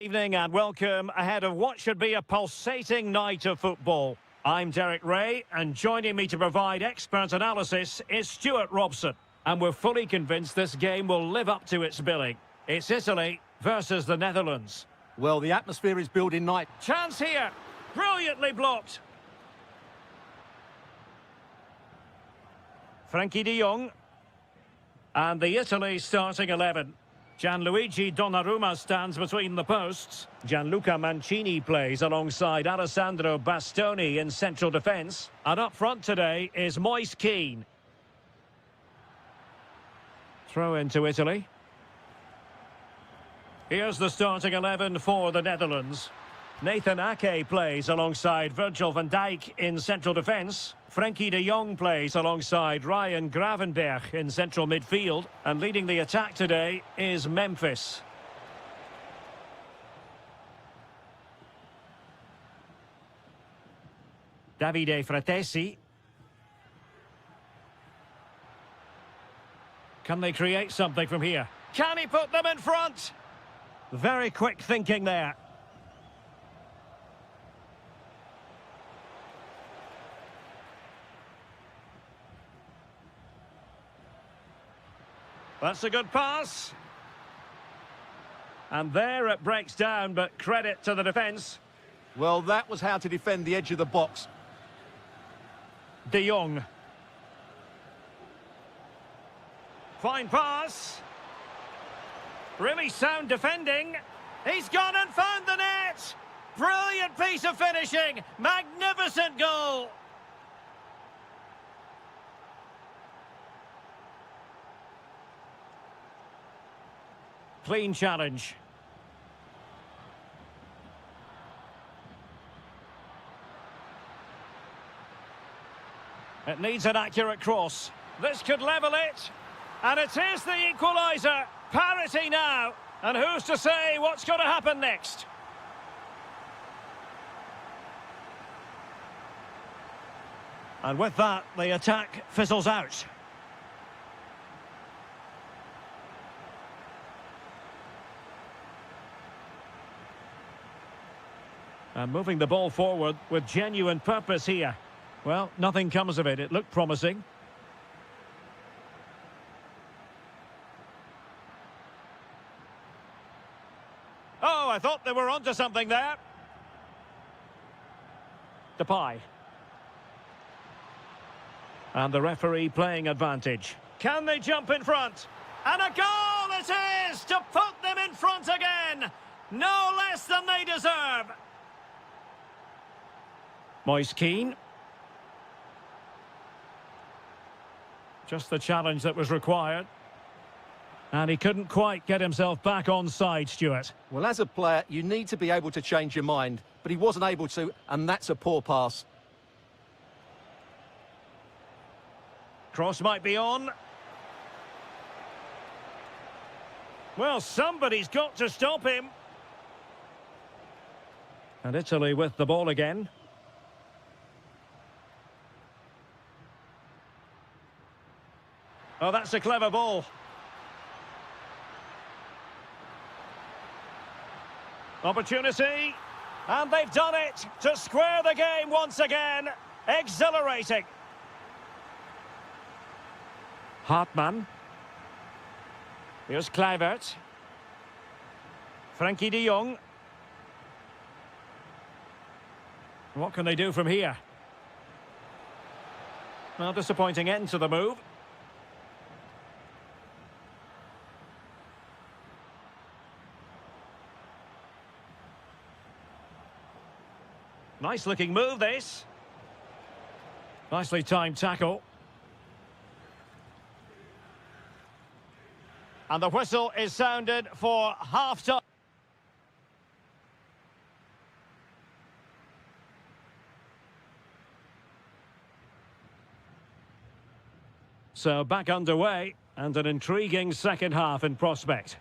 Evening and welcome ahead of what should be a pulsating night of football. I'm Derek Ray, and joining me to provide expert analysis is Stuart Robson. And we're fully convinced this game will live up to its billing. It's Italy versus the Netherlands. Well, the atmosphere is building night. Chance here. Brilliantly blocked. Frankie de Jong. And the Italy starting 11. Gianluigi Donnarumma stands between the posts. Gianluca Mancini plays alongside Alessandro Bastoni in central defence. And up front today is Moise Kean. Throw into Italy. Here's the starting 11 for the Netherlands. Nathan Ake plays alongside Virgil van Dijk in central defence. Frankie de Jong plays alongside Ryan Gravenberch in central midfield. And leading the attack today is Memphis. Davide Fratesi. Can they create something from here? Can he put them in front? Very quick thinking there. That's a good pass. And there it breaks down, but credit to the defence. Well, that was how to defend the edge of the box. De Jong. Fine pass. Really sound defending. He's gone and found the net. Brilliant piece of finishing. Magnificent goal. Clean challenge. It needs an accurate cross. This could level it. And it is the equaliser. Parity now. And who's to say what's going to happen next? And with that, the attack fizzles out. And moving the ball forward with genuine purpose here. Well, nothing comes of it. It looked promising. Oh, I thought they were onto something there. Depay. And the referee playing advantage. Can they jump in front? And a goal it is to put them in front again. No less than they deserve. Moise Kean. Just the challenge that was required. And he couldn't quite get himself back on side, Stuart. Well, as a player, you need to be able to change your mind. But he wasn't able to, and that's a poor pass. Cross might be on. Well, somebody's got to stop him. And Italy with the ball again. Oh, that's a clever ball. Opportunity. And they've done it to square the game once again. Exhilarating. Hartmann. Here's Kluivert. Frankie de Jong. What can they do from here? Well, disappointing end to the move. Nice looking move, this. Nicely timed tackle. And the whistle is sounded for half-time. So back underway, and an intriguing second half in prospect.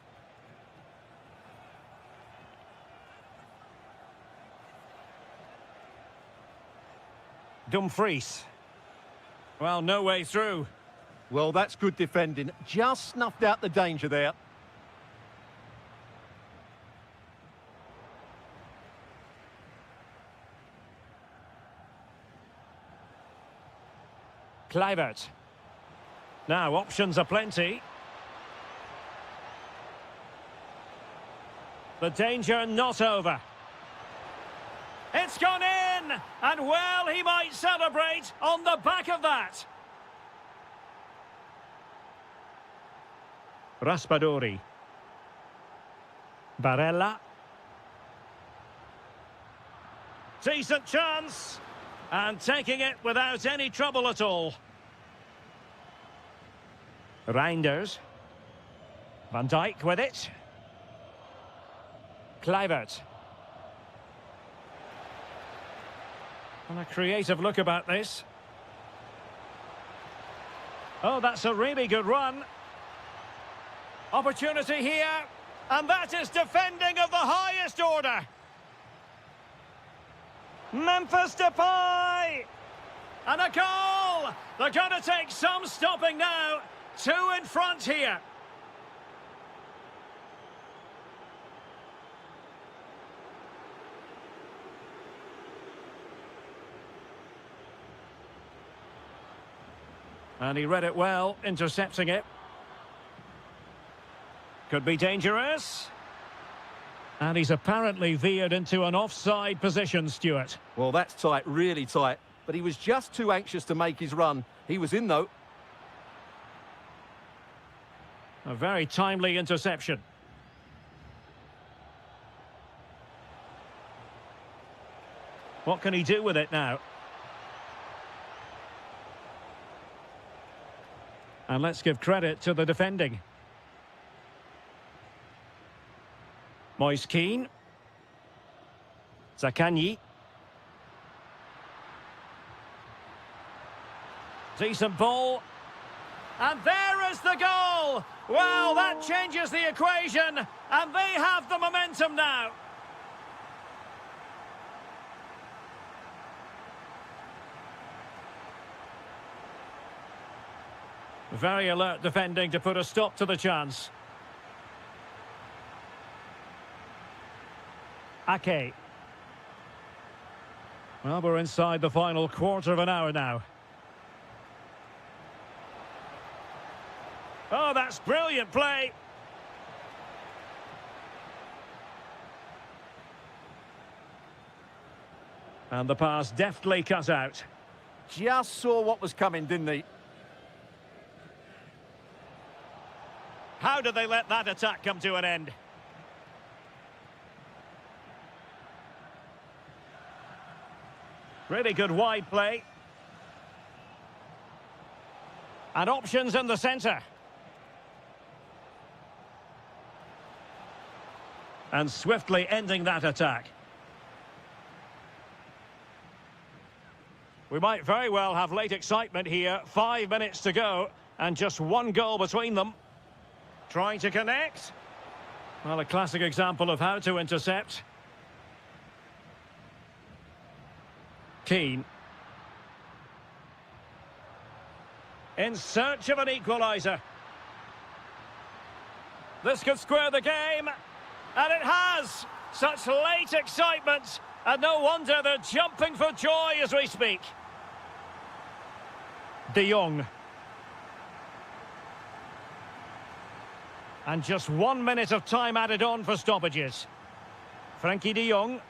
Dumfries. Well, no way through. Well, that's good defending. Just snuffed out the danger there. Kluivert. Now, options are plenty. The danger not over. It's gone in! And well, he might celebrate on the back of that. Raspadori. Barella. Decent chance. And taking it without any trouble at all. Reinders. Van Dijk with it. Kluivert. And a creative look about this. Oh, that's a really good run. Opportunity here. And that is defending of the highest order. Memphis Depay! And a goal! They're going to take some stopping now. 2 in front here. And he read it well, intercepting it. Could be dangerous. And he's apparently veered into an offside position, Stuart. Well, that's tight, really tight. But he was just too anxious to make his run. He was in, though. A very timely interception. What can he do with it now? And let's give credit to the defending. Moise Keane. Zakanyi. Decent ball. And there is the goal! Well, that changes the equation, and they have the momentum now. Very alert defending to put a stop to the chance. Ake. Well, we're inside the final quarter of an hour now. Oh, that's brilliant play. And the pass deftly cut out. Just saw what was coming, didn't he? How did they let that attack come to an end? Really good wide play. And options in the centre. And swiftly ending that attack. We might very well have late excitement here. 5 minutes to go and just one goal between them. Trying to connect. Well, a classic example of how to intercept. Keane. In search of an equaliser. This could square the game. And it has! Such late excitement, and no wonder they're jumping for joy as we speak. De Jong. And just 1 minute of time added on for stoppages. Frankie de Jong.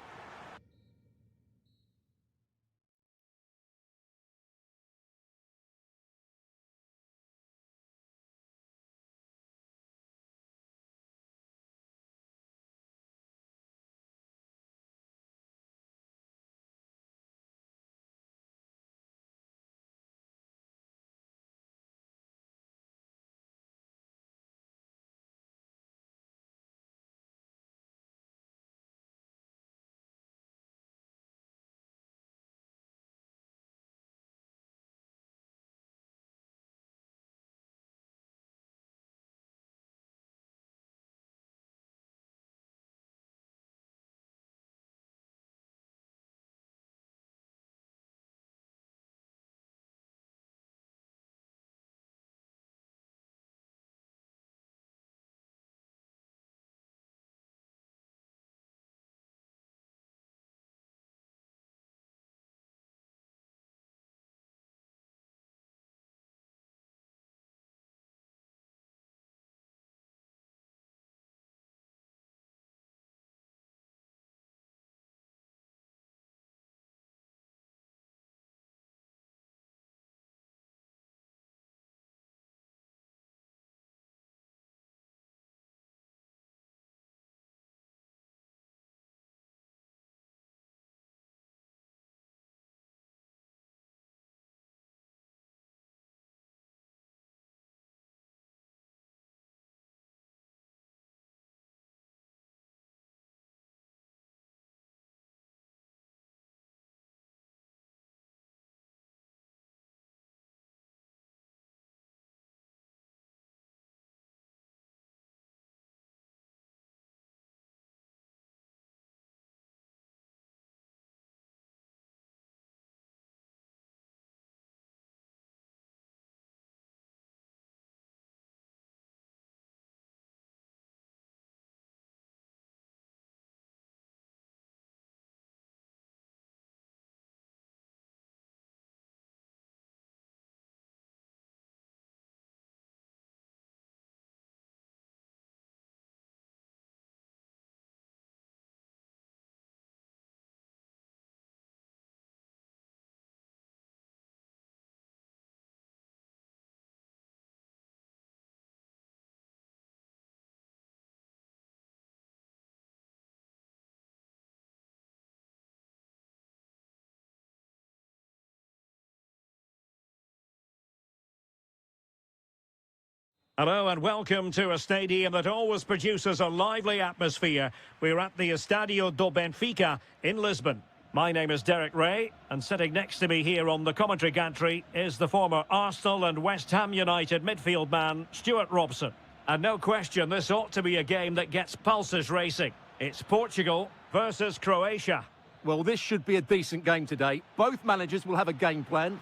Hello and welcome to a stadium that always produces a lively atmosphere. We're at the Estadio do Benfica in Lisbon. My name is Derek Ray, and sitting next to me here on the commentary gantry is the former Arsenal and West Ham United midfield man, Stuart Robson. And no question, this ought to be a game that gets pulses racing. It's Portugal versus Croatia. Well, this should be a decent game today. Both managers will have a game plan.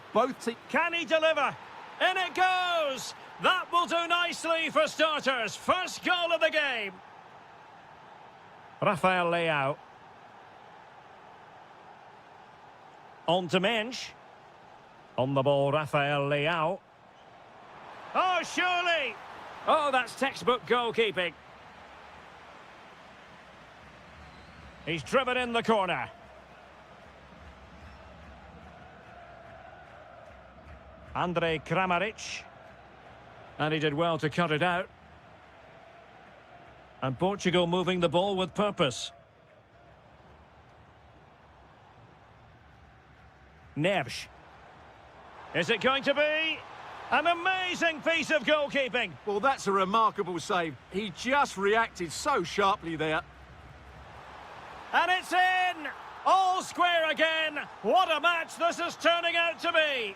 Can he deliver? In it goes! That will do nicely for starters. First goal of the game. Rafael Leao. On to Mensch. On the ball, Rafael Leao. Oh, surely! Oh, that's textbook goalkeeping. He's driven in the corner. Andrej Kramaric. And he did well to cut it out. And Portugal moving the ball with purpose. Neves. Is it going to be an amazing piece of goalkeeping? Well, that's a remarkable save. He just reacted so sharply there. And it's in! All square again. What a match this is turning out to be.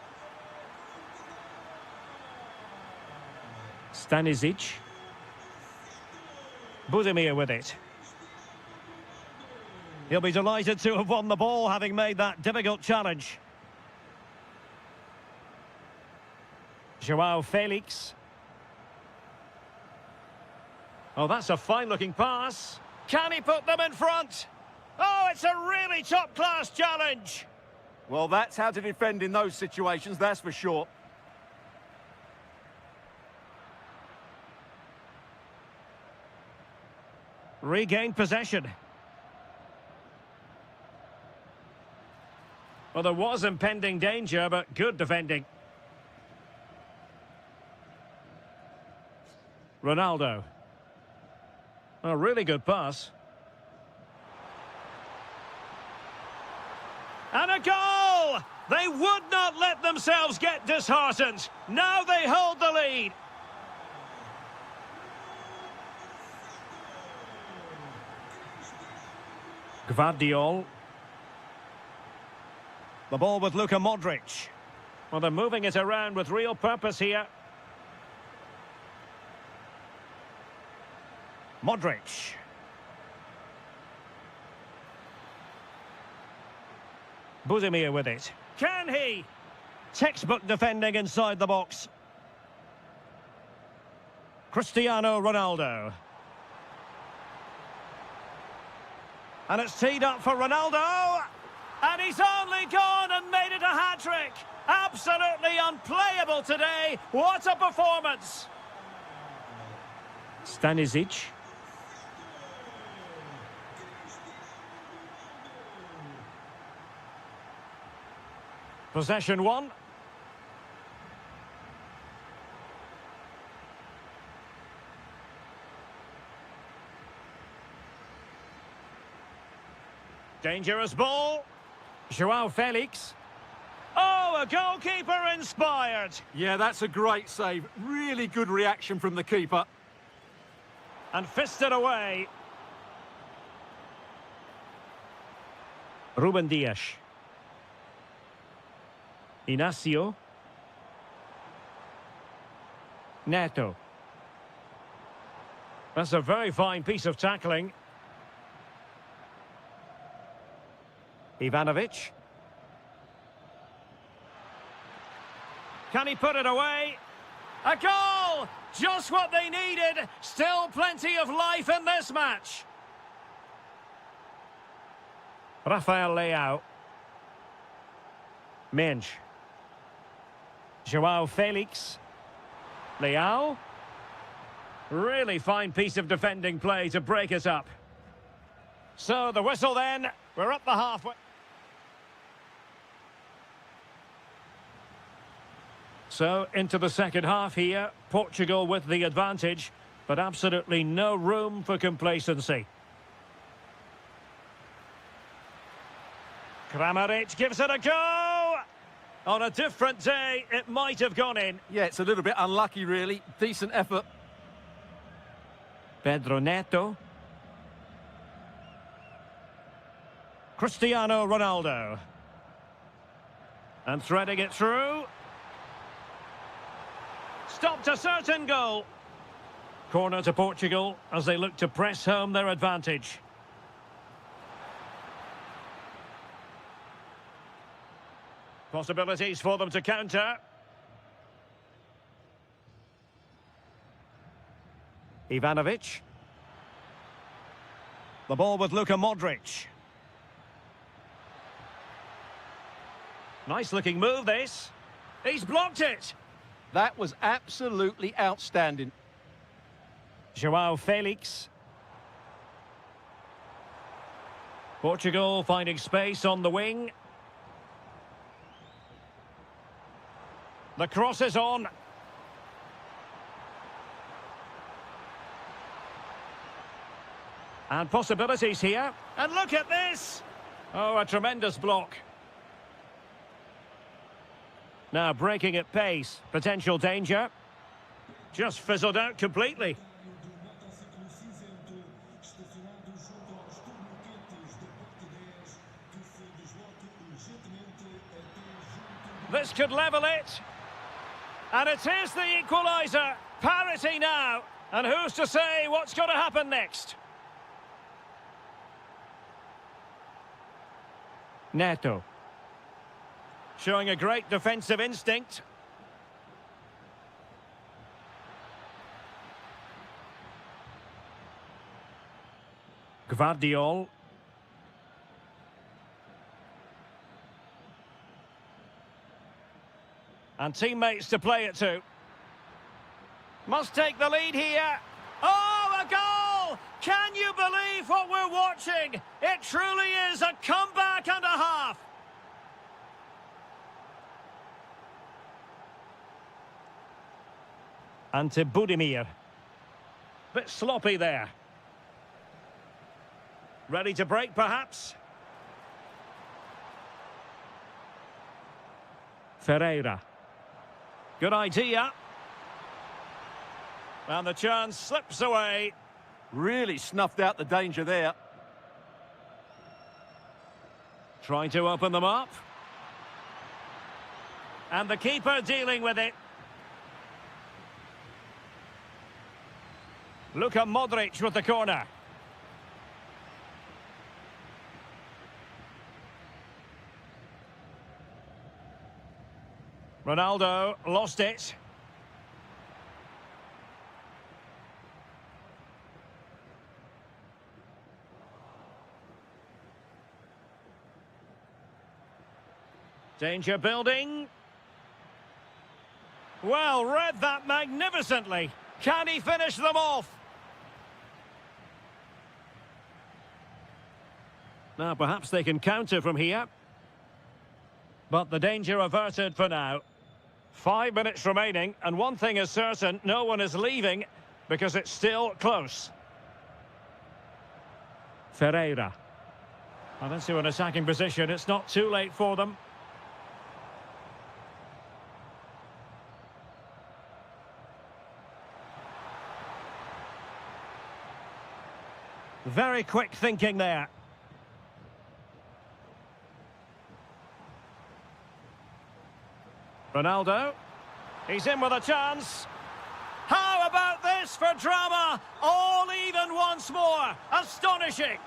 Stanisic. Budimir with it. He'll be delighted to have won the ball, having made that difficult challenge. Joao Felix. Oh, that's a fine-looking pass. Can he put them in front? Oh, it's a really top-class challenge. Well, that's how to defend in those situations, that's for sure. Regained possession. Well, there was impending danger, but good defending. Ronaldo. A really good pass. And a goal! They would not let themselves get disheartened. Now they hold the lead. Gvardiol. The ball with Luka Modric. Well, they're moving it around with real purpose here. Modric. Budimir with it. Can he? Textbook defending inside the box. Cristiano Ronaldo. And it's teed up for Ronaldo. And he's only gone and made it a hat-trick. Absolutely unplayable today. What a performance. Stanisic. Possession one. Dangerous ball. Joao Felix. Oh, a goalkeeper inspired. Yeah, that's a great save. Really good reaction from the keeper. And fisted away. Ruben Dias. Inacio. Neto. That's a very fine piece of tackling. Ivanovic. Can he put it away? A goal! Just what they needed. Still plenty of life in this match. Rafael Leao. Mensch. Joao Felix. Leao. Really fine piece of defending play to break it up. So the whistle then. We're at the halfway. So into the second half here. Portugal with the advantage, but absolutely no room for complacency. Kramaric gives it a go. On a different day, it might have gone in. Yeah, it's a little bit unlucky, really. Decent effort, Pedro Neto. Cristiano Ronaldo. And threading it through. Stopped a certain goal. Corner to Portugal as they look to press home their advantage. Possibilities for them to counter. Ivanovic. The ball with Luka Modric. Nice looking move this. He's blocked it. That was absolutely outstanding. João Felix. Portugal finding space on the wing. The cross is on. And possibilities here. And look at this! Oh, a tremendous block. Now breaking at pace. Potential danger. Just fizzled out completely. This could level it. And it is the equaliser. Parity now. And who's to say what's going to happen next? Neto. Showing a great defensive instinct. Gvardiol. And teammates to play it to. Must take the lead here. Oh, a goal! Can you believe what we're watching? It truly is a comeback and a half. Ante Budimir. Bit sloppy there. Ready to break, perhaps? Ferreira. Good idea. And the chance slips away. Really snuffed out the danger there. Trying to open them up. And the keeper dealing with it. Luka Modric with the corner. Ronaldo lost it. Danger building. Well, read that magnificently. Can he finish them off? Now, perhaps they can counter from here. But the danger averted for now. 5 minutes remaining, and one thing is certain, no one is leaving because it's still close. Ferreira. And into an attacking position, it's not too late for them. Very quick thinking there. Ronaldo, he's in with a chance. How about this for drama? All even once more. Astonishing.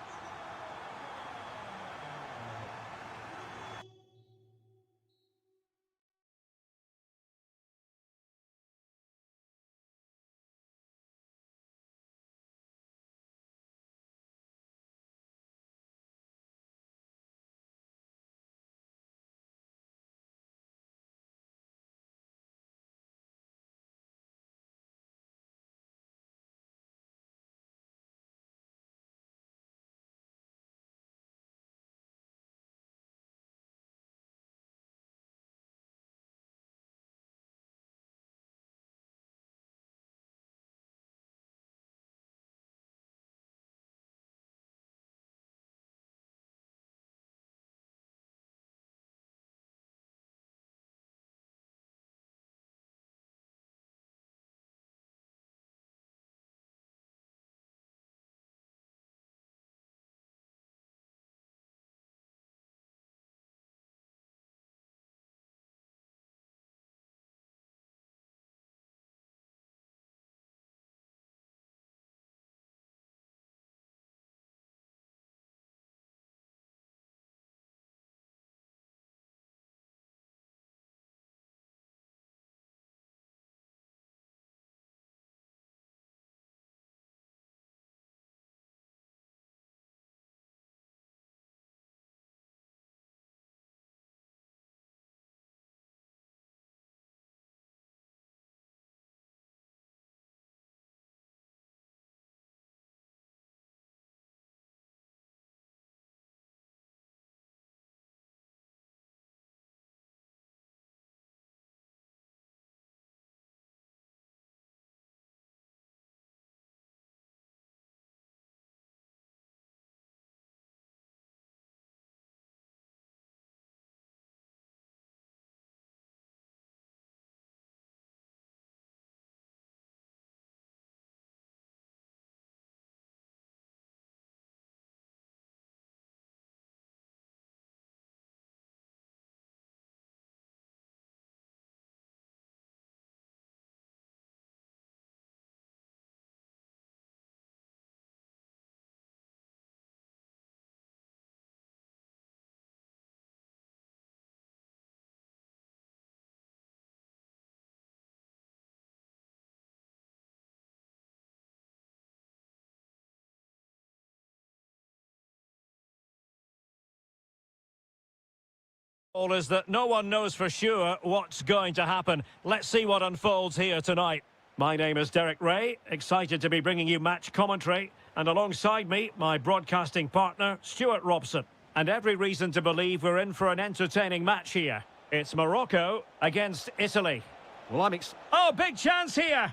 Is that no one knows for sure what's going to happen. Let's see what unfolds here tonight. My name is Derek Ray, excited to be bringing you match commentary, and alongside me, my broadcasting partner, Stuart Robson. And every reason to believe we're in for an entertaining match here. It's Morocco against Italy. Well, Oh, big chance here!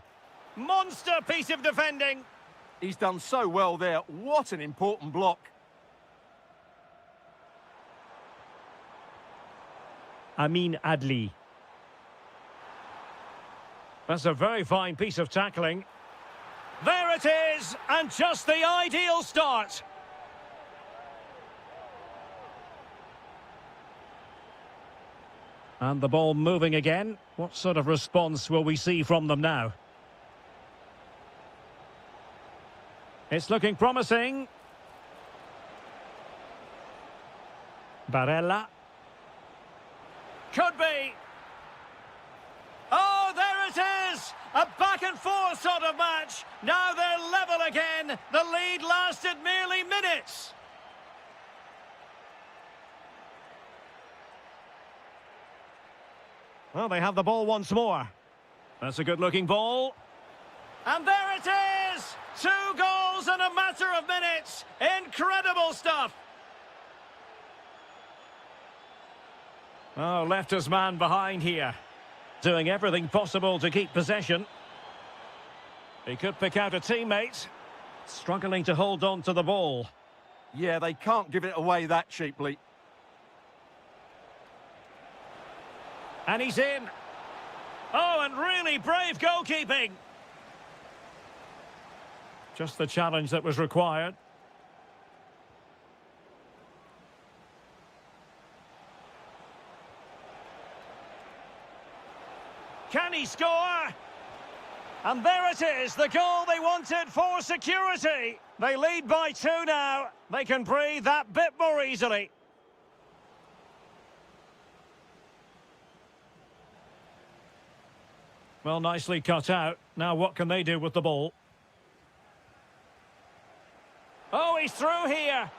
Monster piece of defending! He's done so well there. What an important block. Amin Adli. That's a very fine piece of tackling. There it is, and just the ideal start. And the ball moving again. What sort of response will we see from them now? It's looking promising. Barella. Could be. Oh, there it is! A back and forth sort of match. Now they're level again. The lead lasted merely minutes. Well, they have the ball once more. That's a good-looking ball. And there it is! 2 goals in a matter of minutes. Incredible stuff. Oh, left his man behind here. Doing everything possible to keep possession. He could pick out a teammate. Struggling to hold on to the ball. Yeah, they can't give it away that cheaply. And he's in. Oh, and really brave goalkeeping. Just the challenge that was required. Can he score? And there it is, the goal they wanted for security. They lead by 2 now. They can breathe that bit more easily. Well, nicely cut out. Now what can they do with the ball? Oh, he's through here.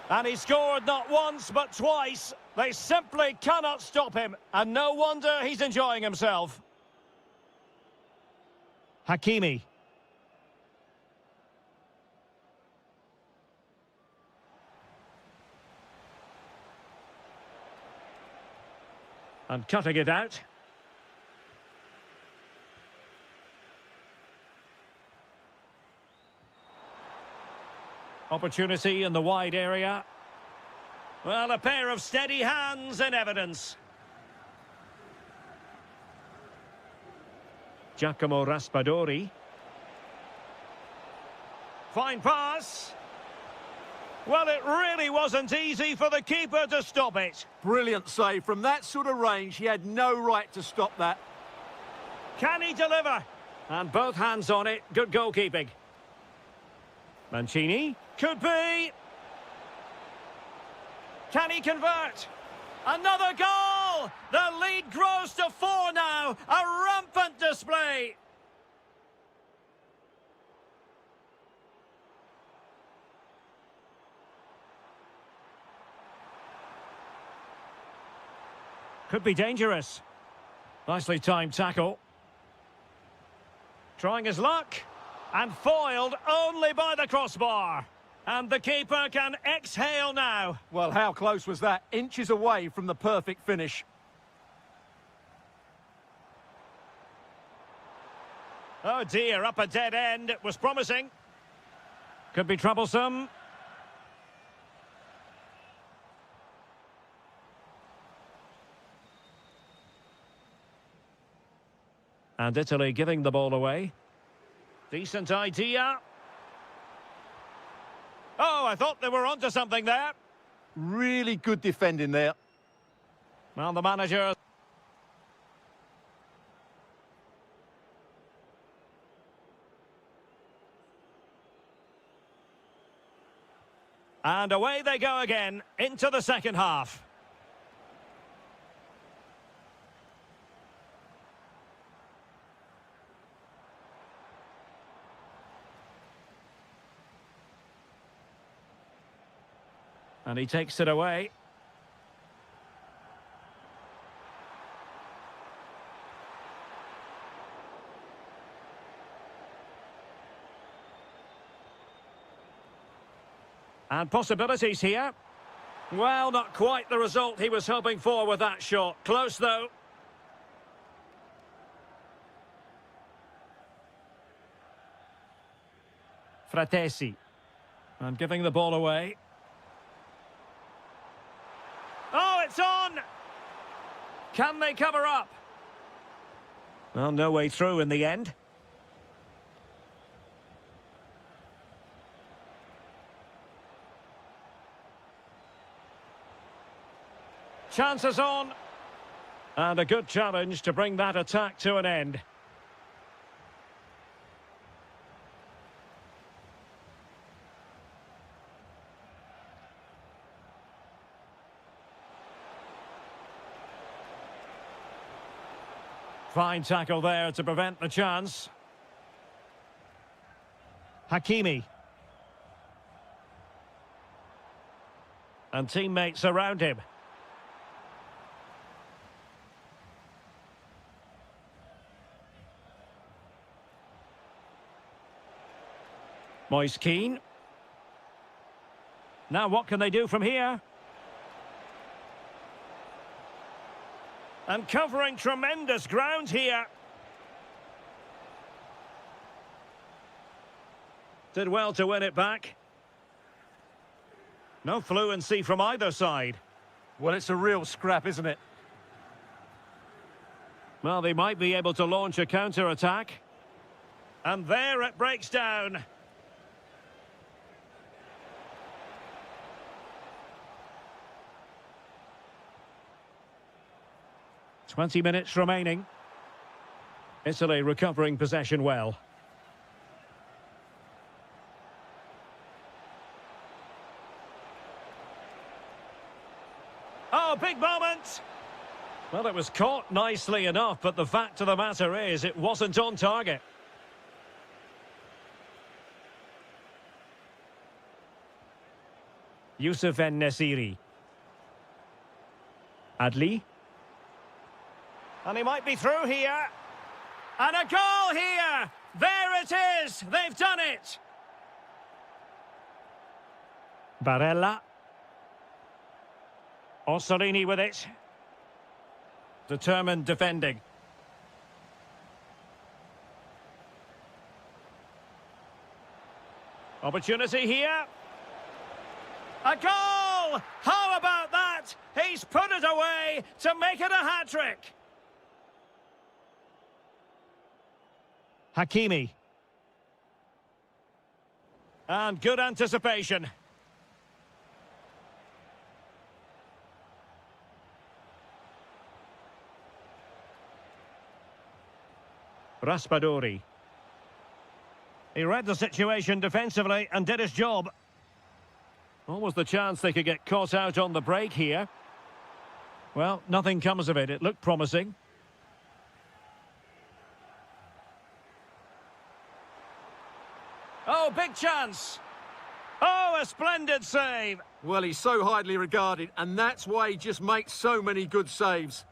And he scored not once, but twice. They simply cannot stop him. And no wonder he's enjoying himself. Hakimi. And cutting it out. Opportunity in the wide area. Well, a pair of steady hands in evidence. Giacomo Raspadori. Fine pass. Well, it really wasn't easy for the keeper to stop it. Brilliant save. From that sort of range, he had no right to stop that. Can he deliver? And both hands on it. Good goalkeeping. Mancini. Could be. Can he convert? Another goal! The lead grows to 4 now. A rampant display. Could be dangerous. Nicely timed tackle. Trying his luck. And foiled only by the crossbar. And the keeper can exhale now. Well, how close was that? Inches away from the perfect finish. Oh dear, up a dead end. It was promising. Could be troublesome. And Italy giving the ball away. Decent idea. Oh, I thought they were onto something there. Really good defending there. Well, the manager... And away they go again, into the second half. And he takes it away. And possibilities here. Well, not quite the result he was hoping for with that shot. Close, though. Fratesi. And giving the ball away. Oh, it's on! Can they cover up? Well, no way through in the end. Chances on. And a good challenge to bring that attack to an end. Fine tackle there to prevent the chance. Hakimi. And teammates around him. Moise Keane. Now what can they do from here? And covering tremendous ground here. Did well to win it back. No fluency from either side. Well, it's a real scrap, isn't it? Well, they might be able to launch a counter-attack. And there it breaks down. "20 minutes remaining. Italy recovering possession well. Oh, big moment! Well, it was caught nicely enough, but the fact of the matter is it wasn't on target. Youssef En-Nesyri. Adli. And he might be through here. And a goal here! There it is! They've done it! Barella. Orsolini with it. Determined defending. Opportunity here. A goal! How about that? He's put it away to make it a hat-trick. Hakimi. And good anticipation. Raspadori. He read the situation defensively and did his job. What was the chance they could get caught out on the break here? Well, nothing comes of it. It looked promising. Oh, big chance. Oh, a splendid save. Well, he's so highly regarded, and that's why he just makes so many good saves.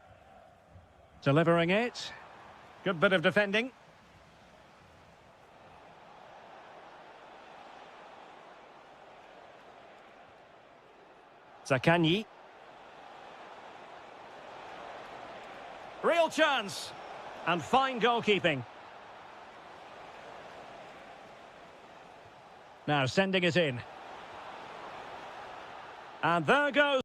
Delivering it. Good bit of defending. Zaccagni. Real chance. And fine goalkeeping. Now sending it in. And there goes.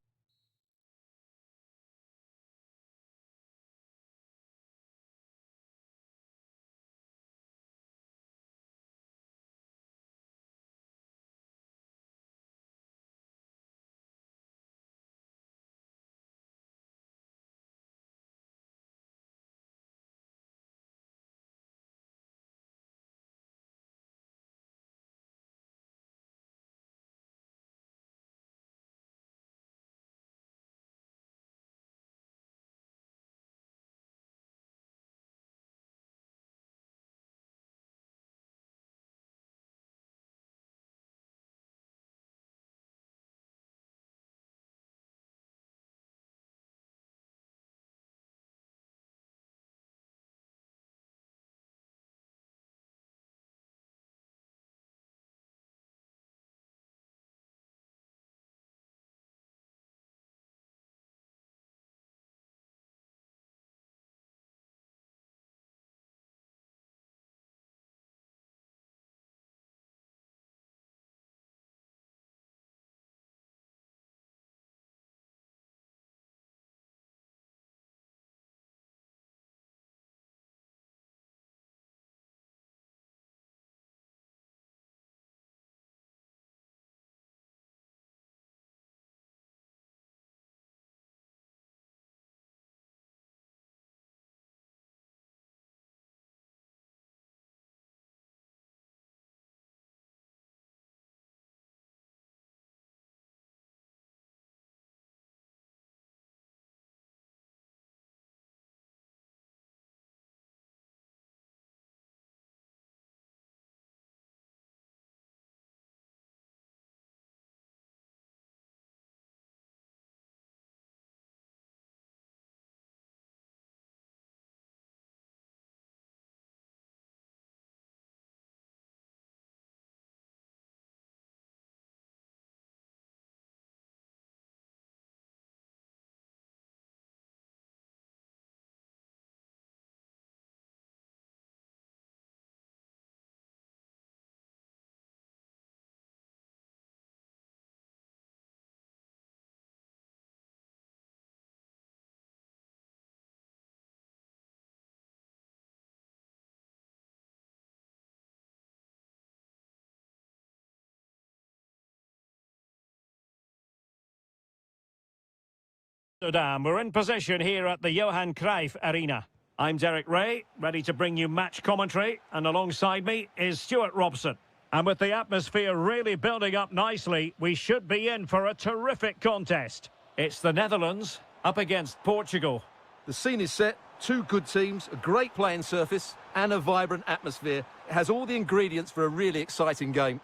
Amsterdam. We're in position here at the Johan Cruyff Arena. I'm Derek Ray, ready to bring you match commentary, and alongside me is Stuart Robson. And with the atmosphere really building up nicely, we should be in for a terrific contest. It's the Netherlands up against Portugal. The scene is set, two good teams, a great playing surface and a vibrant atmosphere. It has all the ingredients for a really exciting game.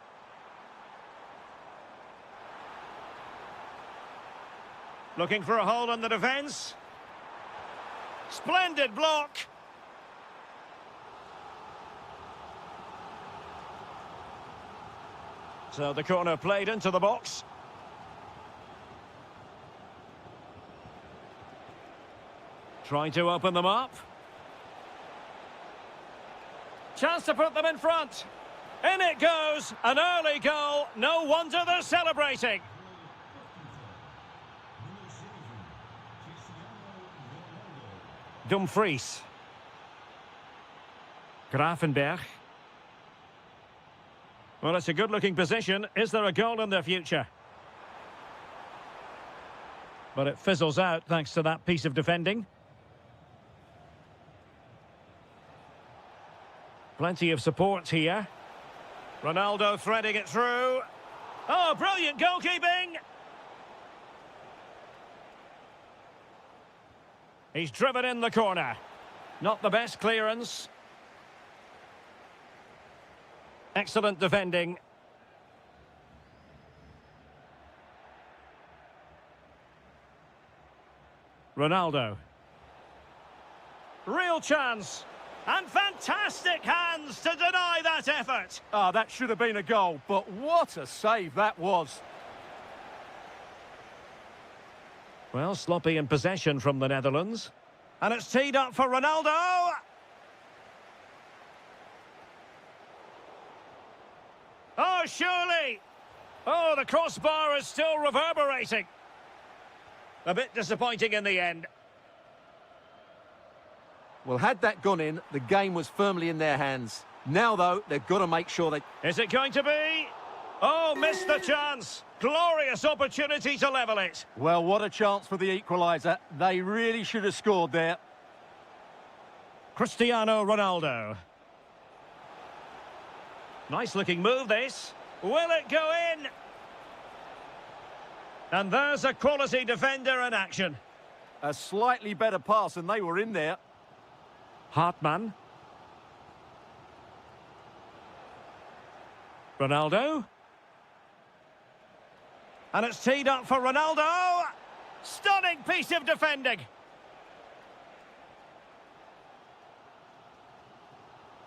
Looking for a hole in the defence. Splendid block. So the corner played into the box. Trying to open them up. Chance to put them in front. In it goes. An early goal. No wonder they're celebrating. Dumfries. Gravenberg. Well, it's a good-looking position. Is there a goal in the future? But it fizzles out thanks to that piece of defending. Plenty of support here. Ronaldo threading it through. Oh, brilliant goalkeeping! He's driven in the corner. Not the best clearance. Excellent defending. Ronaldo. Real chance. And fantastic hands to deny that effort. Ah, that should have been a goal, but what a save that was. Well, sloppy in possession from the Netherlands. And it's teed up for Ronaldo. Oh, surely. Oh, the crossbar is still reverberating. A bit disappointing in the end. Well, had that gone in, the game was firmly in their hands. Now, though, they've got to make sure they... Is it going to be? Oh, missed the chance. Glorious opportunity to level it. Well, what a chance for the equaliser. They really should have scored there. Cristiano Ronaldo. Nice looking move, this. Will it go in? And there's a quality defender in action. A slightly better pass and they were in there. Hartmann. Ronaldo. And it's teed up for Ronaldo. Stunning piece of defending.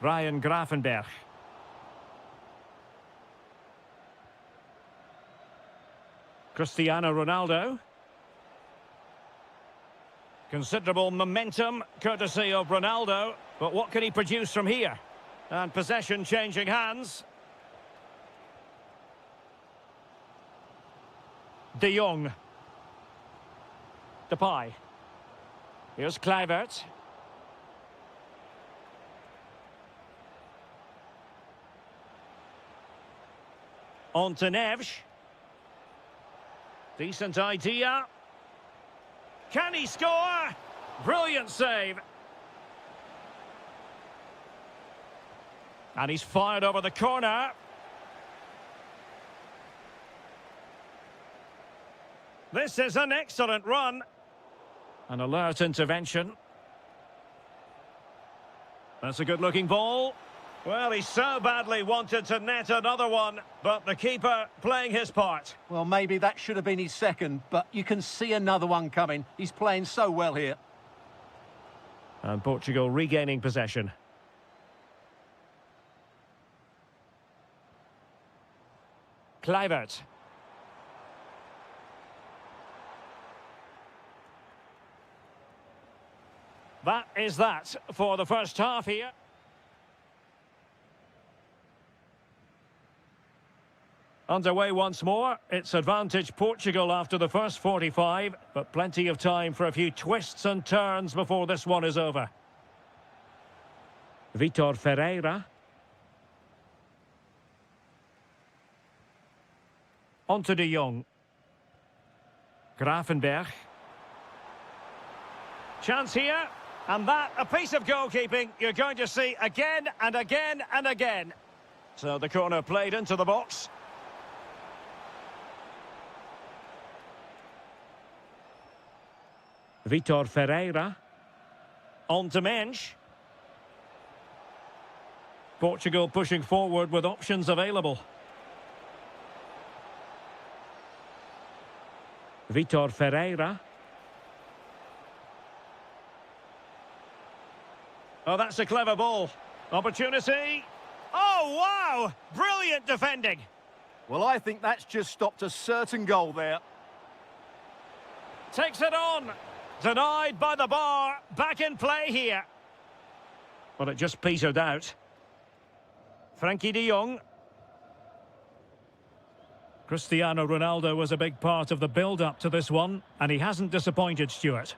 Ryan Gravenberg. Cristiano Ronaldo. Considerable momentum, courtesy of Ronaldo. But what can he produce from here? And possession changing hands. De Jong. Depay. Here's Kluivert. On to Neves. Decent idea. Can he score? Brilliant save. And he's fired over the corner. This is an excellent run. An alert intervention. That's a good-looking ball. Well, he so badly wanted to net another one, but the keeper playing his part. Well, maybe that should have been his second, but you can see another one coming. He's playing so well here. And Portugal regaining possession. Kluivert. That is that for the first half here. Underway once more. It's advantage Portugal after the first 45, but plenty of time for a few twists and turns before this one is over. Vitor Ferreira. On to De Jong. Gravenberg. Chance here. And that, a piece of goalkeeping you're going to see again and again and again. So the corner played into the box. Vitor Ferreira. On to Mensch. Portugal pushing forward with options available. Vitor Ferreira. Oh, that's a clever ball. Opportunity. Oh, wow! Brilliant defending. Well, I think that's just stopped a certain goal there. Takes it on. Denied by the bar. Back in play here. Well, it just petered out. Frankie de Jong. Cristiano Ronaldo was a big part of the build-up to this one, and he hasn't disappointed, Stuart.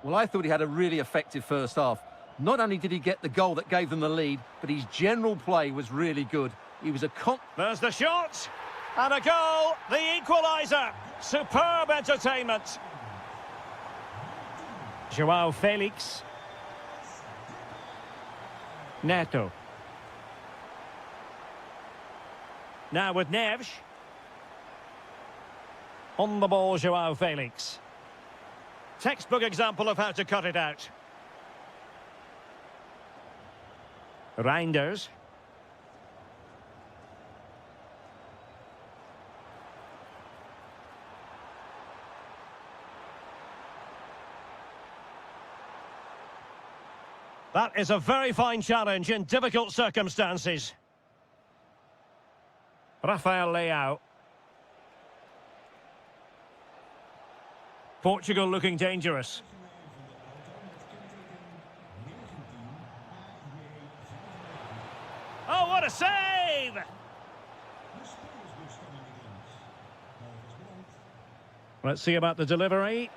Well, I thought he had a really effective first half. Not only did he get the goal that gave them the lead, but his general play was really good. He was a There's the shot. And a goal. The equaliser. Superb entertainment. Joao Felix. Neto. Now with Neves. On the ball, Joao Felix. Textbook example of how to cut it out. Reinders. That is a very fine challenge in difficult circumstances. Rafael Leao. Portugal looking dangerous. Oh, what a save! Let's see about the delivery.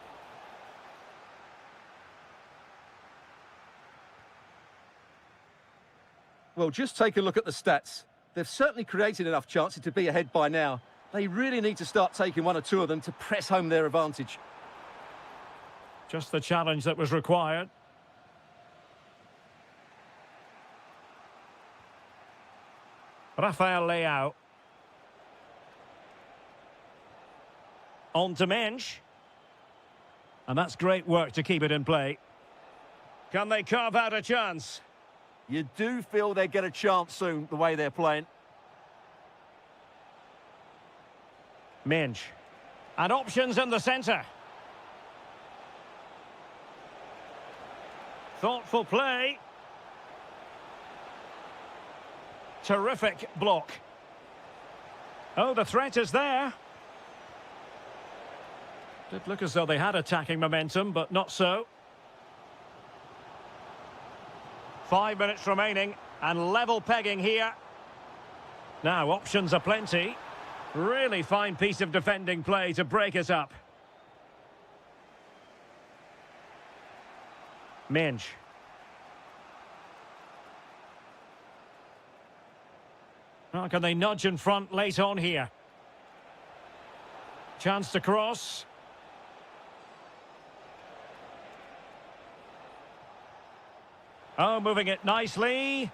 Well, just take a look at the stats. They've certainly created enough chances to be ahead by now. They really need to start taking one or two of them to press home their advantage. Just the challenge that was required. Rafael Leao. On to Mensch. And that's great work to keep it in play. Can they carve out a chance? You do feel they get a chance soon, the way they're playing. Mensch. And options in the centre. Thoughtful play. Terrific block. Oh, the threat is there. Did look as though they had attacking momentum, but not so. 5 minutes remaining, and level pegging here. Now, options are plenty. Really fine piece of defending play to break it up. Mensch. Oh, can they nudge in front late on here? Chance to cross. Oh, moving it nicely.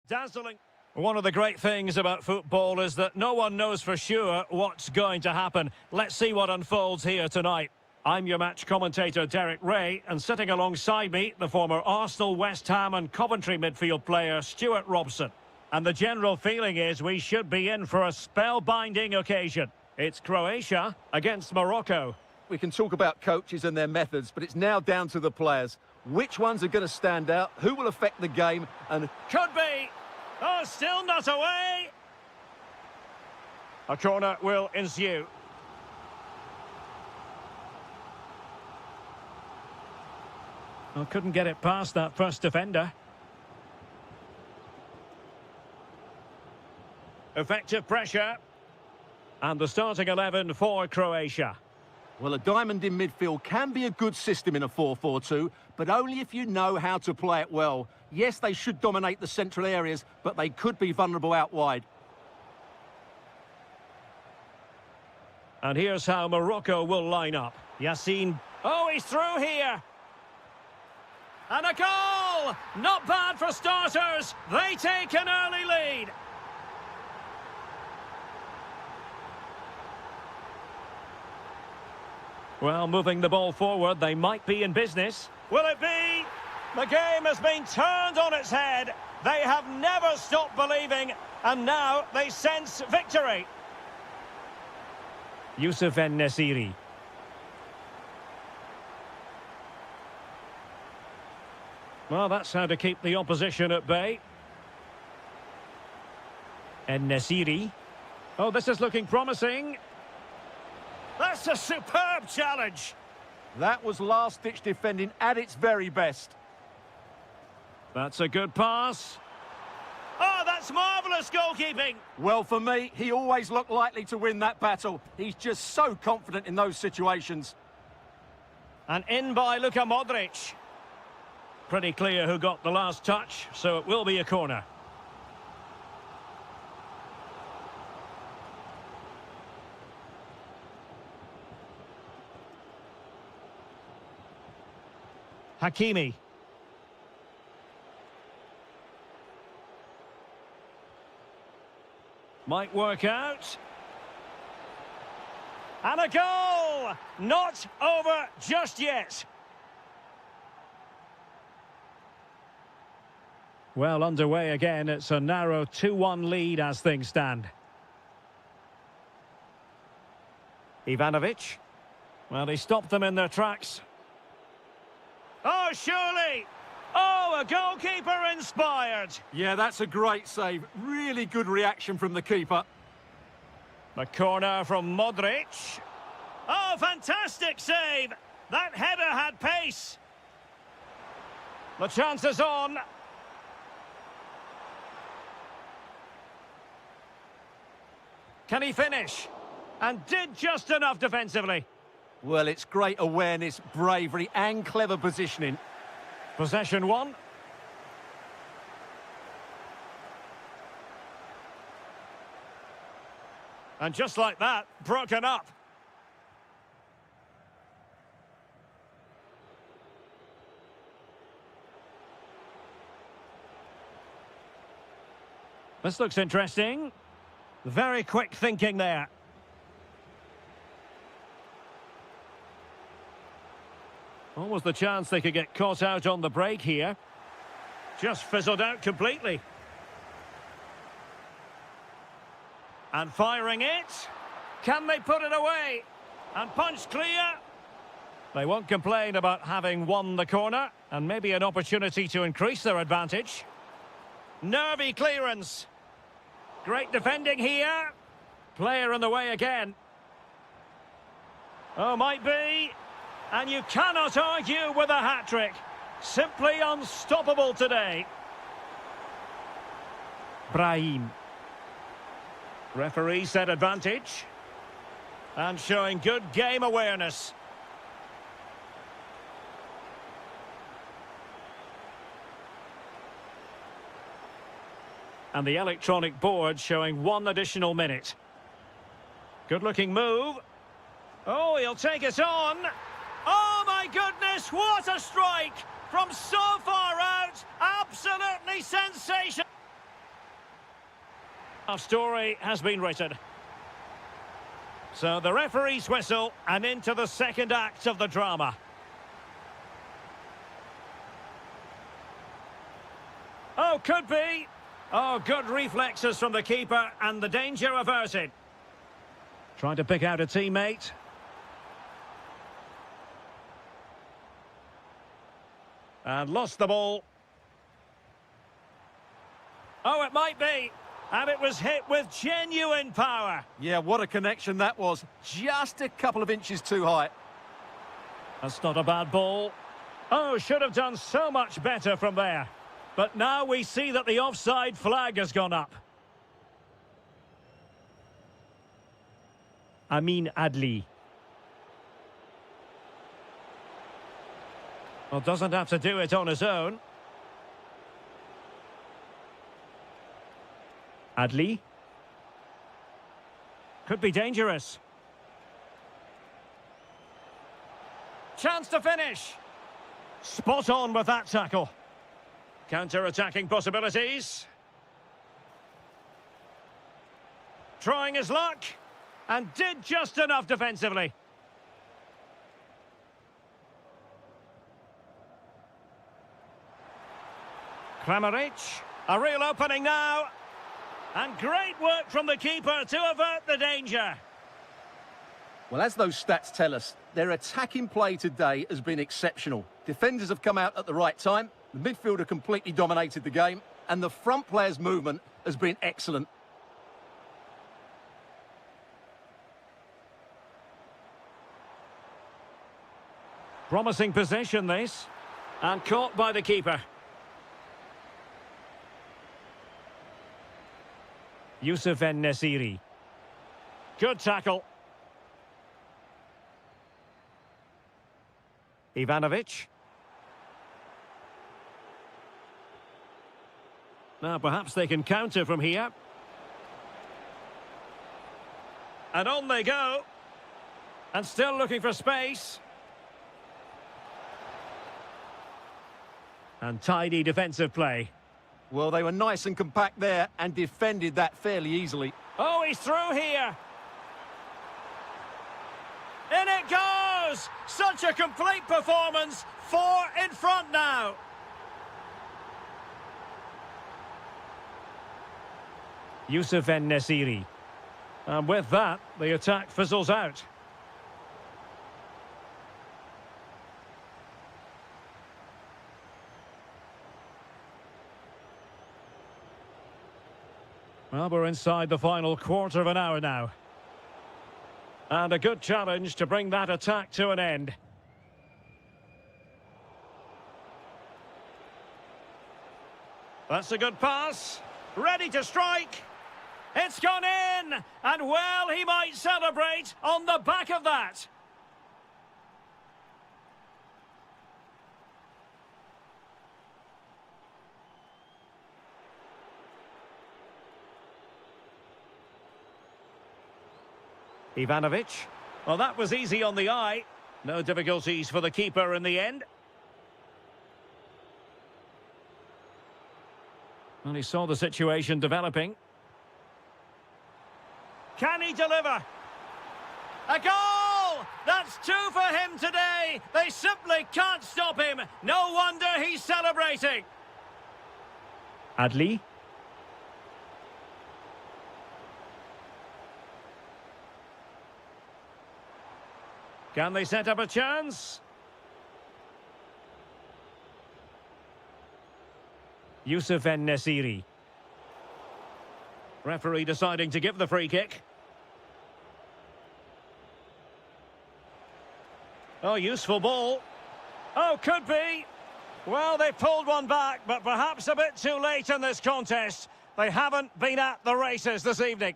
Dazzling. One of the great things about football is that no one knows for sure what's going to happen. Let's see what unfolds here tonight. I'm your match commentator, Derek Ray, and sitting alongside me, the former Arsenal, West Ham and Coventry midfield player, Stuart Robson. And the general feeling is we should be in for a spellbinding occasion. It's Croatia against Morocco. We can talk about coaches and their methods, but it's now down to the players. Which ones are going to stand out, who will affect the game, and... Could be! Oh, still not away! A corner will ensue. Well, couldn't get it past that first defender. Effective pressure. And the starting 11 for Croatia. Well, a diamond in midfield can be a good system in a 4-4-2, but only if you know how to play it well. Yes, they should dominate the central areas, but they could be vulnerable out wide. And here's how Morocco will line up. Yassine. Oh, he's through here. And a goal! Not bad for starters. They take an early lead. Well, moving the ball forward, they might be in business. Will it be? The game has been turned on its head. They have never stopped believing, and now they sense victory. Youssef En-Nesyri. Well, that's how to keep the opposition at bay. En-Nesyri. Oh, this is looking promising. That's a superb challenge. That was last-ditch defending at its very best. That's a good pass. Oh, that's marvellous goalkeeping. Well, for me, he always looked likely to win that battle. He's just so confident in those situations. And in by Luka Modric. Pretty clear who got the last touch, so it will be a corner. Hakimi. Might work out. And a goal! Not over just yet. Well, underway again. It's a narrow 2-1 lead as things stand. Ivanovic. Well, he stopped them in their tracks. Oh, surely! Oh, a goalkeeper inspired! Yeah, that's a great save. Really good reaction from the keeper. The corner from Modric. Oh, fantastic save! That header had pace. The chance is on. Can he finish? And did just enough defensively. Well, it's great awareness, bravery and clever positioning. Possession one. And just like that, broken up. This looks interesting. Very quick thinking there. Almost the chance they could get caught out on the break here. Just fizzled out completely. And firing it. Can they put it away? And punch clear. They won't complain about having won the corner. And maybe an opportunity to increase their advantage. Nervy clearance. Great defending here. Player in the way again. Oh, might be. And you cannot argue with a hat-trick. Simply unstoppable today. Brahim. Referee set advantage. And showing good game awareness. And the electronic board showing 1 additional minute. Good-looking move. Oh, he'll take it on. Oh, my goodness, what a strike! From so far out, absolutely sensational. Our story has been written. So the referee's whistle and into the second act of the drama. Oh, could be. Oh, good reflexes from the keeper and the danger averted. Trying to pick out a teammate. And lost the ball. Oh, it might be. And it was hit with genuine power. Yeah, what a connection that was. Just a couple of inches too high. That's not a bad ball. Oh, should have done so much better from there. But now we see that the offside flag has gone up. Amin Adli. Well, doesn't have to do it on his own. Adli. Could be dangerous. Chance to finish. Spot on with that tackle. Counter-attacking possibilities. Trying his luck. And did just enough defensively. Kramaric. A real opening now. And great work from the keeper to avert the danger. Well, as those stats tell us, their attacking play today has been exceptional. Defenders have come out at the right time, the midfielder completely dominated the game, and the front players' movement has been excellent. Promising possession, this. And caught by the keeper. Yusuf En-Nesyri. Good tackle. Ivanovic. Now perhaps they can counter from here. And on they go. And still looking for space. And tidy defensive play. Well, they were nice and compact there and defended that fairly easily. Oh, he's through here. In it goes! Such a complete performance. 4 in front now. Yusuf En-Nesyri. And with that, the attack fizzles out. Well, we're inside the final quarter of an hour now. And a good challenge to bring that attack to an end. That's a good pass. Ready to strike. It's gone in. And well, he might celebrate on the back of that. Ivanovic. Well, that was easy on the eye. No difficulties for the keeper in the end. And he saw the situation developing. Can he deliver? A goal! That's 2 for him today. They simply can't stop him. No wonder he's celebrating. Adli. Can they set up a chance? Yusuf En-Nesyri. Referee deciding to give the free kick. Oh, useful ball. Oh, could be. Well, they pulled one back, but perhaps a bit too late in this contest. They haven't been at the races this evening.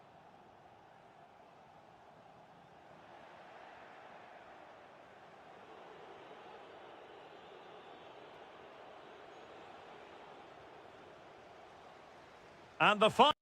And the final.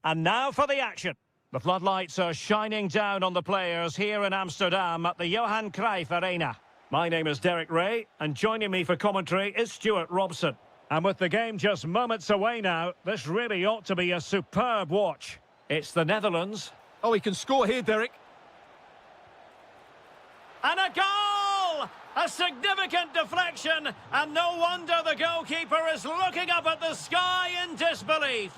And now for the action. The floodlights are shining down on the players here in Amsterdam at the Johan Cruyff Arena. My name is Derek Ray, and joining me for commentary is Stuart Robson. And with the game just moments away now, this really ought to be a superb watch. It's the Netherlands. Oh, he can score here, Derek. And a goal! A significant deflection, and no wonder the goalkeeper is looking up at the sky in disbelief.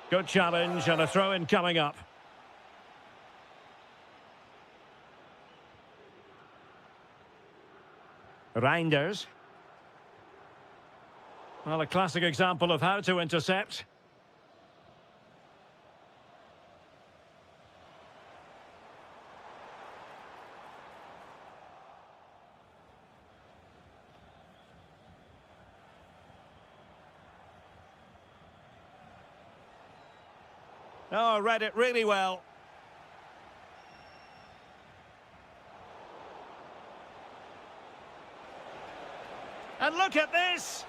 Good challenge and a throw-in coming up. Reinders. Well, a classic example of how to intercept. Oh, read it really well. And look at this!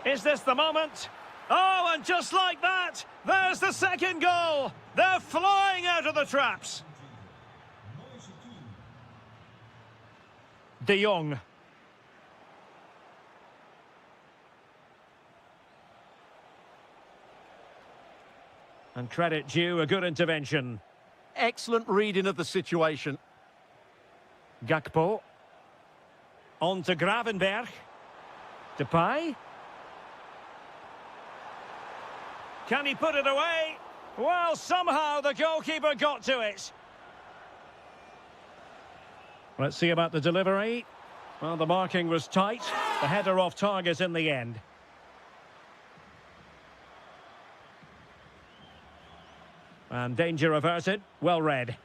Is this the moment? Oh, and just like that, there's the second goal! They're flying out of the traps! De Jong. And credit due, a good intervention. Excellent reading of the situation. Gakpo. On to Gravenberg. Depay. Can he put it away? Well, somehow the goalkeeper got to it. Let's see about the delivery. Well, the marking was tight. The header off target in the end. And danger averted. Well read.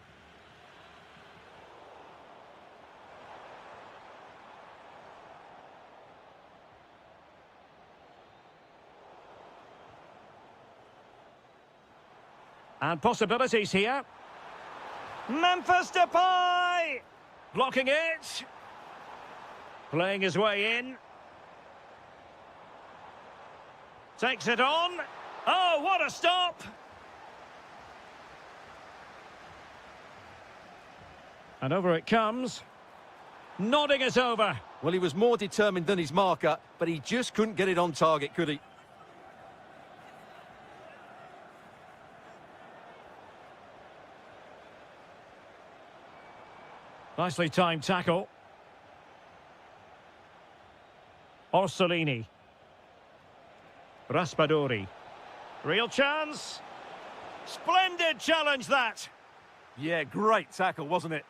And possibilities here. Memphis Depay! Blocking it. Playing his way in. Takes it on. Oh, what a stop! And over it comes. Nodding it over. Well, he was more determined than his marker, but he just couldn't get it on target, could he? Nicely timed tackle. Orsolini. Raspadori. Real chance. Splendid challenge that. Yeah, great tackle, wasn't it?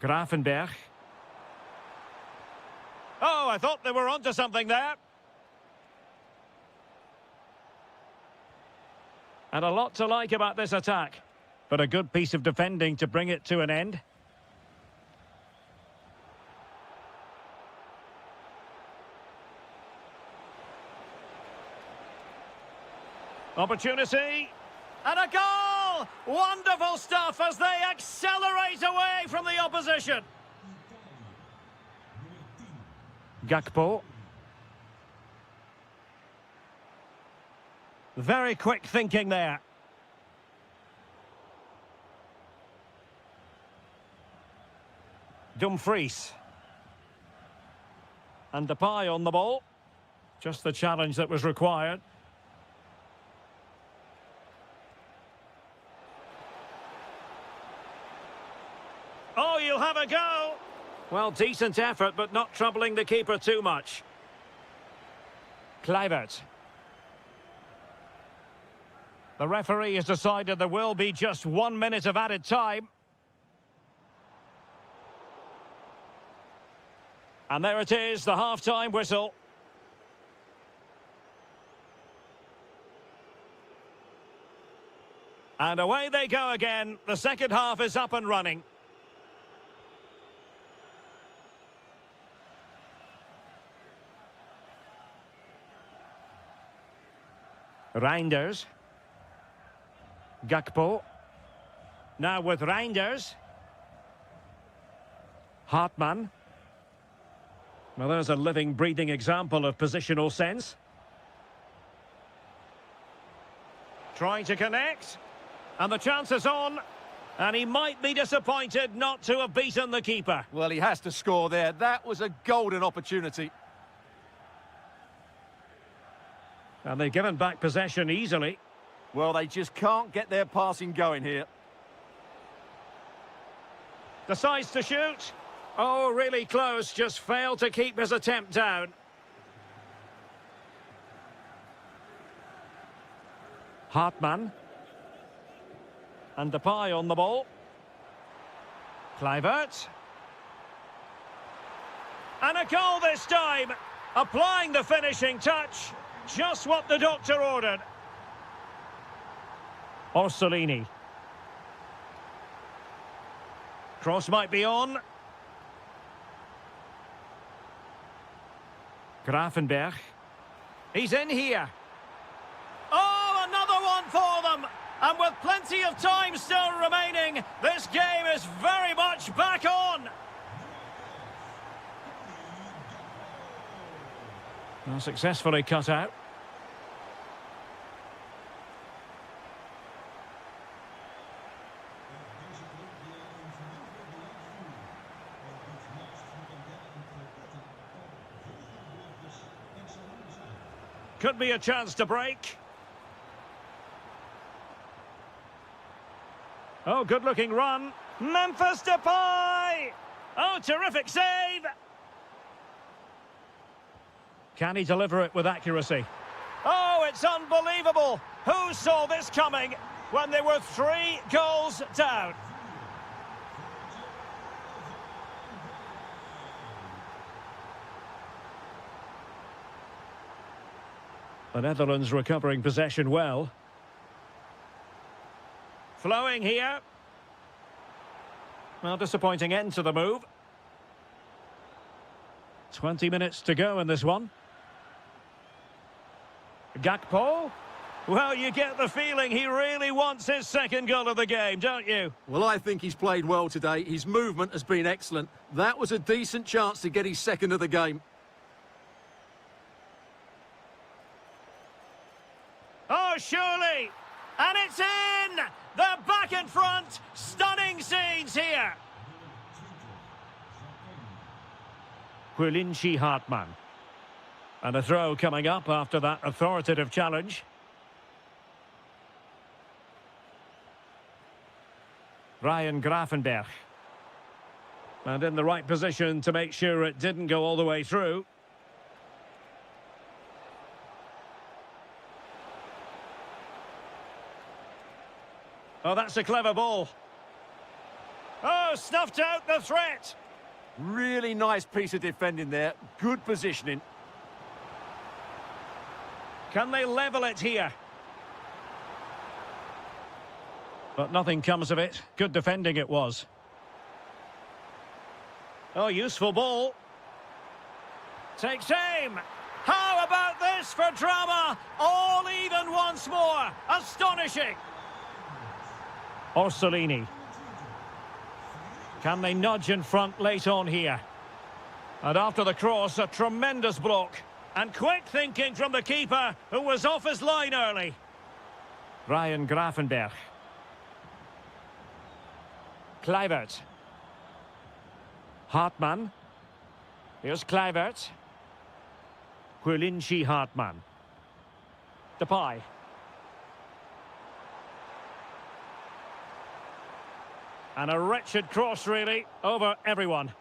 Gravenberg. Oh, I thought they were onto something there. And a lot to like about this attack. But a good piece of defending to bring it to an end. Opportunity. And a goal! Wonderful stuff as they accelerate away from the opposition. Gakpo. Very quick thinking there. Dumfries. And Depay on the ball. Just the challenge that was required. Oh, you'll have a go. Well, decent effort, but not troubling the keeper too much. Kluivert. The referee has decided there will be just 1 minute of added time. And there it is, the half-time whistle. And away they go again. The second half is up and running. Reinders. Gakpo. Now with Reinders. Hartmann. Well, there's a living, breathing example of positional sense. Trying to connect. And the chance is on. And he might be disappointed not to have beaten the keeper. Well, he has to score there. That was a golden opportunity. And they've given back possession easily. Well, they just can't get their passing going here. Decides to shoot. Oh, really close. Just failed to keep his attempt down. Hartmann. And Depay on the ball. Kluivert. And a goal this time. Applying the finishing touch. Just what the doctor ordered. Orsolini. Cross might be on. Grafenberg. He's in here. Oh, another one for them. And with plenty of time still remaining, this game is very much back on. Well, successfully cut out. Could be a chance to break. Oh, good-looking run. Memphis Depay! Oh, terrific save! Can he deliver it with accuracy? Oh, it's unbelievable! Who saw this coming when they were 3 goals down? The Netherlands recovering possession well. Flowing here. Well, disappointing end to the move. 20 minutes to go in this one. Gakpo. Well, you get the feeling he really wants his second goal of the game, don't you? Well, I think he's played well today. His movement has been excellent. That was a decent chance to get his second of the game. Oh, surely! And it's in! They're back in front! Stunning scenes here! Quilinci Hartmann. And a throw coming up after that authoritative challenge. Ryan Grafenberg. And in the right position to make sure it didn't go all the way through. Oh, that's a clever ball. Oh, snuffed out the threat. Really nice piece of defending there. Good positioning. Can they level it here? But nothing comes of it. Good defending it was. Oh, useful ball. Takes aim. How about this for drama? All even once more. Astonishing. Orsolini. Can they nudge in front late on here? And after the cross, a tremendous block. And quick thinking from the keeper, who was off his line early. Ryan Grafenberg. Kluivert. Hartmann. Here's Kluivert. Quilinci Hartmann. Depay. And a wretched cross, really, over everyone.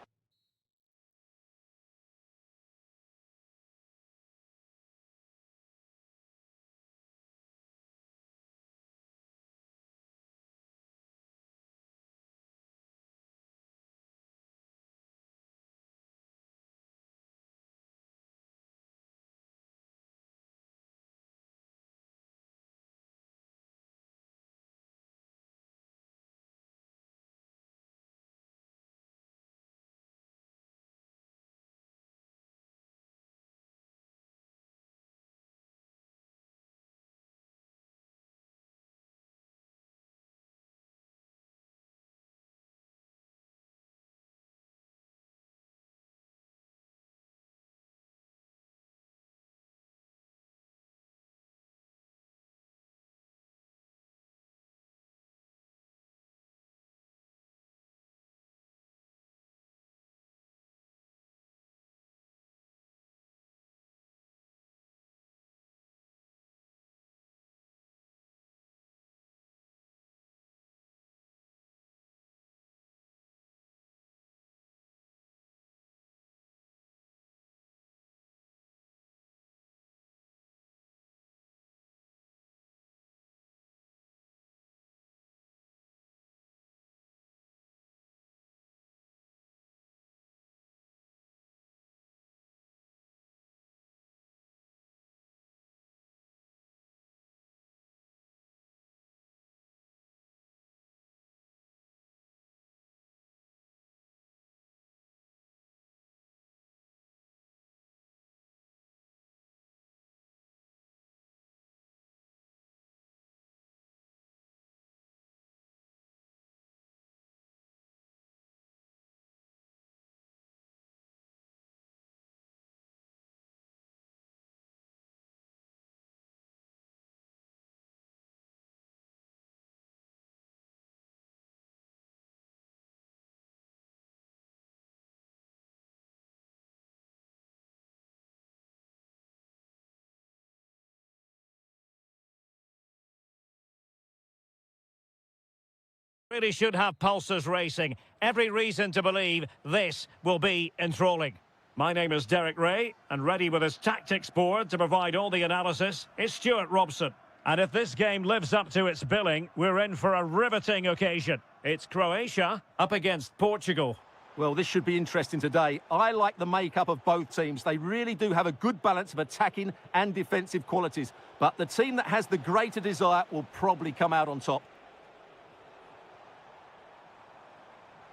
Really should have pulses racing. Every reason to believe this will be enthralling. My name is Derek Ray, and ready with his tactics board to provide all the analysis is Stuart Robson. And if this game lives up to its billing, we're in for a riveting occasion. It's Croatia up against Portugal. Well, this should be interesting today. I like the makeup of both teams. They really do have a good balance of attacking and defensive qualities. But the team that has the greater desire will probably come out on top.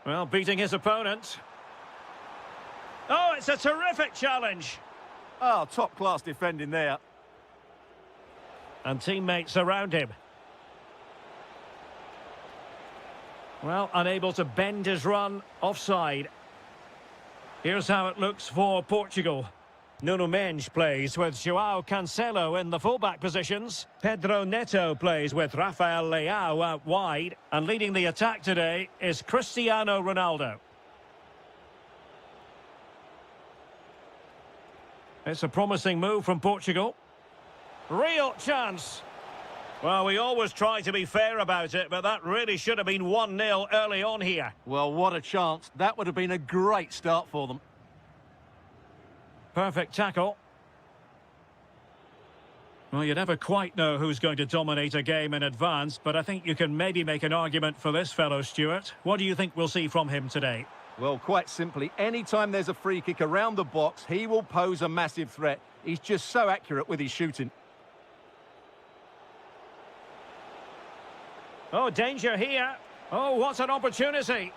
Well, beating his opponent. Oh, it's a terrific challenge. Oh, top-class defending there. And teammates around him. Well, unable to bend his run, offside. Here's how it looks for Portugal. Nuno Mendes plays with João Cancelo in the fullback positions. Pedro Neto plays with Rafael Leao out wide. And leading the attack today is Cristiano Ronaldo. It's a promising move from Portugal. Real chance. Well, we always try to be fair about it, but that really should have been 1-0 early on here. Well, what a chance. That would have been a great start for them. Perfect tackle. Well, you never quite know who's going to dominate a game in advance, but I think you can maybe make an argument for this fellow, Stuart. What do you think we'll see from him today? Well, quite simply, anytime there's a free kick around the box, he will pose a massive threat. He's just so accurate with his shooting. Oh, danger here. Oh, what an opportunity.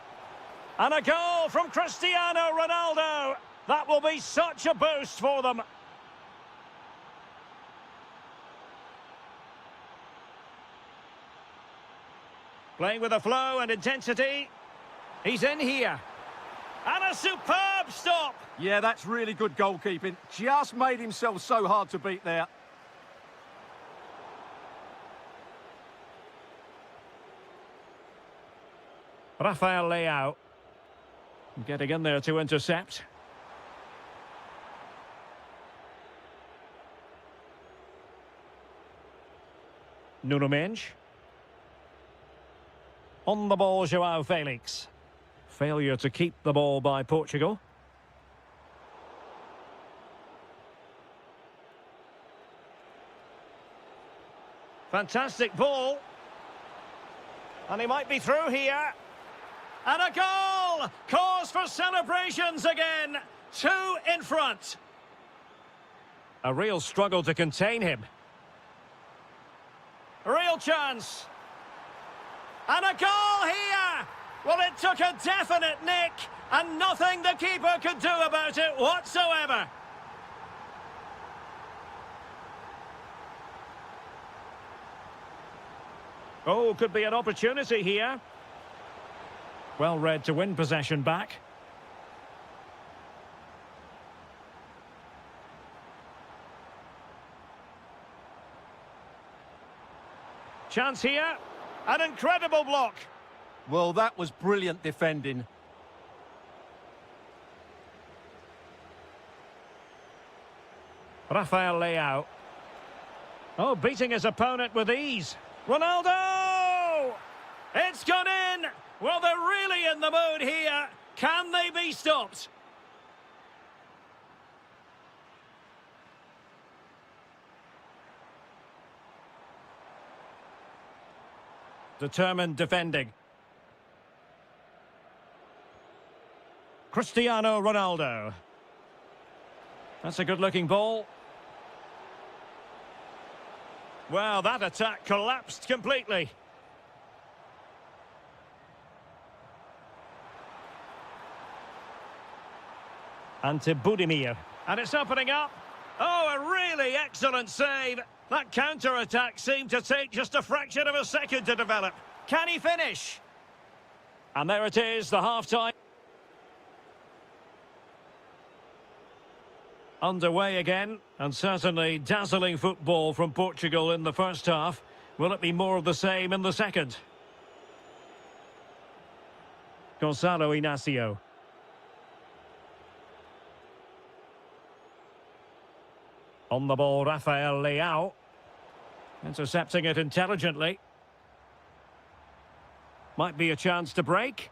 And a goal from Cristiano Ronaldo. That will be such a boost for them. Playing with a flow and intensity. He's in here. And a superb stop. Yeah, that's really good goalkeeping. Just made himself so hard to beat there. Rafael Leao. Getting in there to intercept. Nuno Mendes. On the ball, João Felix. Failure to keep the ball by Portugal. Fantastic ball. And he might be through here. And a goal! Cause for celebrations again. 2 in front. A real struggle to contain him. Real chance. And a goal here! Well, it took a definite nick, and nothing the keeper could do about it whatsoever. Oh, could be an opportunity here. Well read to win possession back. Chance here. An incredible block. Well, that was brilliant defending. Rafael Leao. Oh, beating his opponent with ease. Ronaldo! It's gone in! Well, they're really in the mood here. Can they be stopped? Determined defending. Cristiano Ronaldo. That's a good-looking ball. Well, that attack collapsed completely. Ante Budimir. And it's opening up. Oh, a really excellent save. That counter-attack seemed to take just a fraction of a second to develop. Can he finish? And there it is, the half-time. Underway again, and certainly dazzling football from Portugal in the first half. Will it be more of the same in the second? Gonzalo Inacio. On the ball, Rafael Leao. Intercepting it intelligently. Might be a chance to break.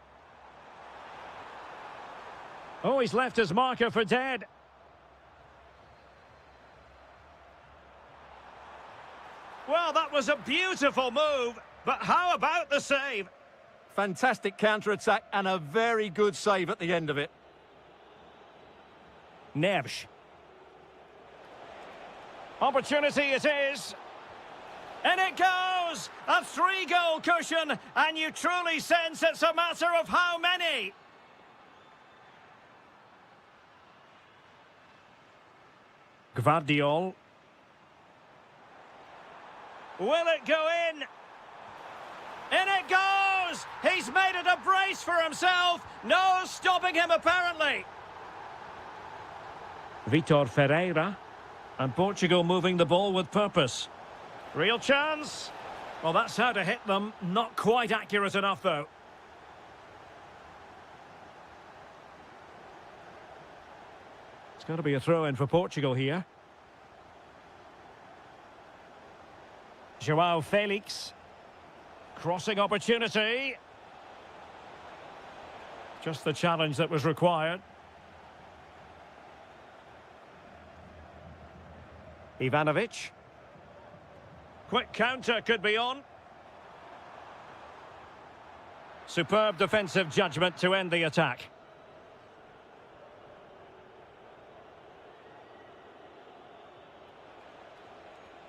Oh, he's left his marker for dead. Well, that was a beautiful move, but how about the save? Fantastic counter-attack and a very good save at the end of it. Nevs. Opportunity it is. And it goes! A 3-goal cushion, and you truly sense it's a matter of how many. Gvardiol. Will it go in? In it goes! He's made it a brace for himself. No stopping him, apparently. Vitor Ferreira. And Portugal moving the ball with purpose. Real chance. Well, that's how to hit them. Not quite accurate enough, though. It's got to be a throw-in for Portugal here. João Felix. Crossing opportunity. Just the challenge that was required. Ivanovic. Quick counter could be on. Superb defensive judgment to end the attack.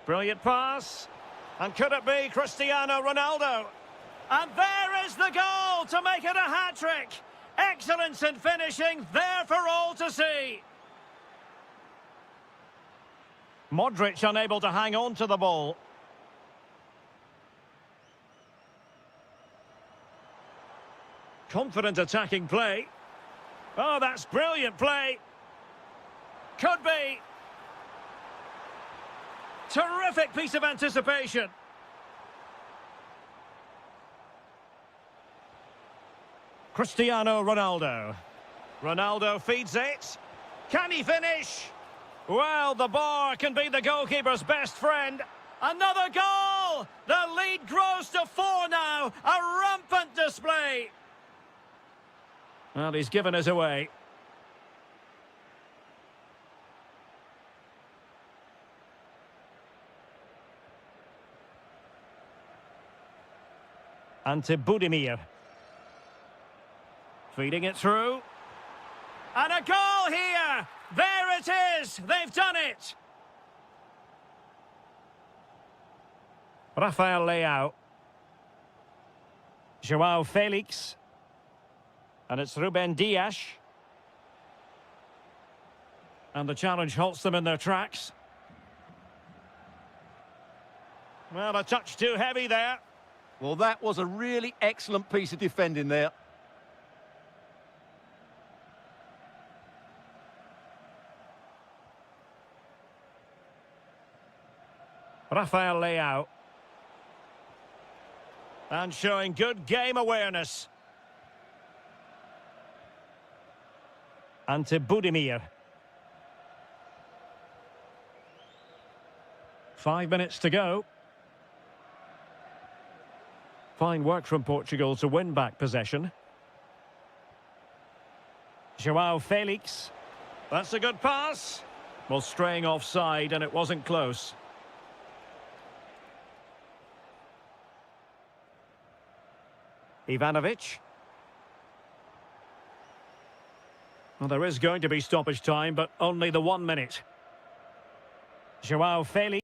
Brilliant pass. And could it be Cristiano Ronaldo? And there is the goal to make it a hat-trick. Excellence in finishing, there for all to see. Modric unable to hang on to the ball. Confident attacking play. Oh, that's brilliant play. Could be. Terrific piece of anticipation. Cristiano Ronaldo. Ronaldo feeds it. Can he finish? Well, the bar can be the goalkeeper's best friend. Another goal! The lead grows to 4 now. A rampant display. Well, he's given us away. Ante Budimir. Feeding it through. And a goal here! There it is! They've done it! Rafael Leao. João Felix. And it's Ruben Dias. And the challenge halts them in their tracks. Well, a touch too heavy there. Well, that was a really excellent piece of defending there. Rafael Leao. And showing good game awareness. Ante Budimir. 5 minutes to go. Fine work from Portugal to win back possession. João Felix. That's a good pass. Well, straying offside, and it wasn't close. Ivanovic. Well, there is going to be stoppage time, but only the 1 minute. João Felix.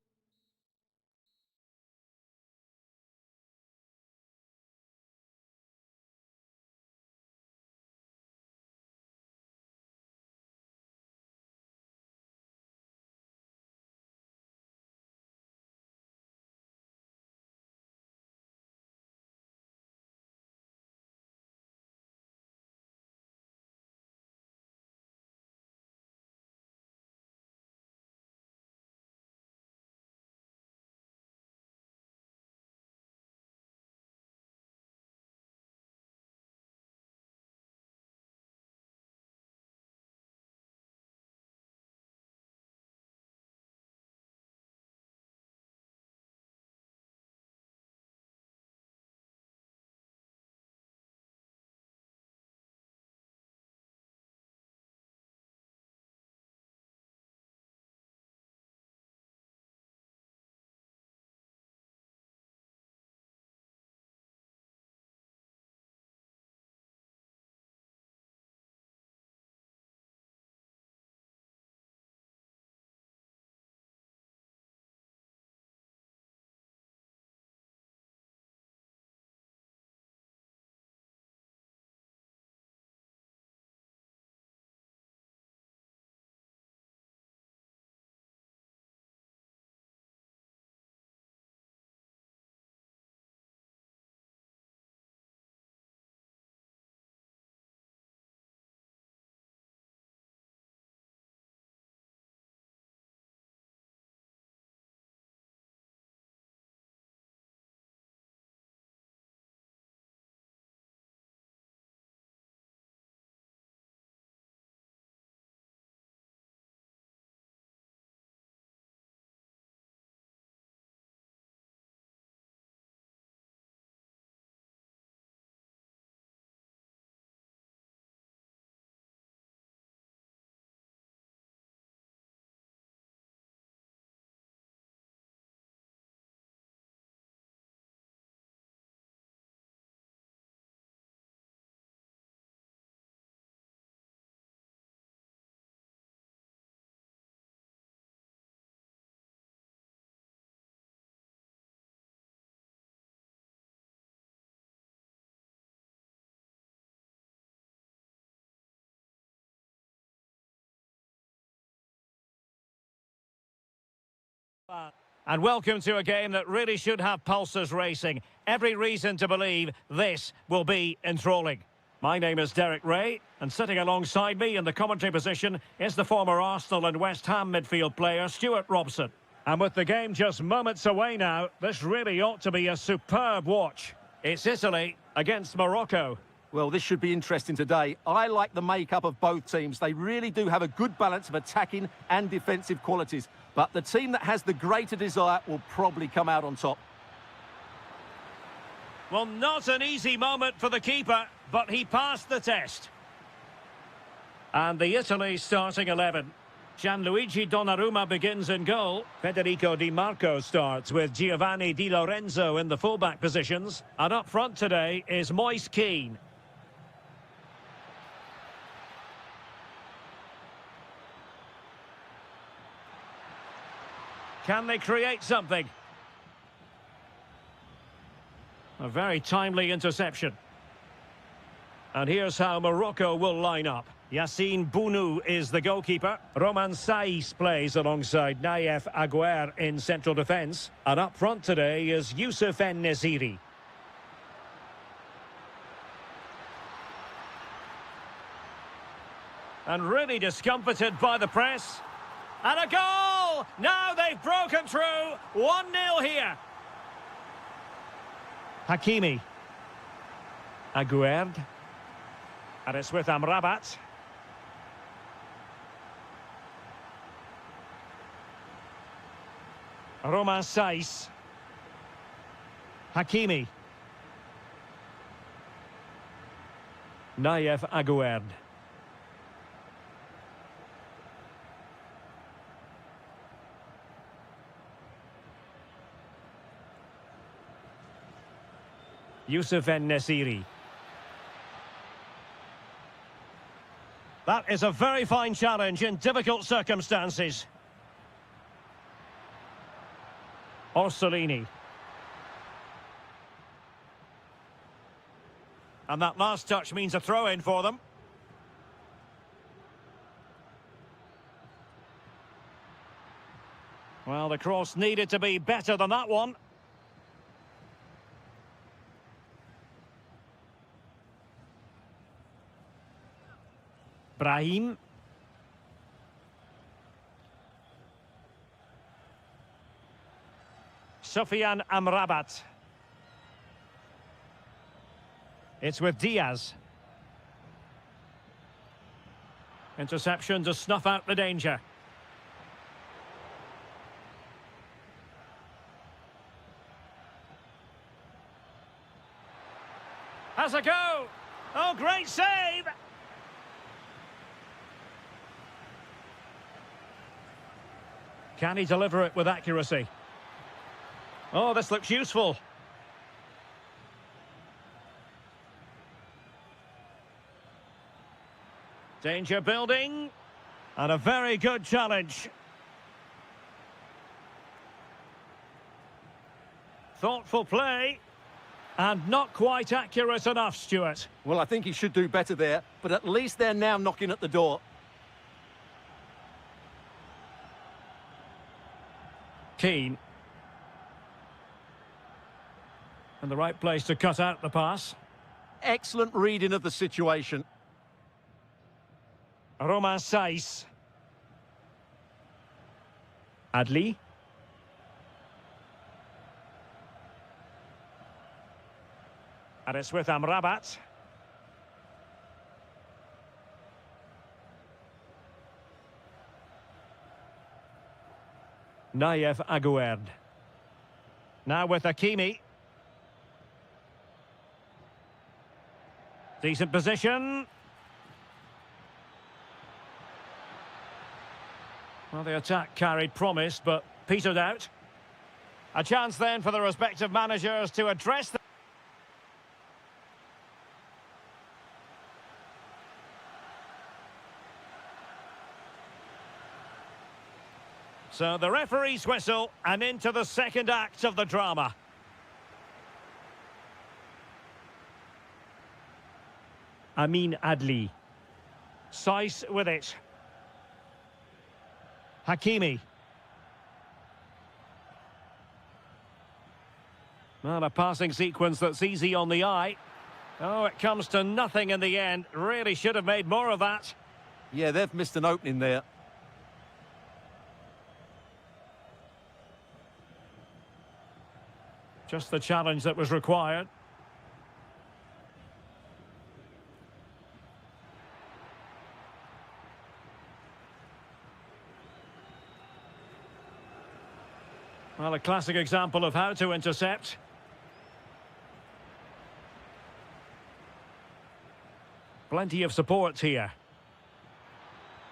And welcome to a game that really should have pulses racing. Every reason to believe this will be enthralling. My name is Derek Ray, and sitting alongside me in the commentary position is the former Arsenal and West Ham midfield player, Stuart Robson. And with the game just moments away now, this really ought to be a superb watch. It's Italy against Morocco. Well, this should be interesting today. I like the makeup of both teams. They really do have a good balance of attacking and defensive qualities. But the team that has the greater desire will probably come out on top. Well, not an easy moment for the keeper, but he passed the test. And the Italy starting 11. Gianluigi Donnarumma begins in goal. Federico Di Marco starts with Giovanni Di Lorenzo in the fullback positions. And up front today is Moise Kean. Can they create something? A very timely interception. And here's how Morocco will line up. Yassine Bounou is the goalkeeper. Roman Saiz plays alongside Naif Aguer in central defence. And up front today is Youssef En-Nesyri. And really discomfited by the press. And a goal! Now they've broken through. 1-0 here. Hakimi. Aguerd. And it's with Amrabat. Roman Saiz. Hakimi. Naif Aguerd. Youssef En-Nesyri. That is a very fine challenge in difficult circumstances. Orsolini. And that last touch means a throw-in for them. Well, the cross needed to be better than that one. Brahim. Sofiane Amrabat. It's with Diaz. Interception to snuff out the danger. Has a go. Oh, great save. Can he deliver it with accuracy? Oh, this looks useful. Danger building. And a very good challenge. Thoughtful play. And not quite accurate enough, Stuart. Well, I think he should do better there, but at least they're now knocking at the door. Keane. And the right place to cut out the pass. Excellent reading of the situation. Roman Saiz. Adli. And it's with Amrabat. Naif Aguerd. Now with Hakimi. Decent position. Well, the attack carried promise, but petered out. A chance then for the respective managers to address the... So the referee's whistle, and into the second act of the drama. Amin Adli. Saiz with it. Hakimi. And a passing sequence that's easy on the eye. Oh, it comes to nothing in the end. Really should have made more of that. Yeah, they've missed an opening there. Just the challenge that was required. Well, a classic example of how to intercept. Plenty of support here.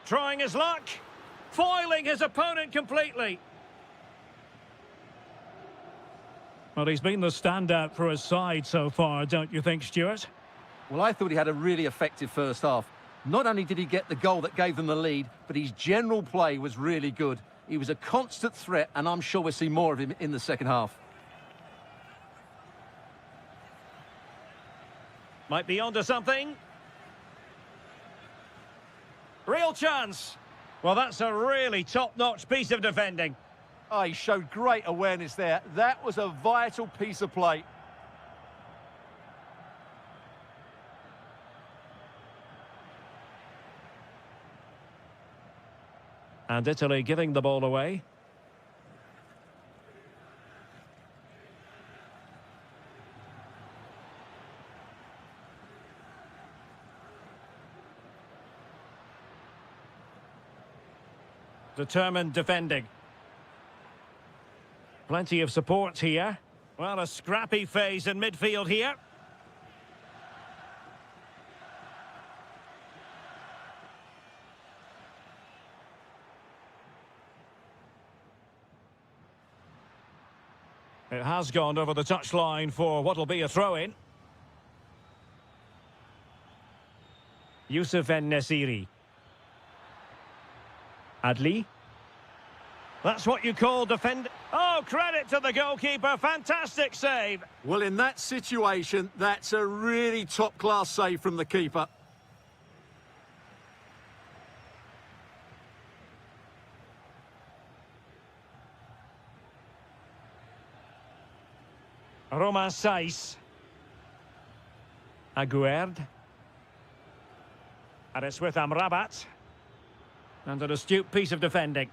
Trying his luck. Foiling his opponent completely. Well, he's been the standout for his side so far, don't you think, Stuart? Well, I thought he had a really effective first half. Not only did he get the goal that gave them the lead, but his general play was really good. He was a constant threat, and I'm sure we'll see more of him in the second half. Might be onto something. Real chance. Well, that's a really top-notch piece of defending. Oh, he showed great awareness there. That was a vital piece of play. And Italy giving the ball away. Determined defending. Plenty of support here. Well, a scrappy phase in midfield here. It has gone over the touchline for what will be a throw-in. Youssef En-Nesyri. Adli. That's what you call defend. Oh, credit to the goalkeeper. Fantastic save. Well, in that situation, that's a really top-class save from the keeper. Romain Saiz. Aguerd. And it's with Amrabat. And an astute piece of defending.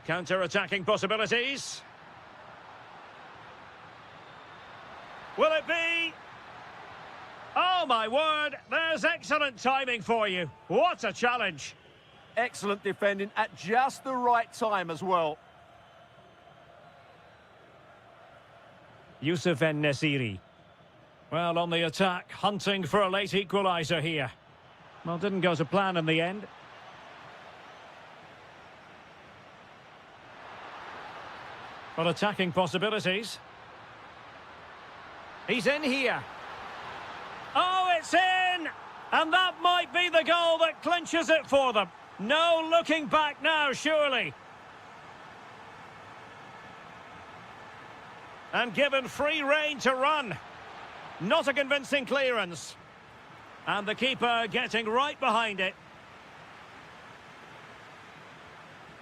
Counter-attacking possibilities. Will it be? Oh, my word. There's excellent timing for you. What a challenge. Excellent defending at just the right time as well. Youssef En-Nesyri. Well, on the attack, hunting for a late equaliser here. Well, didn't go to plan in the end. But attacking possibilities. He's in here. Oh, it's in! And that might be the goal that clinches it for them. No looking back now, surely. And given free rein to run. Not a convincing clearance. And the keeper getting right behind it.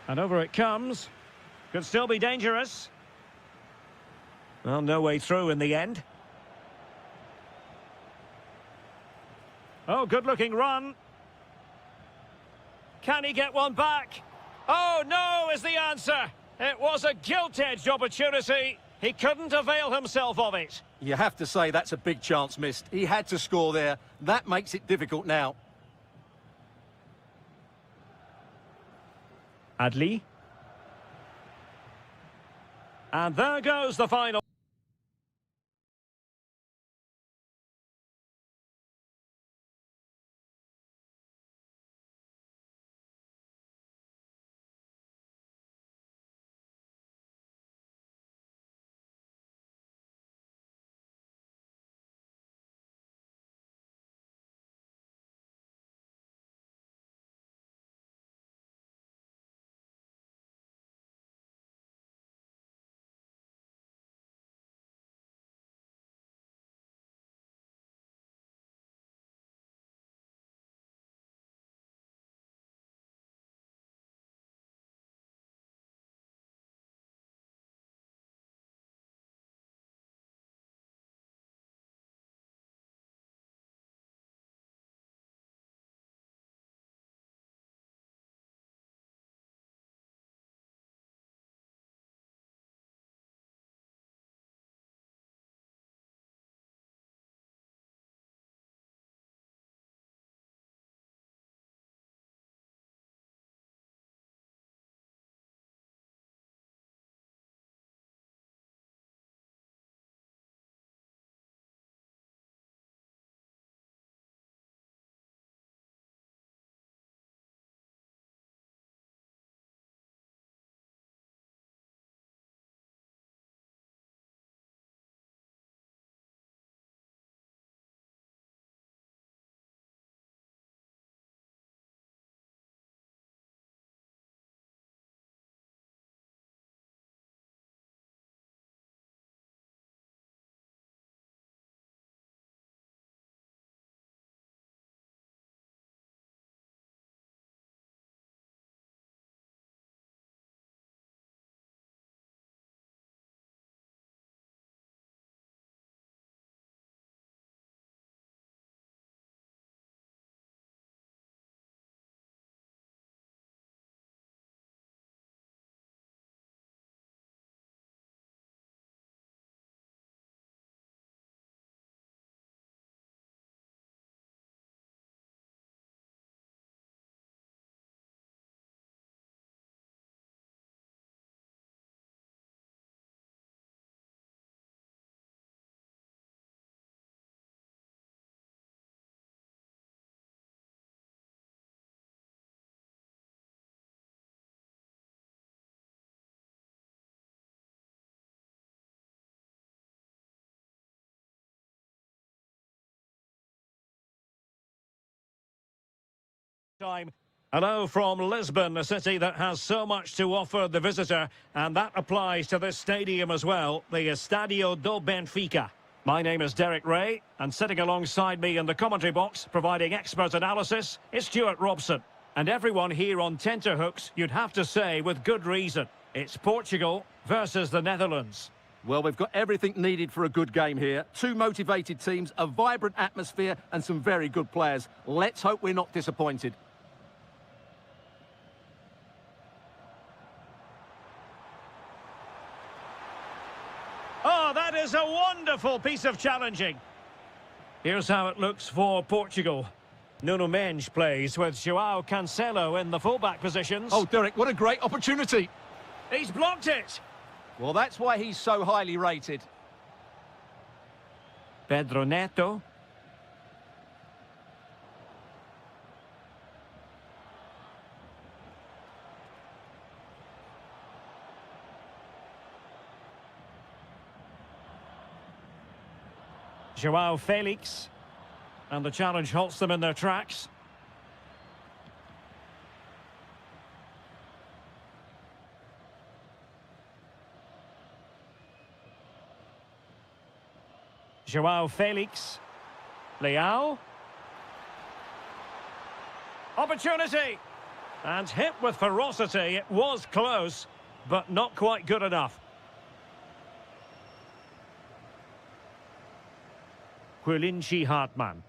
And over it comes. Could still be dangerous. Well, no way through in the end. Oh, good-looking run. Can he get one back? Oh, no is the answer. It was a gilt-edged opportunity. He couldn't avail himself of it. You have to say that's a big chance missed. He had to score there. That makes it difficult now. Adli. And there goes the final. time. Hello from Lisbon, a city that has so much to offer the visitor, and that applies to this stadium as well, the Estadio do Benfica. My name is Derek Ray, and sitting alongside me in the commentary box, providing expert analysis, is Stuart Robson. And everyone here on tenterhooks, you'd have to say with good reason. It's Portugal versus the Netherlands. Well, we've got everything needed for a good game here. Two motivated teams, a vibrant atmosphere, and some very good players. Let's hope we're not disappointed. Oh, that is a wonderful piece of challenging. Here's how it looks for Portugal. Nuno Mendes plays with João Cancelo in the fullback positions. Oh, Derek, what a great opportunity. He's blocked it. Well, that's why he's so highly rated. Pedro Neto. João Felix. And the challenge halts them in their tracks. João Felix. Leao. Opportunity. And hit with ferocity. It was close, but not quite good enough. Quillinchi Hartmann.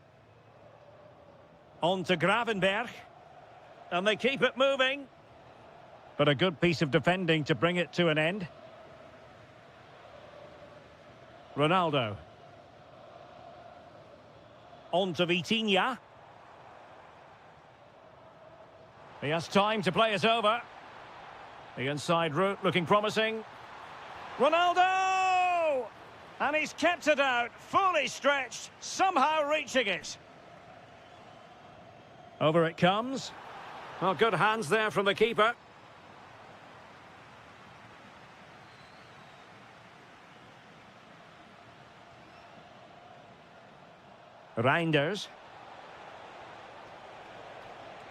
On to Gravenberg. And they keep it moving. But a good piece of defending to bring it to an end. Ronaldo. On to Vitinha. He has time to play it over. The inside route looking promising. Ronaldo! And he's kept it out, fully stretched, somehow reaching it. Over it comes. Well, good hands there from the keeper. Reinders.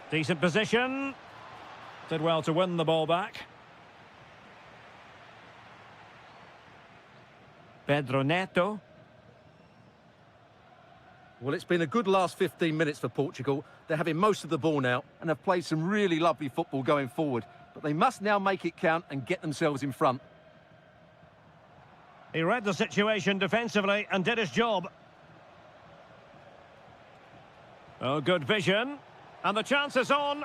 Decent position. Did well to win the ball back. Pedro Neto. Well, it's been a good last 15 minutes for Portugal. They're having most of the ball now and have played some really lovely football going forward. But they must now make it count and get themselves in front. He read the situation defensively and did his job. Oh, good vision. And the chance is on.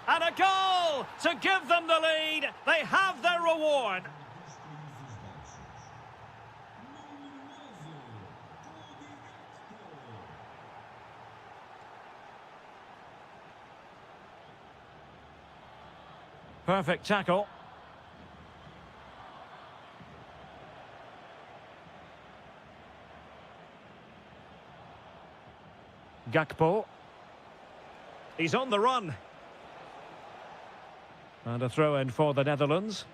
And a goal to give them the lead. They have their reward. Perfect tackle. Gakpo. He's on the run. And a throw-in for the Netherlands.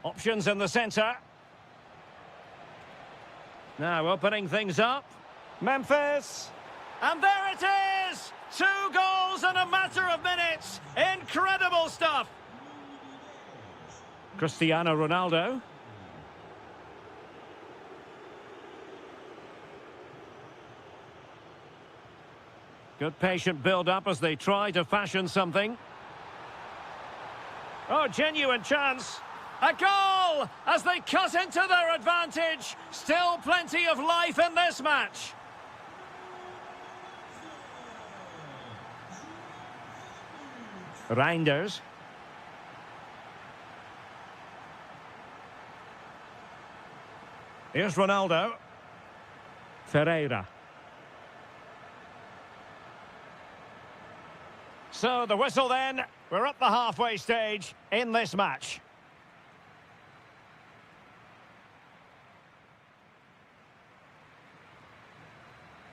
Options in the centre. Now opening things up. Memphis. And there it is! 2 goals in a matter of minutes. Incredible stuff. Cristiano Ronaldo. Good patient build-up as they try to fashion something. Oh, genuine chance. A goal as they cut into their advantage. Still plenty of life in this match. Reinders. Here's Ronaldo. Ferreira. So the whistle then. We're at the halfway stage in this match.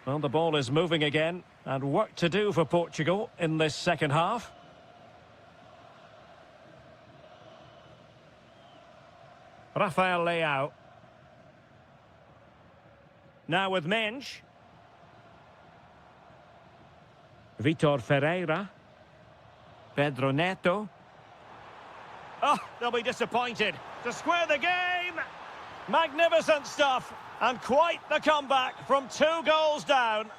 Well, the ball is moving again, and work to do for Portugal in this second half. Rafael Leao. Now with Mendes. Vitor Ferreira. Pedro Neto. Oh, they'll be disappointed. To square the game. Magnificent stuff. And quite the comeback from 2 goals down.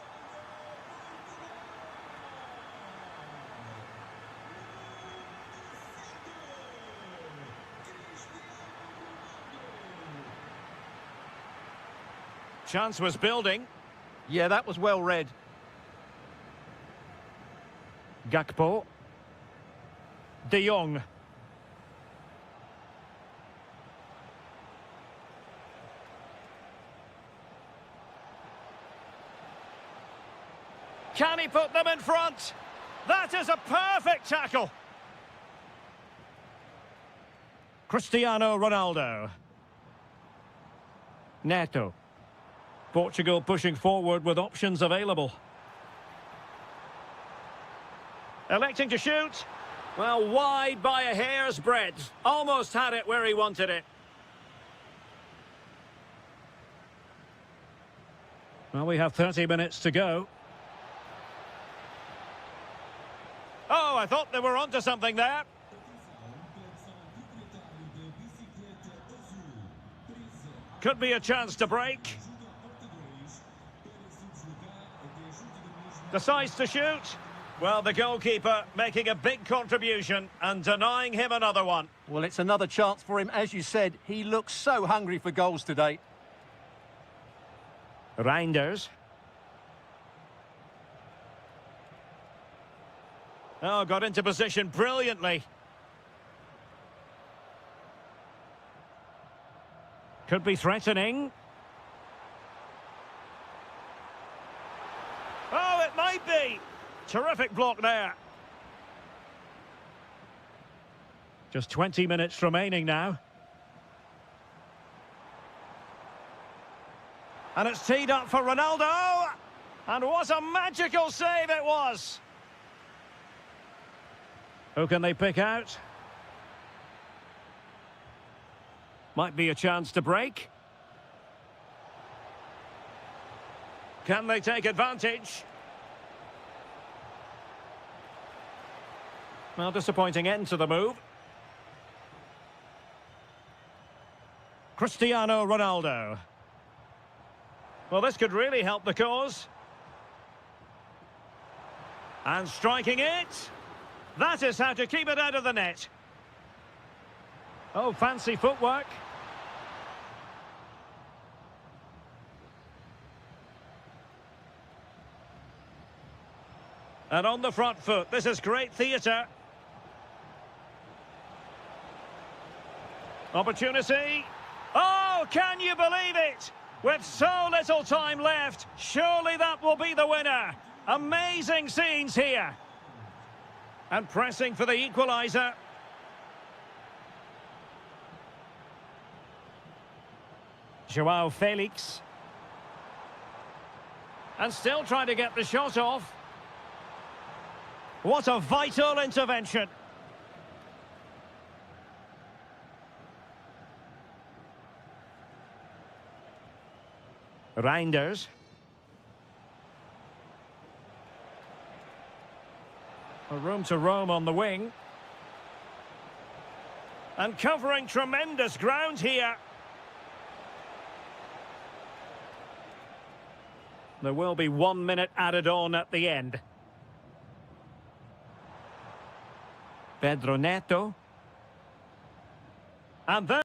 Chance was building. Yeah, that was well read. Gakpo. De Jong. Can he put them in front? That is a perfect tackle. Cristiano Ronaldo. Neto. Portugal pushing forward with options available. Electing to shoot. Well, wide by a hair's breadth. Almost had it where he wanted it. Well, we have 30 minutes to go. Oh, I thought they were onto something there. Could be a chance to break. Decides to shoot. Well, the goalkeeper making a big contribution and denying him another one. Well, it's another chance for him. As you said, he looks so hungry for goals today. Reinders. Oh, got into position brilliantly. Could be threatening. Oh, it might be. Terrific block there. Just 20 minutes remaining now. And it's teed up for Ronaldo. And what a magical save it was. Who can they pick out? Might be a chance to break. Can they take advantage? Well, disappointing end to the move. Cristiano Ronaldo. Well, this could really help the cause. And striking it. That is how to keep it out of the net. Oh, fancy footwork. And on the front foot, this is great theatre. Opportunity. Oh, can you believe it? With so little time left, surely that will be the winner. Amazing scenes here. And pressing for the equaliser. Joao Felix. And still trying to get the shot off. What a vital intervention. Reinders. A room to roam on the wing. And covering tremendous ground here. There will be 1 minute added on at the end. Pedro Neto. And then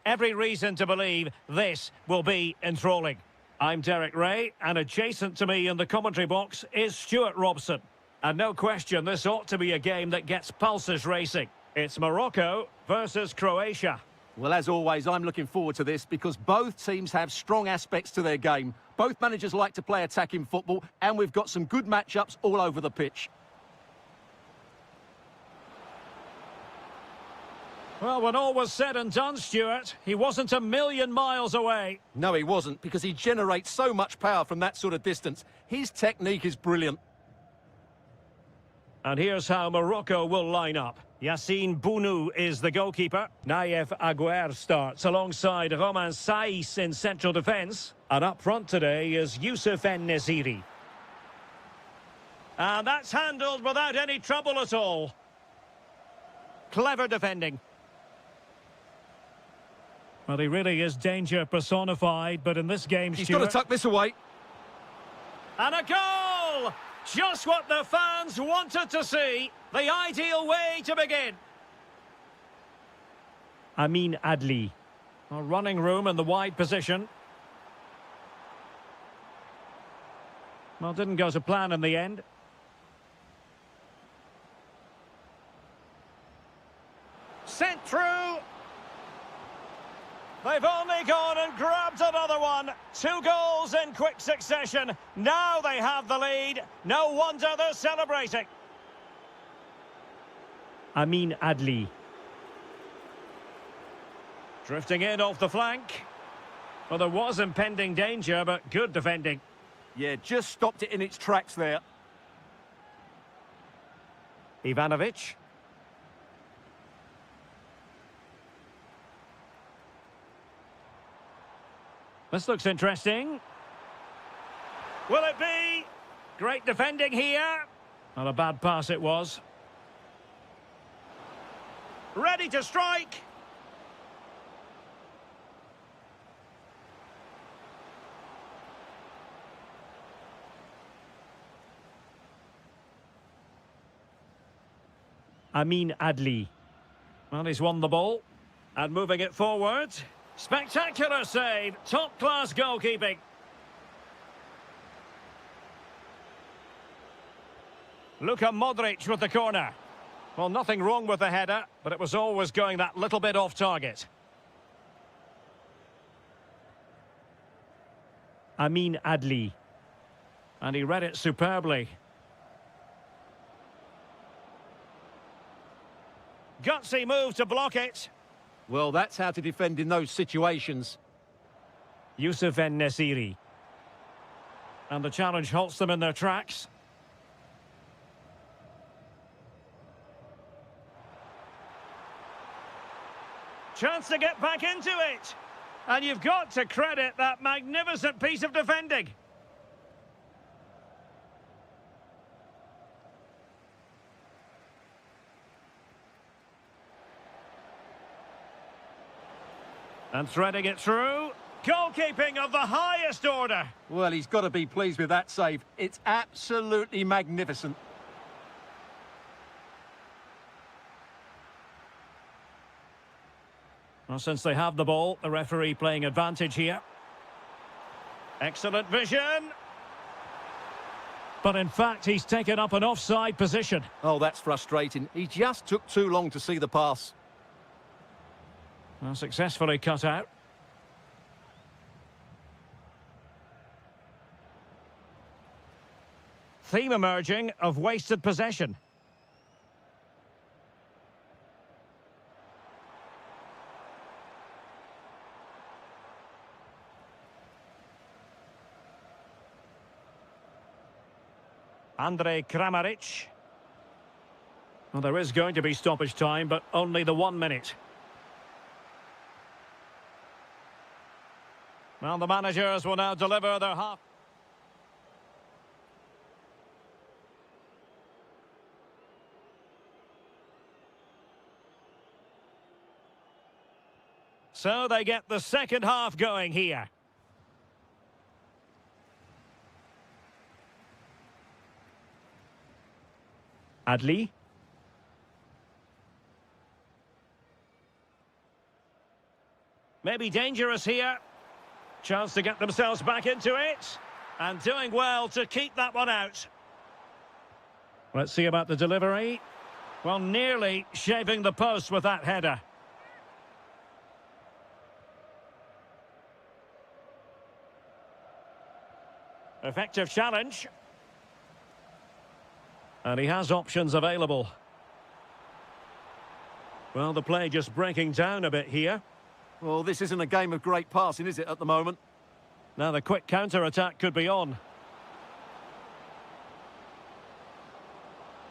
Every reason to believe this will be enthralling. I'm Derek Ray, and adjacent to me in the commentary box is Stuart Robson. And no question, this ought to be a game that gets pulses racing. It's Morocco versus Croatia. Well, as always, I'm looking forward to this because both teams have strong aspects to their game. Both managers like to play attacking football, and we've got some good matchups all over the pitch. Well, when all was said and done, Stuart, he wasn't a million miles away. No, he wasn't, because he generates so much power from that sort of distance. His technique is brilliant. And here's how Morocco will line up. Yassine Bounou is the goalkeeper. Naïef Aguer starts alongside Romain Saïs in central defence. And up front today is Youssef En-Nesyri. And that's handled without any trouble at all. Clever defending. Well, he really is danger personified, but in this game, He's Stuart... got to tuck this away. And a goal! Just what the fans wanted to see. The ideal way to begin. Amin Adli. A running room in the wide position. Well, didn't go to plan in the end. Sent through. They've only gone and grabbed another one. 2 goals in quick succession. Now they have the lead. No wonder they're celebrating. Amin Adli. Drifting in off the flank. Well, there was impending danger, but good defending. Yeah, just stopped it in its tracks there. Ivanovic. This looks interesting. Will it be? Great defending here. Not a bad pass it was. Ready to strike. Amin Adli. Well, he's won the ball. And moving it forward. Spectacular save. Top-class goalkeeping. Luka Modric with the corner. Well, nothing wrong with the header, but it was always going that little bit off target. Amin Adli. And he read it superbly. Gutsy move to block it. Well, that's how to defend in those situations. Youssef En-Nesyri. And the challenge halts them in their tracks. Chance to get back into it. And you've got to credit that magnificent piece of defending. And threading it through. Goalkeeping of the highest order. Well, he's got to be pleased with that save. It's absolutely magnificent. Well, since they have the ball, the referee playing advantage here. Excellent vision. But in fact, he's taken up an offside position. Oh, that's frustrating. He just took too long to see the pass. Well, successfully cut out. Theme emerging of wasted possession. Andrej Kramaric. Well, there is going to be stoppage time, but only the 1 minute. Well, the managers will now deliver their half. So they get the second half going here. Adli. Maybe dangerous here. Chance to get themselves back into it. And doing well to keep that one out. Let's see about the delivery. Well, nearly shaving the post with that header. Effective challenge. And he has options available. Well, the play just breaking down a bit here. Well, this isn't a game of great passing, is it, at the moment? Now the quick counter-attack could be on.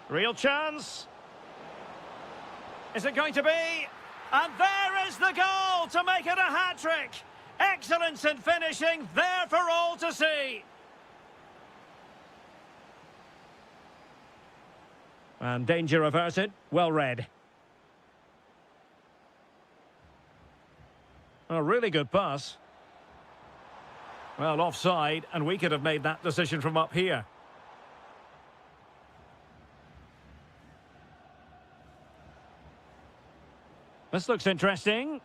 Real chance. Is it going to be? And there is the goal to make it a hat-trick. Excellence in finishing, there for all to see. And danger averted, well read. A really good pass. Well, offside, and we could have made that decision from up here. This looks interesting.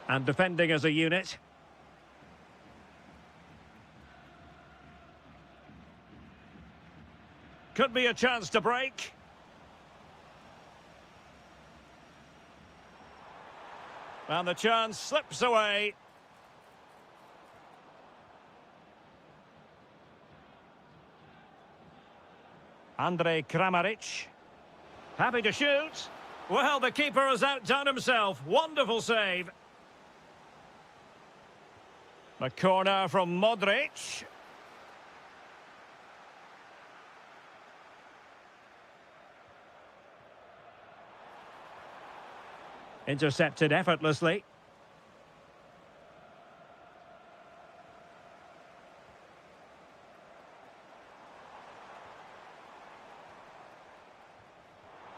And defending as a unit. Could be a chance to break. And the chance slips away. Andrej Kramaric. Happy to shoot. Well, the keeper has outdone himself. Wonderful save. The corner from Modric. Intercepted effortlessly.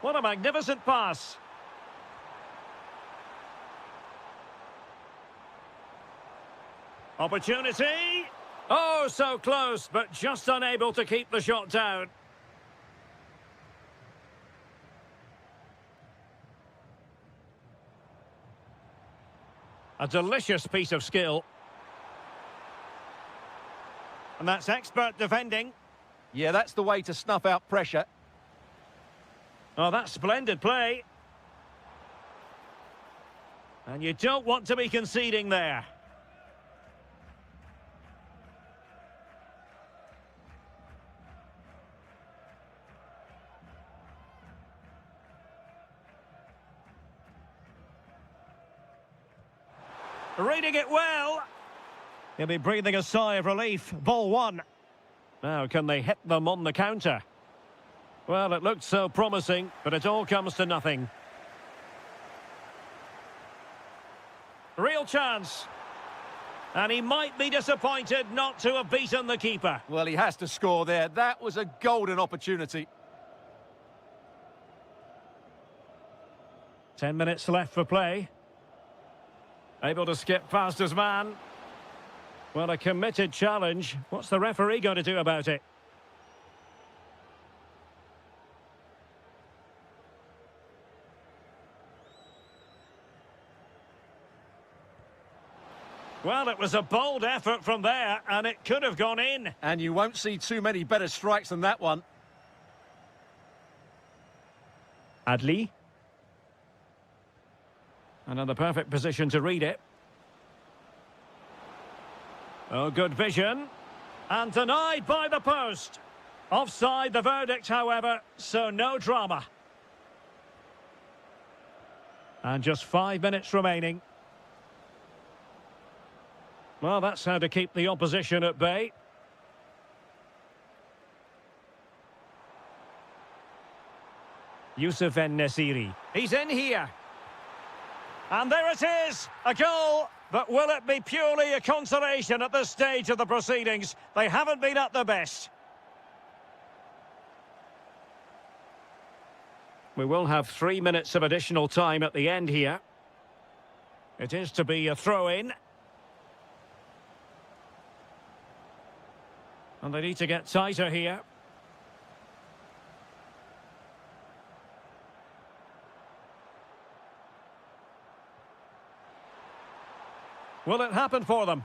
What a magnificent pass. Opportunity. Oh, so close, but just unable to keep the shot down. A delicious piece of skill. And that's expert defending. Yeah, that's the way to snuff out pressure. Oh, that's splendid play. And you don't want to be conceding there. Reading it well. He'll be breathing a sigh of relief. Ball one. Now, can they hit them on the counter? Well, it looked so promising, but it all comes to nothing. Real chance. And he might be disappointed not to have beaten the keeper. Well, he has to score there. That was a golden opportunity. 10 minutes left for play. Able to skip past his man. Well, a committed challenge. What's the referee going to do about it? Well, it was a bold effort from there, and it could have gone in. And you won't see too many better strikes than that one. Adli. Another perfect position to read it. Oh, good vision. And denied by the post. Offside the verdict, however, so no drama. And just 5 minutes remaining. Well, that's how to keep the opposition at bay. Youssef En-Nesyri. He's in here. And there it is, a goal. But will it be purely a consolation at this stage of the proceedings? They haven't been at their best. We will have 3 minutes of additional time at the end here. It is to be a throw-in. And they need to get tighter here. Will it happen for them?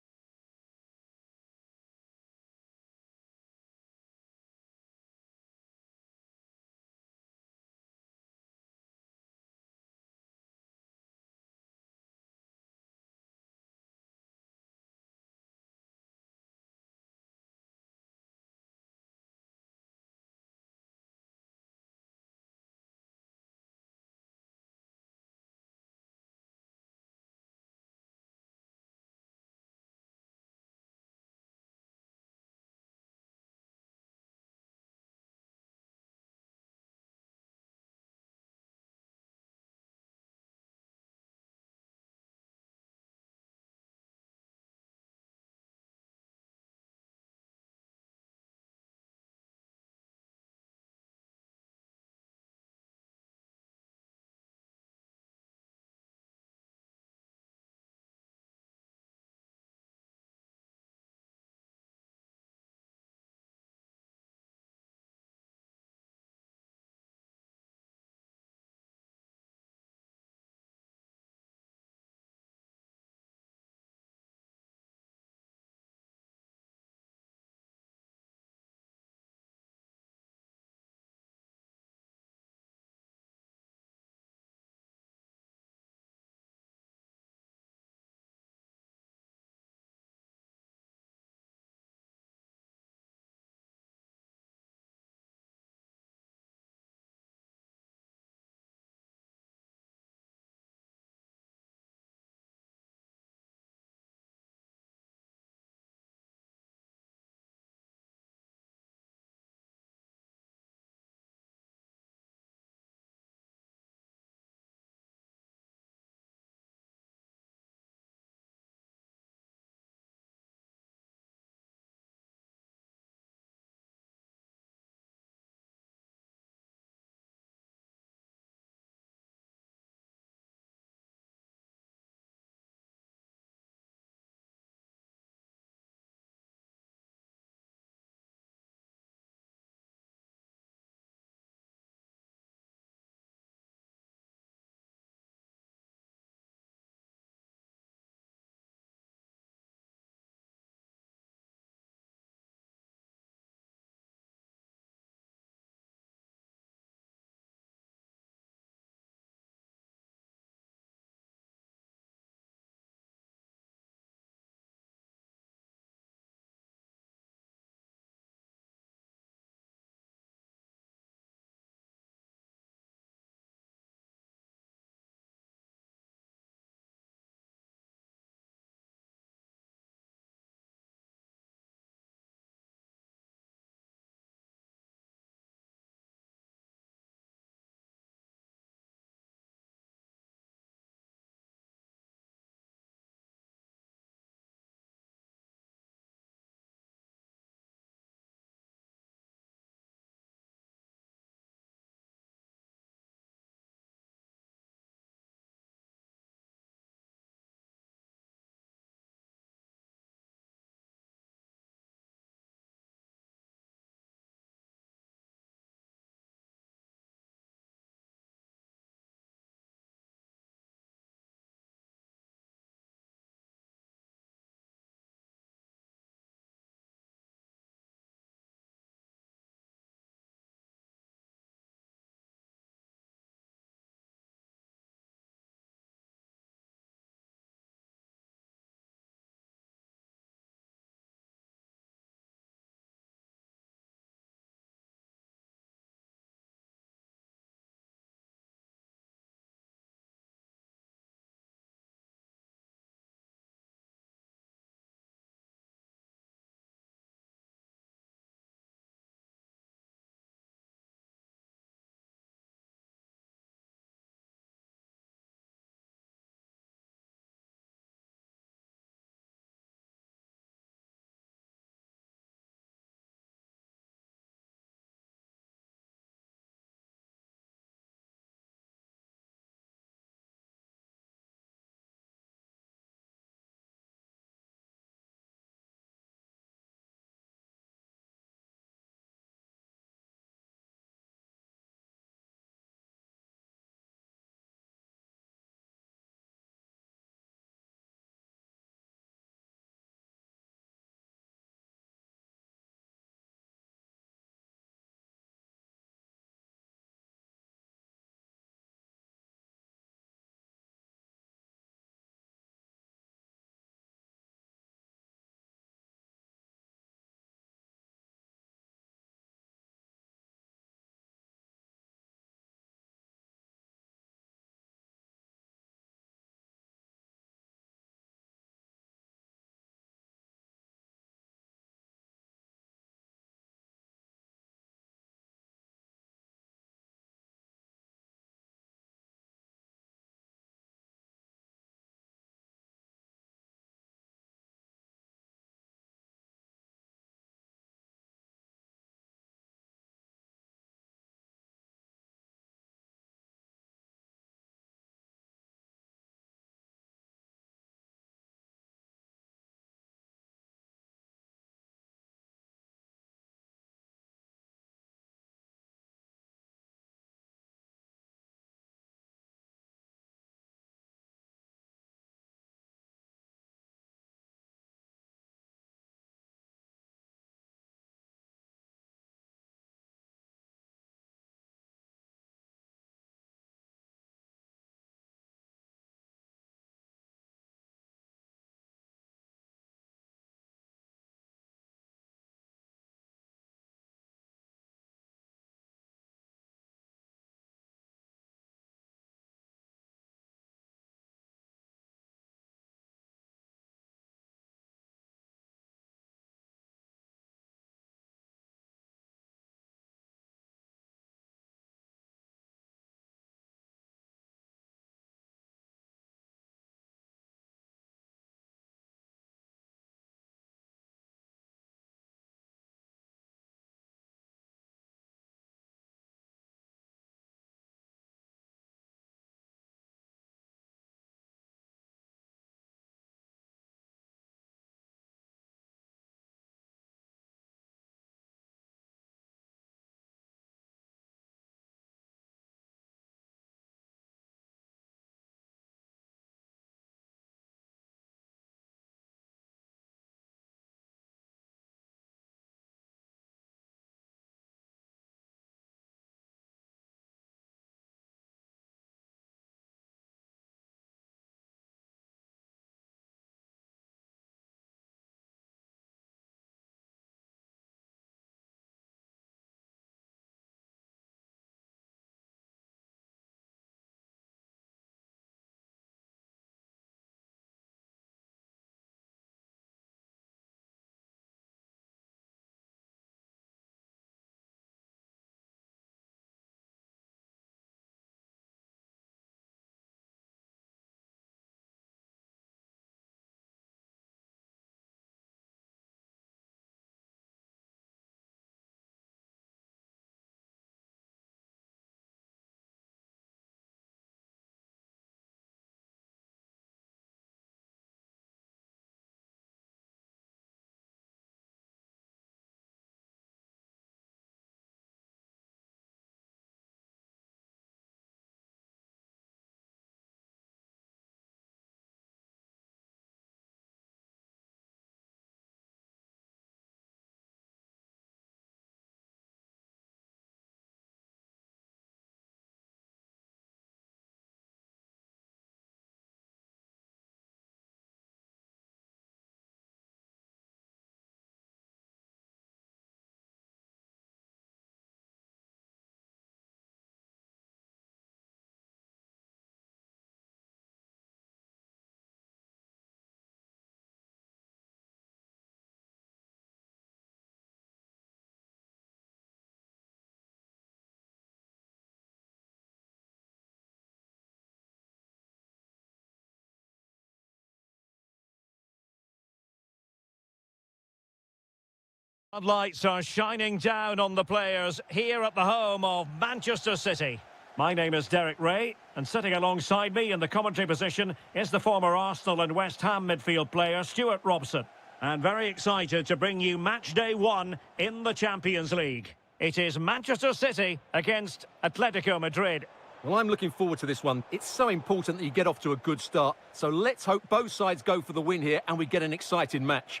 Lights are shining down on the players here at the home of Manchester City. My name is Derek Ray, and sitting alongside me in the commentary position is the former Arsenal and West Ham midfield player Stuart Robson. And very excited to bring you match day 1 in the Champions League. It is Manchester City against Atletico Madrid. Well, I'm looking forward to this one. It's so important that you get off to a good start. So let's hope both sides go for the win here and we get an exciting match.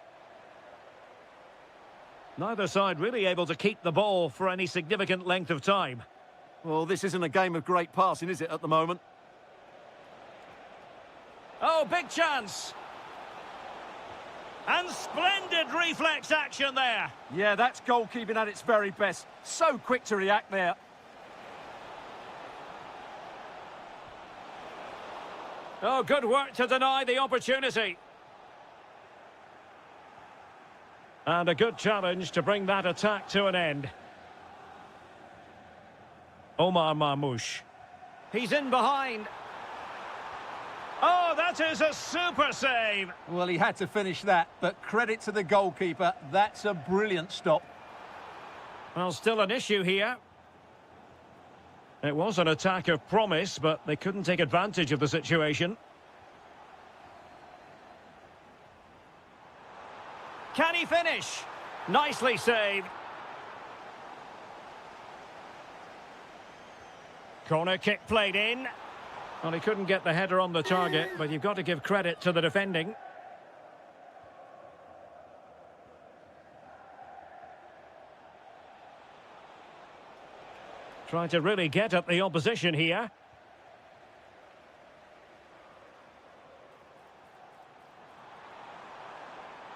Neither side really able to keep the ball for any significant length of time. Well, this isn't a game of great passing, is it, at the moment? Oh, big chance! And splendid reflex action there. Yeah, that's goalkeeping at its very best. So quick to react there. Oh, good work to deny the opportunity. And a good challenge to bring that attack to an end. Omar Marmoush. He's in behind. Oh, that is a super save. Well, he had to finish that, but credit to the goalkeeper. That's a brilliant stop. Well, still an issue here. It was an attack of promise, but they couldn't take advantage of the situation. Can he finish? Nicely saved. Corner kick played in. Well, he couldn't get the header on the target, but you've got to give credit to the defending. Trying to really get at the opposition here.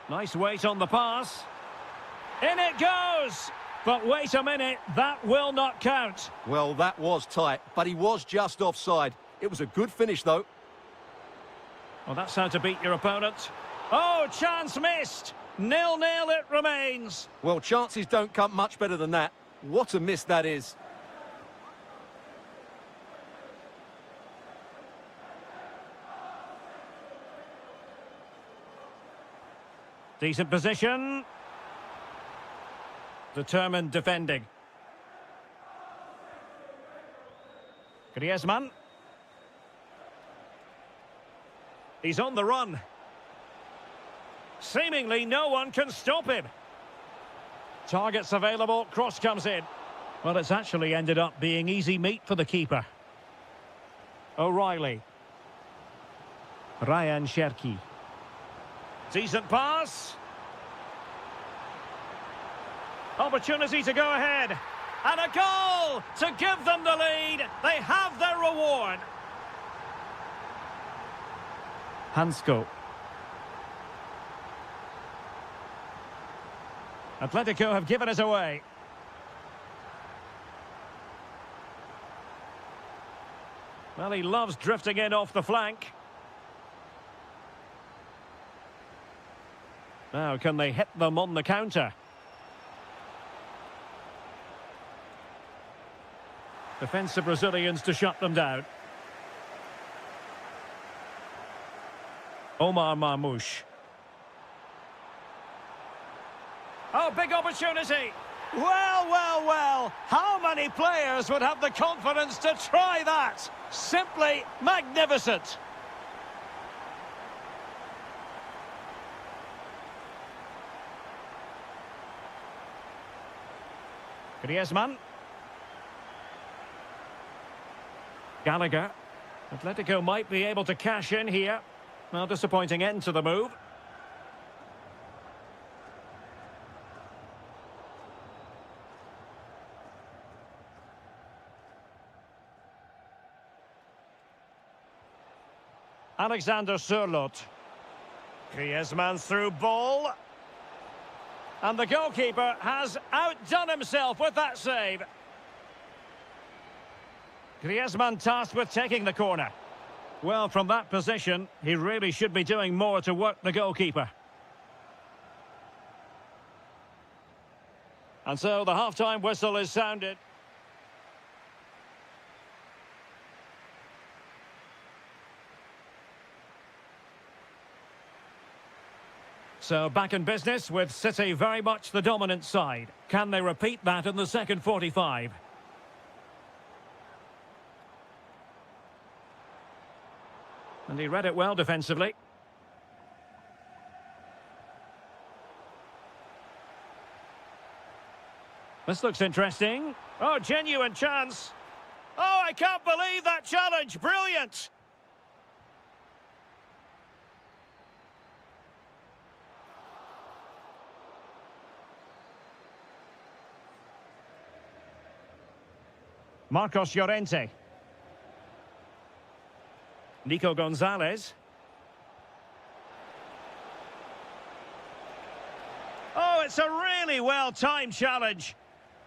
Nice weight on the pass. In it goes! But wait a minute, that will not count. Well, that was tight, but he was just offside. It was a good finish, though. Well, that's how to beat your opponent. Oh, chance missed! 0-0 it remains. Well, chances don't come much better than that. What a miss that is. Decent position. Determined defending. Griezmann. He's on the run. Seemingly no one can stop him. Targets available, cross comes in. Well, it's actually ended up being easy meat for the keeper. O'Reilly. Ryan Cherki. Decent pass. Opportunity to go ahead. And a goal to give them the lead. They have their reward. Hansko. Atletico have given us away. Well, he loves drifting in off the flank. Now, can they hit them on the counter? Defensive Brazilians to shut them down. Omar Marmoush. Oh, big opportunity. Well, well, well. How many players would have the confidence to try that? Simply magnificent. Griezmann. Gallagher. Atletico might be able to cash in here. Well, disappointing end to the move. Alexander Sørloth. Griezmann through ball. And the goalkeeper has outdone himself with that save. Griezmann tasked with taking the corner. Well, from that position, he really should be doing more to work the goalkeeper. And so the half-time whistle is sounded. So back in business with City very much the dominant side. Can they repeat that in the second 45? And he read it well defensively. This looks interesting. Oh, genuine chance. Oh, I can't believe that challenge. Brilliant. Marcos Llorente. Nico Gonzalez. Oh, it's a really well-timed challenge.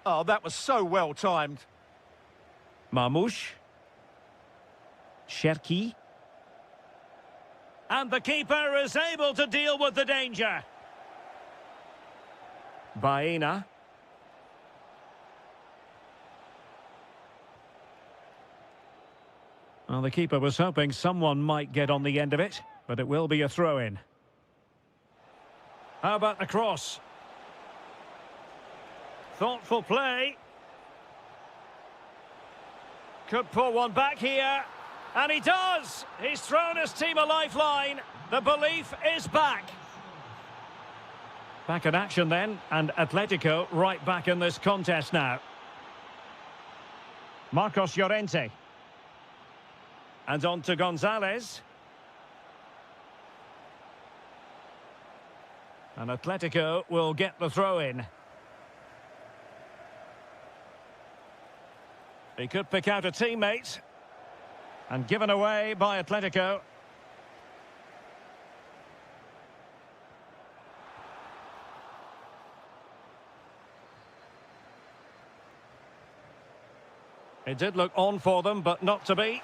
Oh, that was so well timed. Mamouche. Cherki. And the keeper is able to deal with the danger. Baena. Well, the keeper was hoping someone might get on the end of it, but it will be a throw-in. How about the cross? Thoughtful play. Could pull one back here. And he does! He's thrown his team a lifeline. The belief is back. Back in action then, and Atletico right back in this contest now. Marcos Llorente. And on to Gonzalez. And Atletico will get the throw-in. He could pick out a teammate. And given away by Atletico. It did look on for them, but not to be.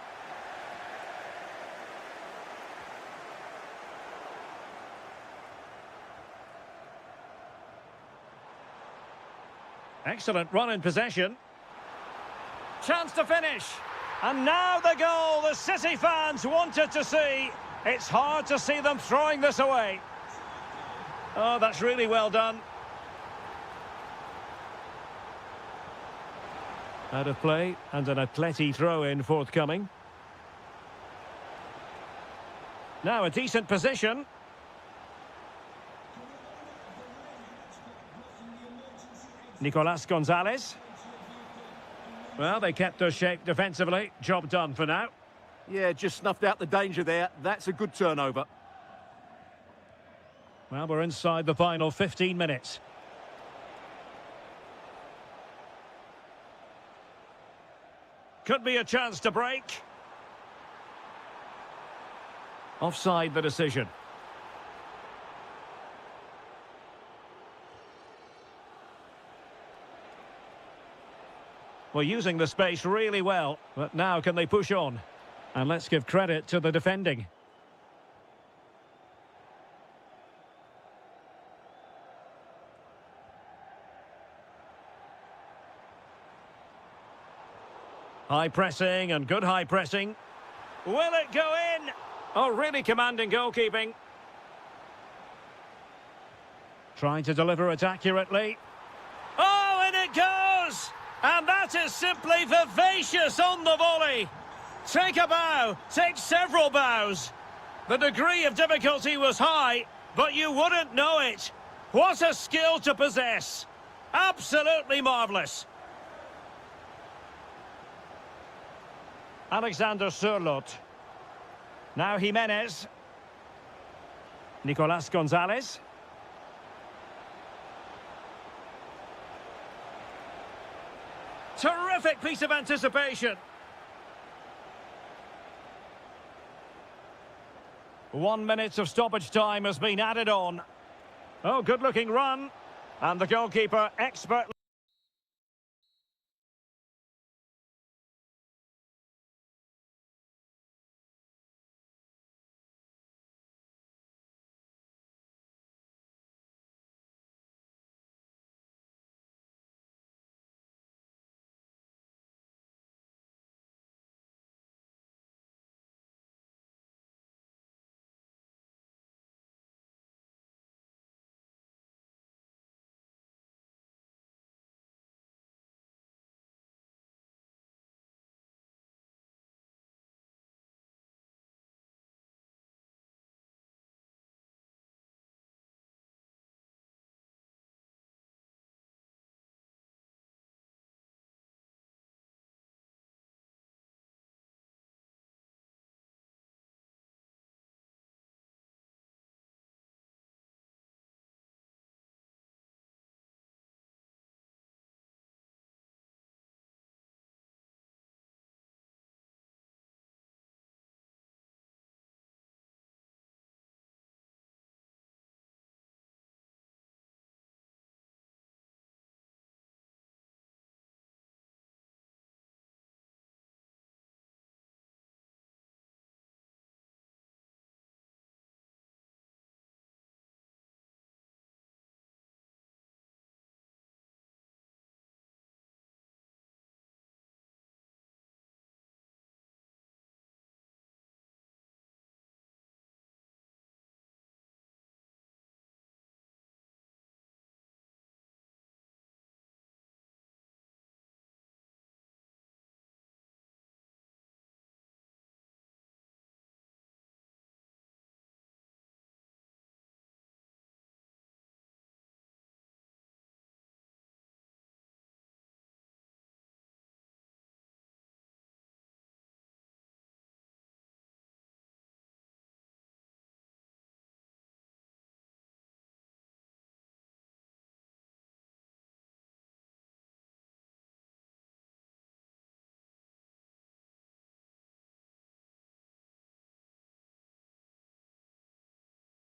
Excellent run in possession. Chance to finish. And now the goal the City fans wanted to see. It's hard to see them throwing this away. Oh, that's really well done. Out of play and an Atleti throw-in forthcoming. Now a decent position. Nicolas Gonzalez. Well, they kept their shape defensively. Job done for now. Yeah, just snuffed out the danger there. That's a good turnover. Well, we're inside the final 15 minutes. Could be a chance to break. Offside the decision. Well, using the space really well, but now can they push on? And let's give credit to the defending. High pressing and good high pressing. Will it go in? Oh, really commanding goalkeeping. Trying to deliver it accurately. Oh, and it goes! And that is simply vivacious on the volley. Take a bow, take several bows. The degree of difficulty was high, but you wouldn't know it. What a skill to possess. Absolutely marvellous. Alexander Sørloth. Now Jimenez. Nicolas Gonzalez. Terrific piece of anticipation. 1 minute of stoppage time has been added on. Oh, good-looking run. And the goalkeeper expertly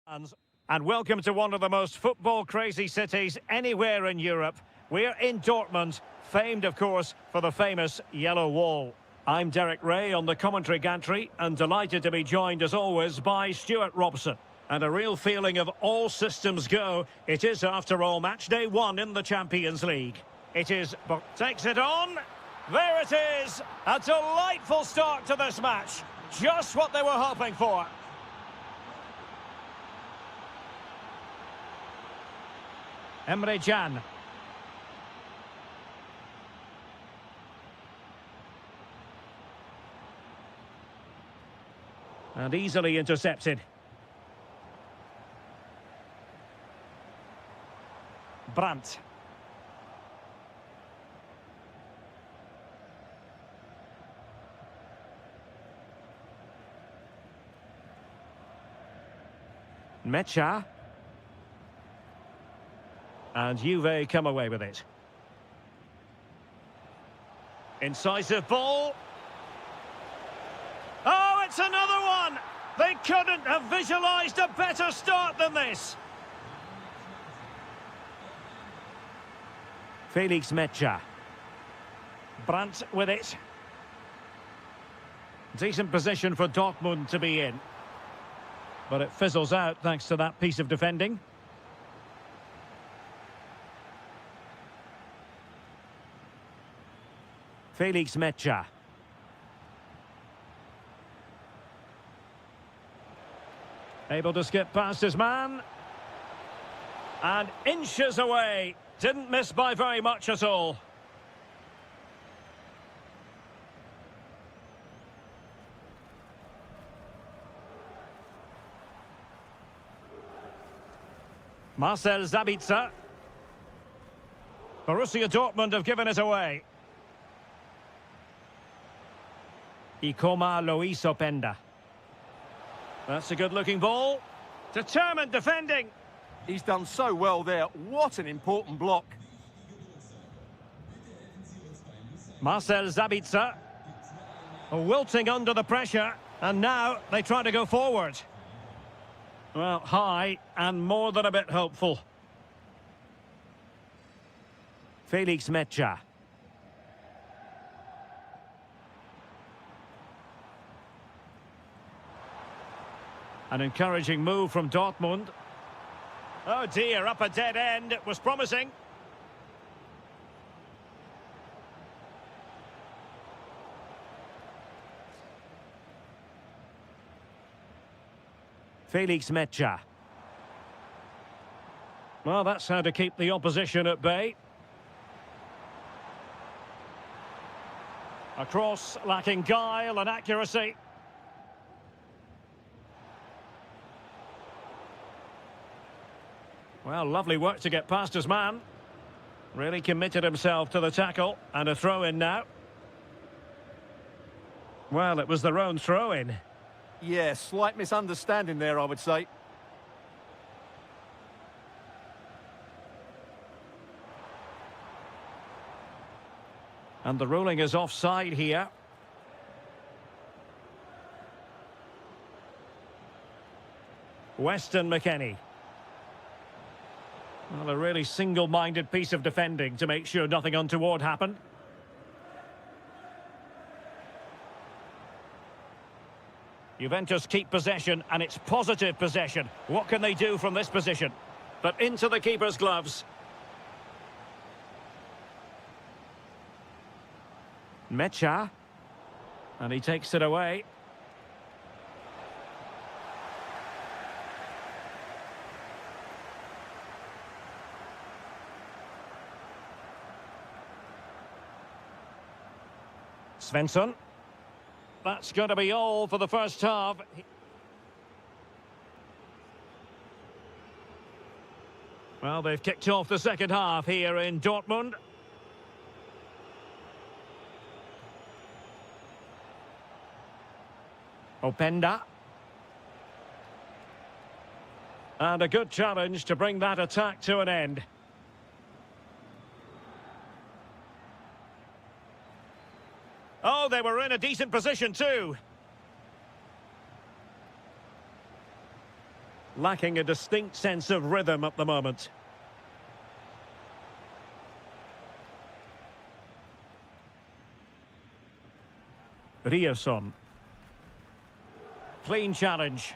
And welcome to one of the most football-crazy cities anywhere in Europe. We're in Dortmund, famed, of course, for the famous Yellow Wall. I'm Derek Ray on the commentary gantry, and delighted to be joined, as always, by Stuart Robson. And a real feeling of all systems go. It is, after all, match day 1 in the Champions League. It is, but takes it on. There it is. A delightful start to this match. Just what they were hoping for. Emre Can. And easily intercepted. Brandt. Mecha. And Juve come away with it. Incisive ball. Oh, it's another one! They couldn't have visualised a better start than this. Felix Mecha. Brandt with it. Decent position for Dortmund to be in. But it fizzles out thanks to that piece of defending. Felix Mecha. Able to skip past his man. And inches away. Didn't miss by very much at all. Marcel Sabitzer. Borussia Dortmund have given it away. Ikoma Luis Openda. That's a good-looking ball. Determined defending. He's done so well there. What an important block. Marcel Sabitzer. Wilting under the pressure. And now they try to go forward. Well, high and more than a bit hopeful. Felix Mecha. An encouraging move from Dortmund. Oh dear, up a dead end. It was promising. Felix Mecha. Well, that's how to keep the opposition at bay. A cross lacking guile and accuracy. Well, lovely work to get past his man. Really committed himself to the tackle. And a throw-in now. Well, it was their own throw-in. Yeah, slight misunderstanding there, I would say. And the ruling is offside here. Weston McKennie. Well, a really single-minded piece of defending to make sure nothing untoward happened. Juventus keep possession, and it's positive possession. What can they do from this position? But into the keeper's gloves. Mecha. And he takes it away. Svensson. That's going to be all for the first half. Well, they've kicked off the second half here in Dortmund. Openda. And a good challenge to bring that attack to an end. Oh, they were in a decent position too. lacking a distinct sense of rhythm at the moment. Rierson. Clean challenge.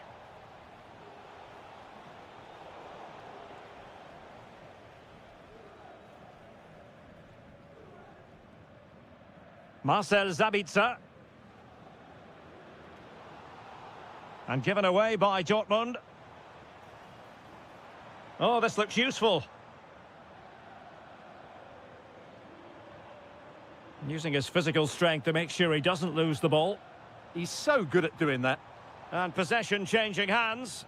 Marcel Zabitzer. And given away by Dortmund. Oh, this looks useful. Using his physical strength to make sure he doesn't lose the ball. He's so good at doing that. And possession changing hands.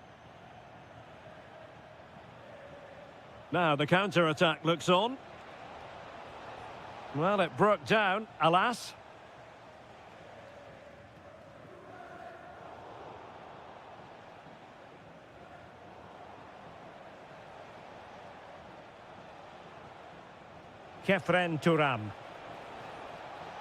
Now the counter-attack looks on. Well, it broke down, alas. Kefren Turam.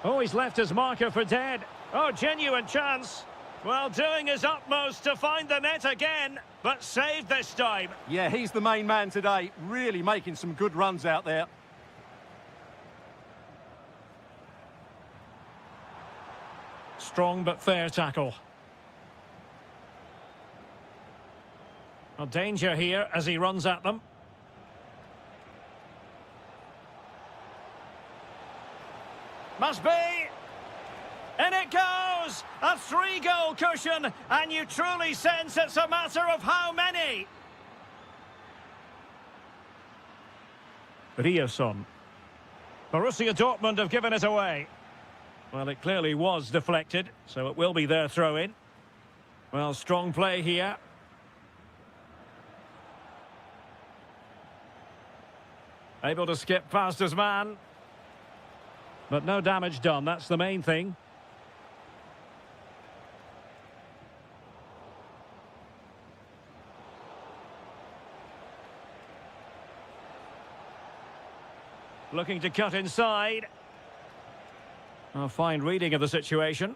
Oh, he's left his marker for dead. Oh, genuine chance. Well, doing his utmost to find the net again, but saved this time. Yeah, he's the main man today, really making some good runs out there. Strong but fair tackle. A danger here as he runs at them. Must be! In it goes! A 3-goal cushion, and you truly sense it's a matter of how many. Rierson. Borussia Dortmund have given it away. Well, it clearly was deflected, so it will be their throw-in. Well, strong play here. Able to skip past his man. But no damage done, that's the main thing. Looking to cut inside. A fine reading of the situation.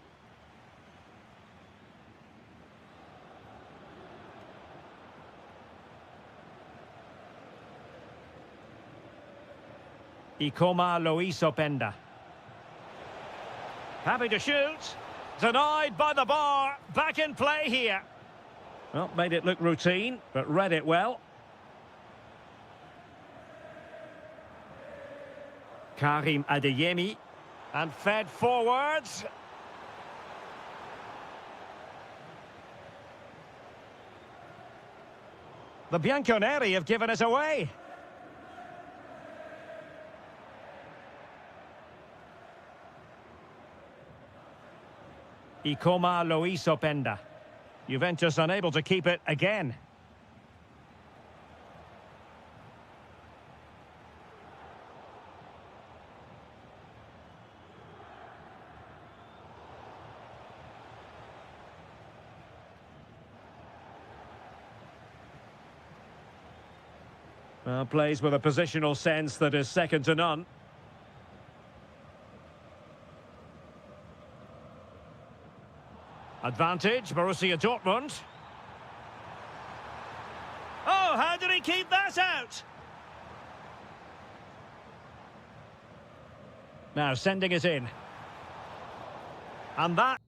Ikoma Loisopenda. Happy to shoot. Denied by the bar. Back in play here. Well, made it look routine, but read it well. Karim Adeyemi. And fed forwards. The Bianconeri have given us away. Ikoma Loisopenda. Juventus unable to keep it again. Well, plays with a positional sense that is second to none. Advantage, Borussia Dortmund. Oh, how did he keep that out? Now sending it in. And that...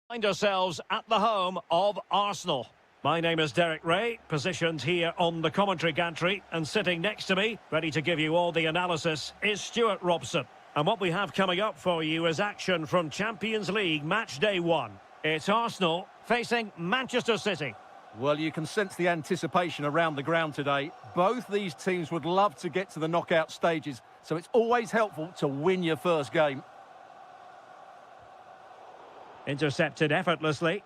Find ourselves at the home of Arsenal. My name is Derek Ray, positioned here on the commentary gantry, and sitting next to me, ready to give you all the analysis, is Stuart Robson. And what we have coming up for you is action from Champions League match day 1. It's Arsenal facing Manchester City. Well, you can sense the anticipation around the ground today. Both these teams would love to get to the knockout stages, so it's always helpful to win your first game. Intercepted effortlessly.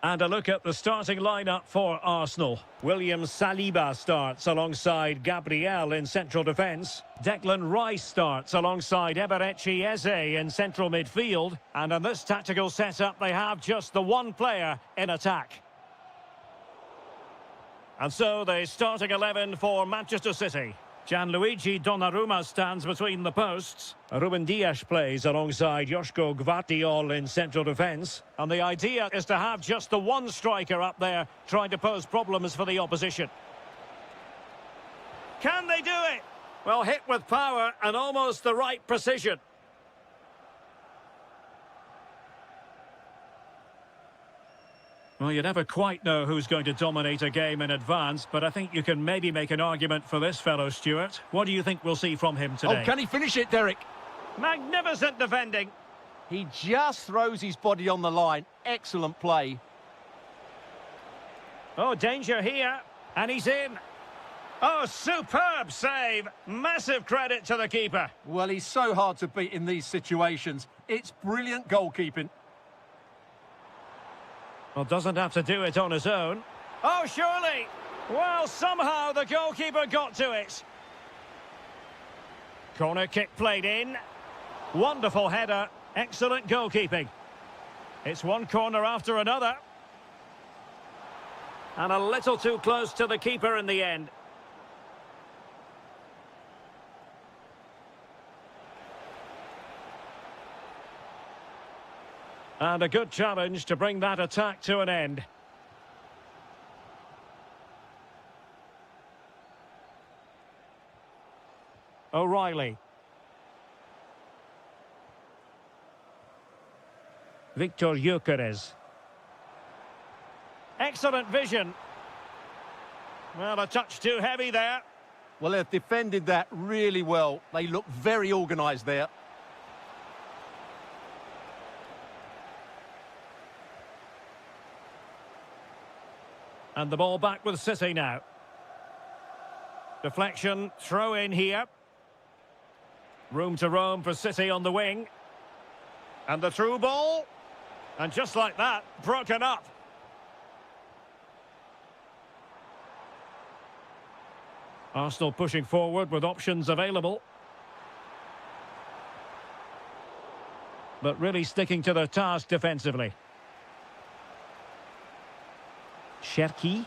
And a look at the starting lineup for Arsenal. William Saliba starts alongside Gabriel in central defence. Declan Rice starts alongside Eberechi Eze in central midfield. And in this tactical setup, they have just the one player in attack. And so the starting 11 for Manchester City. Gianluigi Donnarumma stands between the posts. Ruben Dias plays alongside Joško Gvardiol in central defence. And the idea is to have just the one striker up there trying to pose problems for the opposition. Can they do it? Well, hit with power and almost the right precision. Well, you never quite know who's going to dominate a game in advance, but I think you can maybe make an argument for this fellow, Stuart. What do you think we'll see from him today? Oh, can he finish it, Derek? Magnificent defending. He just throws his body on the line. Excellent play. Oh, danger here. And he's in. Oh, superb save. Massive credit to the keeper. Well, he's so hard to beat in these situations. It's brilliant goalkeeping. Well, doesn't have to do it on his own. Oh, surely. Well, somehow the goalkeeper got to it. Corner kick played in. Wonderful header. Excellent goalkeeping. It's one corner after another. And a little too close to the keeper in the end. And a good challenge to bring that attack to an end. O'Reilly. Victor Gyökeres. Excellent vision. Well, a touch too heavy there. Well, they've defended that really well. They look very organised there. And the ball back with City now. Deflection, throw in here. Room to roam for City on the wing. And the through ball. And just like that, broken up. Arsenal pushing forward with options available. But really sticking to their task defensively. Cherki.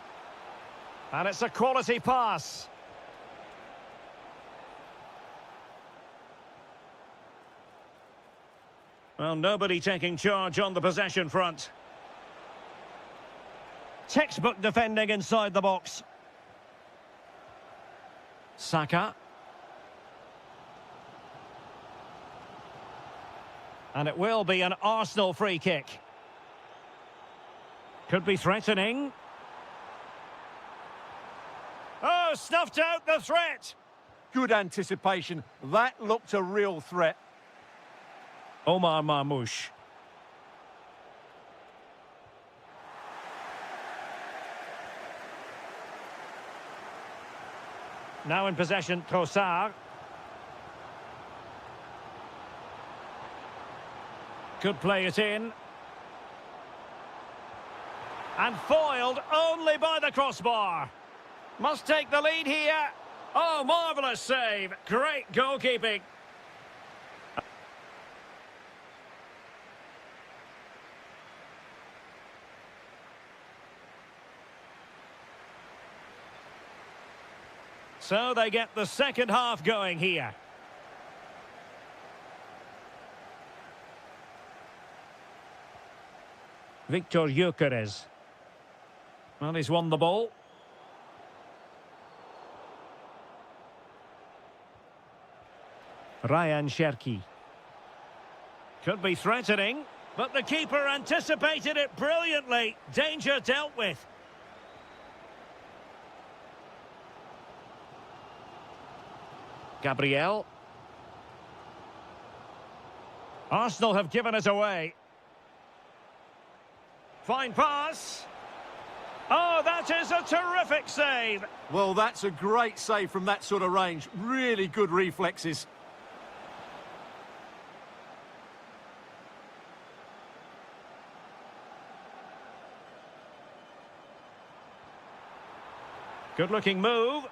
And it's a quality pass. Well, nobody taking charge on the possession front. Textbook defending inside the box. Saka. And it will be an Arsenal free kick. Could be threatening. Oh, snuffed out the threat. Good anticipation. That looked a real threat. Omar Marmoush. Now in possession, Trossard. Could play it in. And foiled only by the crossbar. Must take the lead here. Oh, marvellous save. Great goalkeeping. So they get the second half going here. Victor Gyökeres. Well, he's won the ball. Ryan Cherki. Could be threatening. But the keeper anticipated it brilliantly. Danger dealt with. Gabriel. Arsenal have given it away. Fine pass. Oh, that is a terrific save. Well, that's a great save from that sort of range. Really good reflexes. Good-looking move.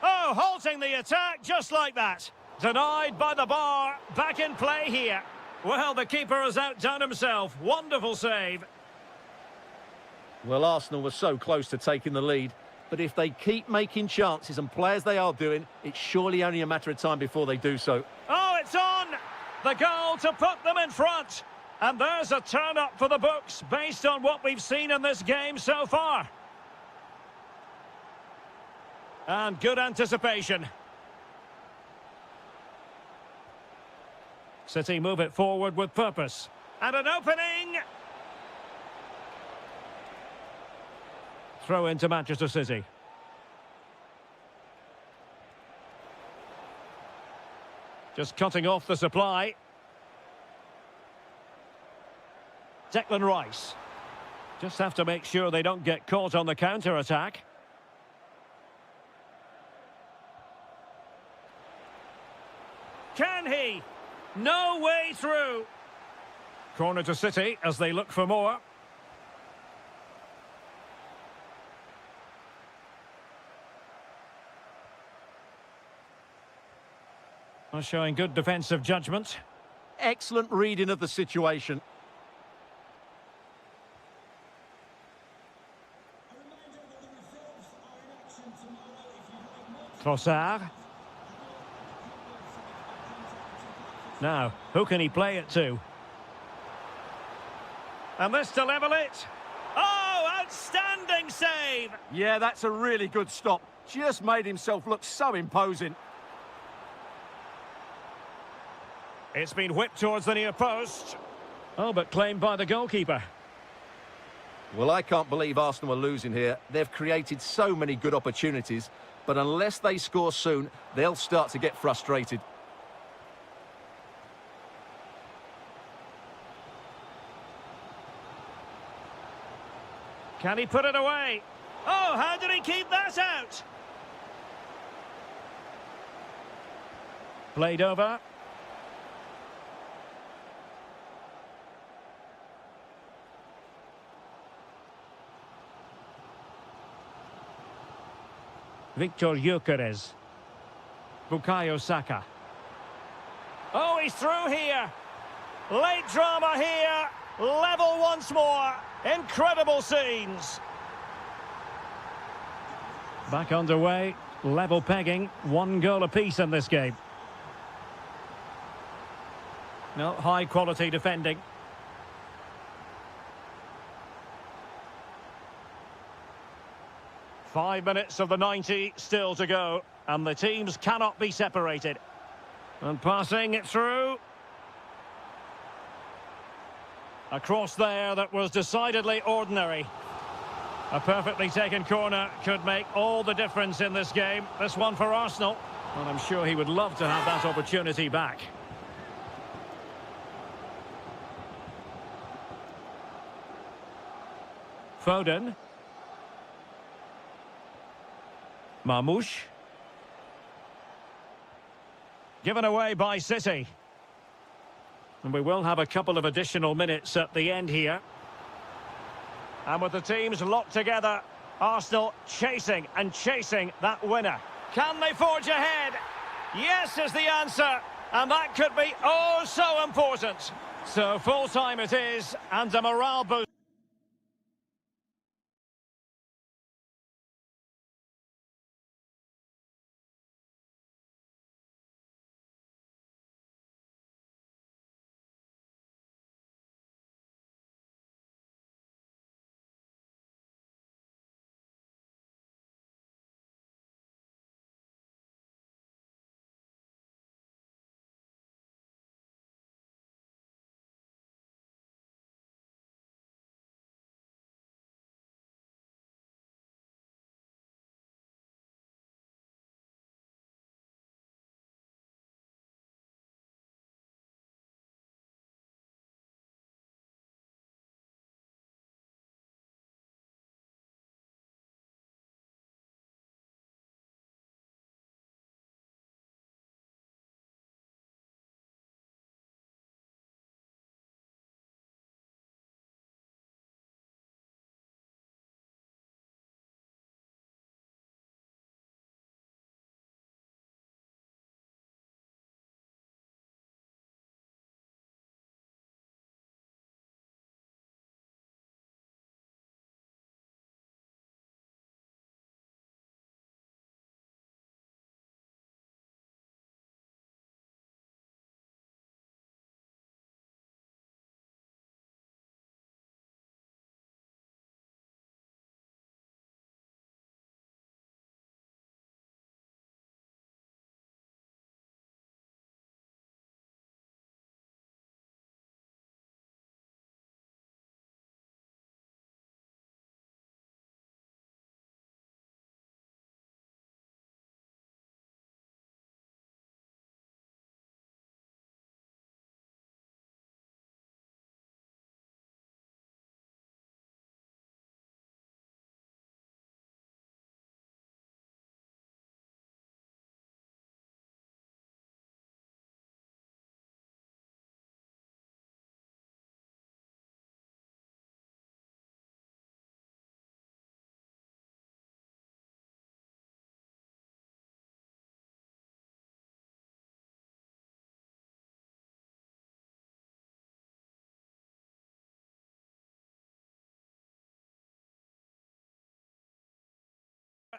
Oh, halting the attack just like that. Denied by the bar. Back in play here. Well, the keeper has outdone himself. Wonderful save. Well, Arsenal were so close to taking the lead, but if they keep making chances and play as they are doing, it's surely only a matter of time before they do so. Oh, it's on! The goal to put them in front. And there's a turn-up for the books based on what we've seen in this game so far. And good anticipation. City move it forward with purpose. And an opening! Throw into Manchester City. Just cutting off the supply. Declan Rice. Just have to make sure they don't get caught on the counter-attack. Can he? No way through. Corner to City as they look for more. Showing good defensive judgment. Excellent reading of the situation. Trossard. Now, who can he play it to? And this to level it. Oh, outstanding save! Yeah, that's a really good stop. Just made himself look so imposing. It's been whipped towards the near post. Oh, but claimed by the goalkeeper. Well, I can't believe Arsenal are losing here. They've created so many good opportunities, but unless they score soon, they'll start to get frustrated. Can he put it away? Oh, how did he keep that out? Played over. Victor Gyökeres. Bukayo Saka. Oh, he's through here. Late drama here. Level once more. Incredible scenes. Back underway. Level pegging. 1 goal apiece in this game. No, high quality defending. Five minutes of the 90 still to go, and the teams cannot be separated. And passing it through. A cross there that was decidedly ordinary. A perfectly taken corner could make all the difference in this game. This one for Arsenal. And I'm sure he would love to have that opportunity back. Foden. Marmoush. Given away by City. And we will have a couple of additional minutes at the end here. And with the teams locked together, Arsenal chasing and chasing that winner. Can they forge ahead? Yes is the answer. And that could be oh so important. So full time it is, and a morale boost.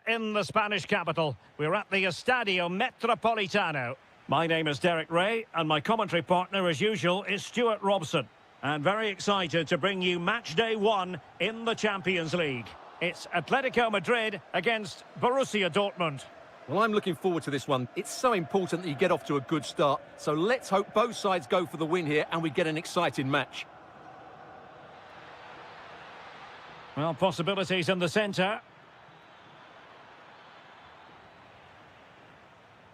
in the Spanish capital. We're at the Estadio Metropolitano. My name is Derek Ray, and my commentary partner, as usual, is Stuart Robson. And very excited to bring you match day 1 in the Champions League. It's Atletico Madrid against Borussia Dortmund. Well, I'm looking forward to this one. It's so important that you get off to a good start. So let's hope both sides go for the win here and we get an exciting match. Well, possibilities in the centre.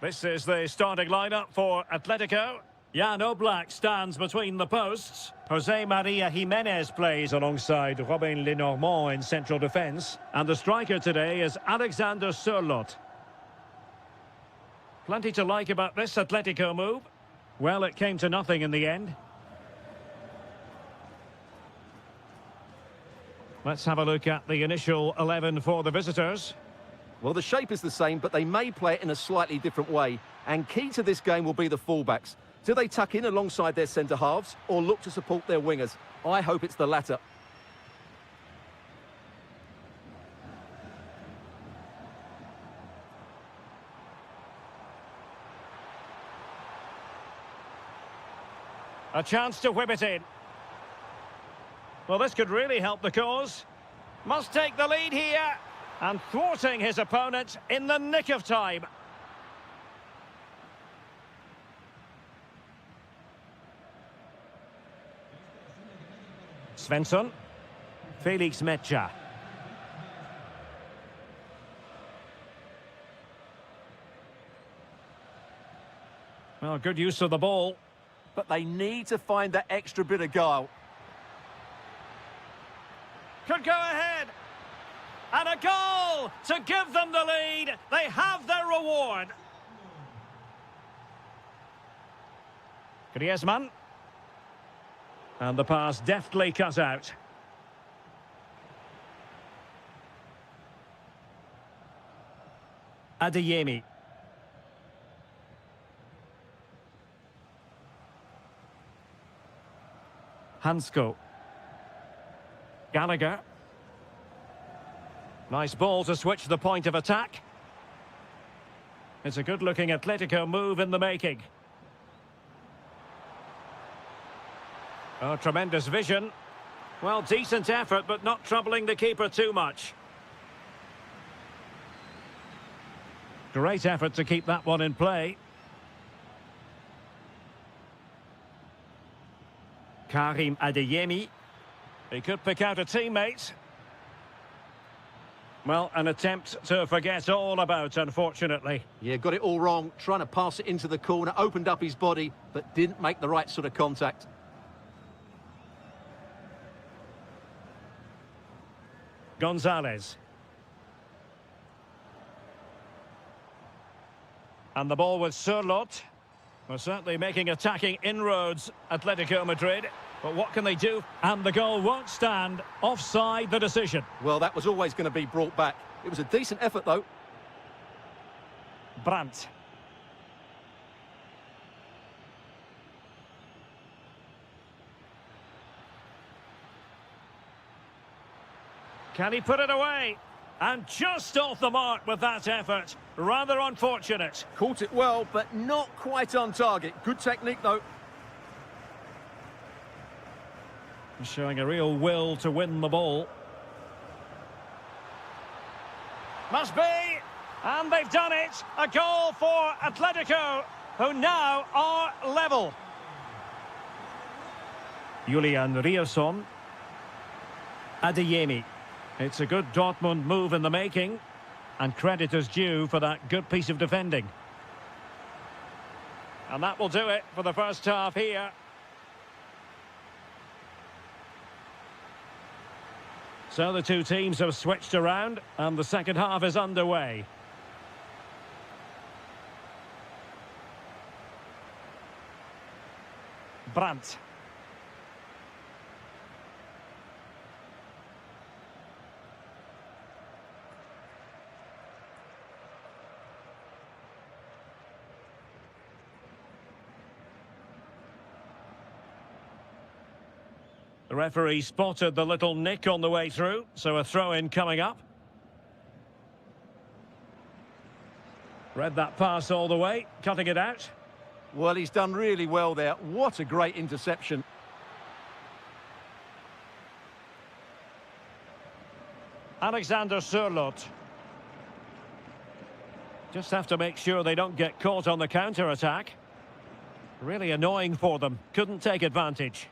This is the starting lineup for Atletico. Jan Oblak stands between the posts. Jose Maria Jimenez plays alongside Robin Lenormand in central defence. And the striker today is Alexander Sørloth. Plenty to like about this Atletico move. Well, it came to nothing in the end. Let's have a look at the initial 11 for the visitors. Well, the shape is the same, but they may play it in a slightly different way. And key to this game will be the fullbacks. Do they tuck in alongside their centre-halves or look to support their wingers? I hope it's the latter. A chance to whip it in. Well, this could really help the cause. Must take the lead here. And thwarting his opponent in the nick of time. Svensson. Felix Mecha. Well, good use of the ball. But they need to find that extra bit of guile. Could go ahead. And a goal to give them the lead. They have their reward. Griezmann. And the pass deftly cut out. Adeyemi. Hansko. Gallagher. Nice ball to switch the point of attack. It's a good-looking Atletico move in the making. Oh, tremendous vision. Well, decent effort, but not troubling the keeper too much. Great effort to keep that one in play. Karim Adeyemi. He could pick out a teammate. Well, an attempt to forget all about, unfortunately. Yeah, got it all wrong. Trying to pass it into the corner, opened up his body, but didn't make the right sort of contact. Gonzalez. And the ball with Sørloth. We're certainly making attacking inroads, Atletico Madrid. But what can they do? And the goal won't stand. Offside the decision. Well, that was always going to be brought back. It was a decent effort, though. Brandt. Can he put it away? And just off the mark with that effort. Rather unfortunate. Caught it well, but not quite on target. Good technique, though. Showing a real will to win the ball. Must be! And they've done it! A goal for Atletico, who now are level. Julian Rierson. Adeyemi. It's a good Dortmund move in the making. And credit is due for that good piece of defending. And that will do it for the first half here. So the two teams have switched around, and the second half is underway. Brandt. The referee spotted the little nick on the way through, so a throw-in coming up. Read that pass all the way, cutting it out. Well, he's done really well there. What a great interception. Alexander Sørloth. Just have to make sure they don't get caught on the counter-attack. Really annoying for them. Couldn't take advantage.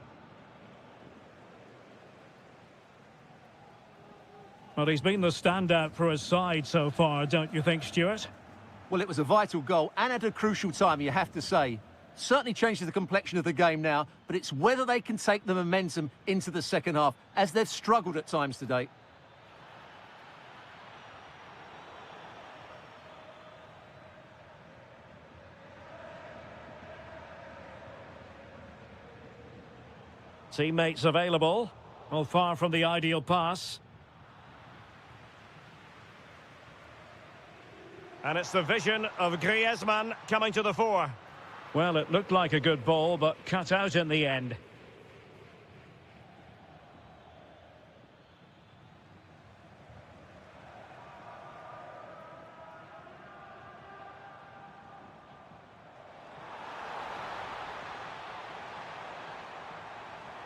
Well, he's been the standout for his side so far, don't you think, Stuart? Well, it was a vital goal and at a crucial time, you have to say. Certainly changes the complexion of the game now, but it's whether they can take the momentum into the second half, as they've struggled at times today. Teammates available. Well, far from the ideal pass. And it's the vision of Griezmann coming to the fore. Well, it looked like a good ball, but cut out in the end.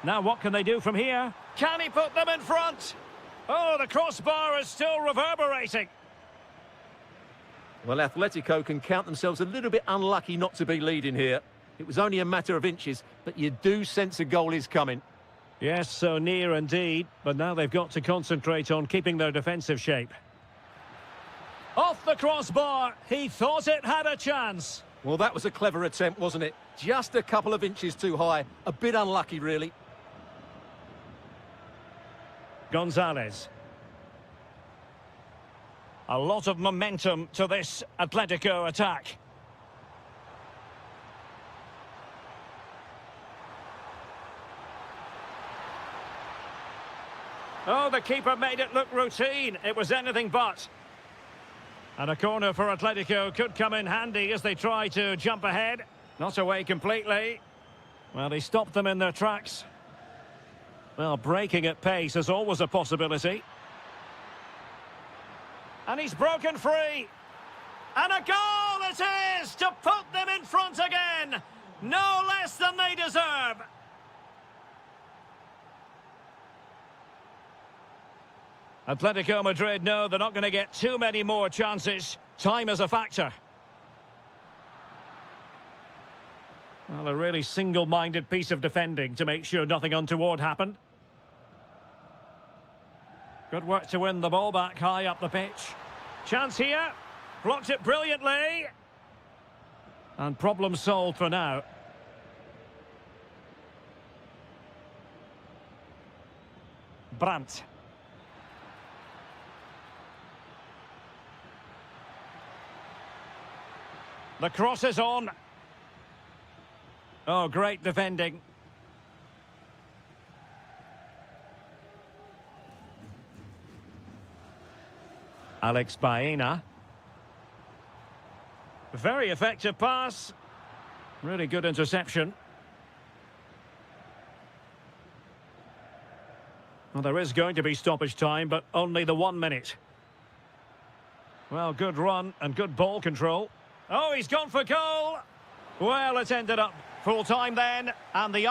Now what can they do from here? Can he put them in front? Oh, the crossbar is still reverberating. Well, Atletico can count themselves a little bit unlucky not to be leading here. It was only a matter of inches, but you do sense a goal is coming. Yes, so near indeed, but now they've got to concentrate on keeping their defensive shape. Off the crossbar, he thought it had a chance. Well, that was a clever attempt, wasn't it? Just a couple of inches too high. A bit unlucky, really. Gonzalez. A lot of momentum to this Atletico attack. Oh, the keeper made it look routine. It was anything but. And a corner for Atletico could come in handy as they try to jump ahead. Not away completely. Well, he stopped them in their tracks. Well, breaking at pace is always a possibility. And he's broken free. And a goal it is to put them in front again. No less than they deserve. Atletico Madrid know they're not going to get too many more chances. Time is a factor. Well, a really single-minded piece of defending to make sure nothing untoward happened. Good work to win the ball back high up the pitch. Chance here. Blocked it brilliantly. And problem solved for now. Brandt. The cross is on. Oh, great defending. Alex Baena. Very effective pass. Really good interception. Well, there is going to be stoppage time, but only the 1 minute. Well, good run and good ball control. Oh, he's gone for goal. Well, it ended up full time then, and the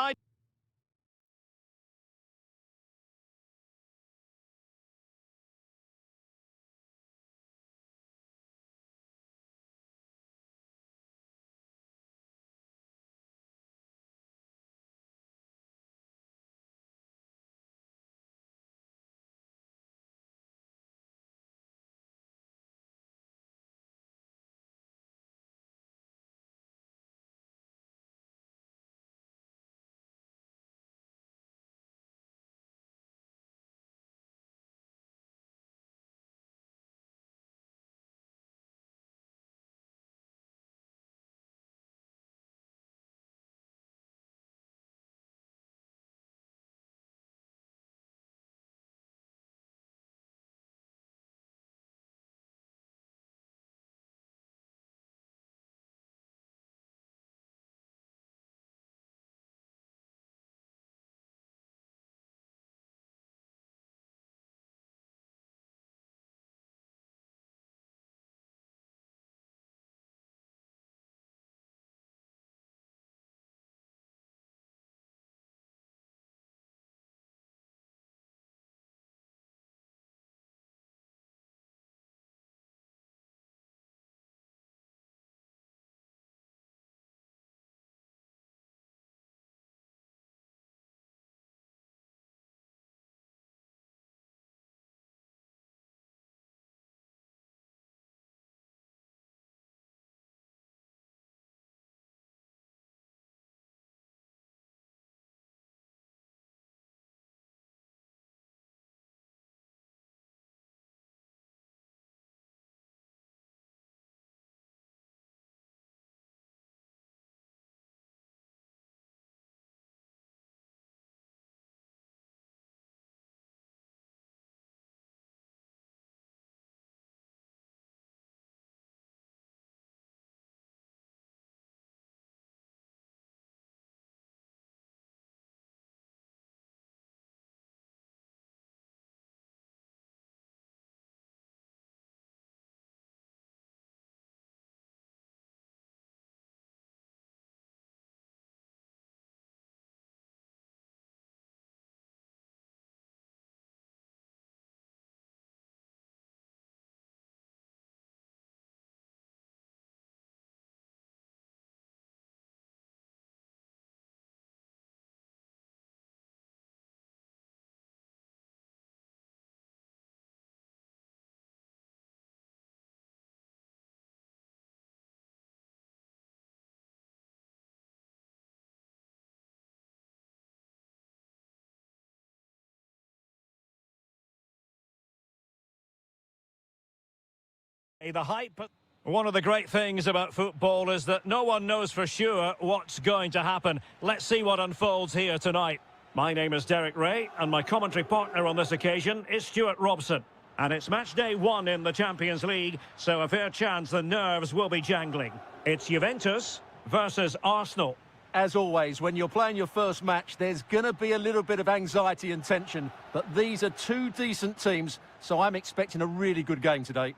The hype, but one of the great things about football is that no one knows for sure what's going to happen. Let's see what unfolds here tonight. My name is Derek Ray, and my commentary partner on this occasion is Stuart Robson. And it's match day 1 in the Champions League, so a fair chance the nerves will be jangling. It's Juventus versus Arsenal. As always, when you're playing your first match, there's going to be a little bit of anxiety and tension. But these are two decent teams, so I'm expecting a really good game today.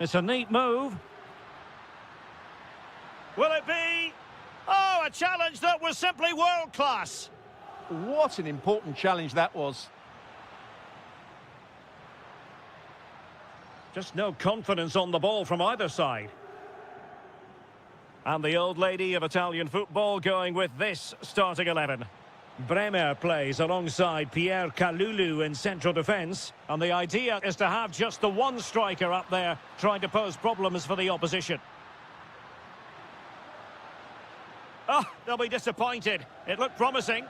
It's a neat move. Will it be? Oh, a challenge that was simply world-class. What an important challenge that was. Just no confidence on the ball from either side. And the old lady of Italian football going with this starting 11. Bremer plays alongside Pierre Kalulu in central defence. And the idea is to have just the one striker up there trying to pose problems for the opposition. Oh, they'll be disappointed. It looked promising.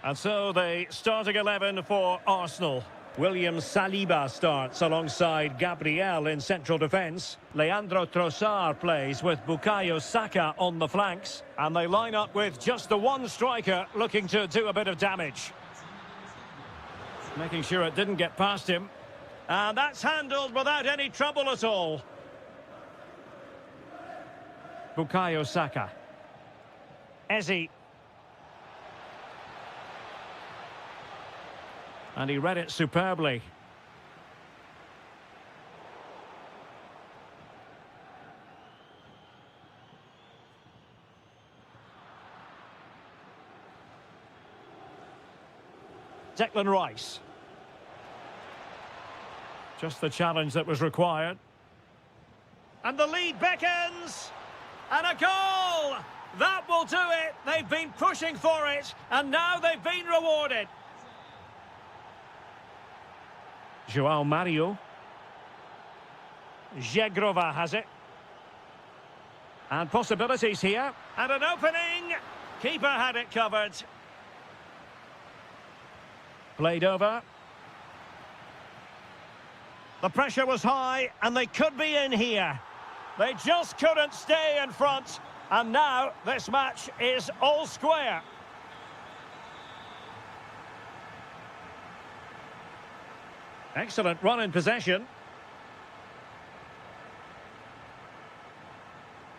And so the starting 11 for Arsenal. William Saliba starts alongside Gabriel in central defence. Leandro Trossard plays with Bukayo Saka on the flanks. And they line up with just the one striker looking to do a bit of damage. Making sure it didn't get past him. And that's handled without any trouble at all. Bukayo Saka. Eze. And he read it superbly. Declan Rice. Just the challenge that was required. And the lead beckons. And a goal! That will do it. They've been pushing for it, and now they've been rewarded. João Mario. Zegrova has it. And possibilities here. And an opening. Keeper had it covered. Played over. The pressure was high, and they could be in here. They just couldn't stay in front. And now this match is all square. Excellent run in possession.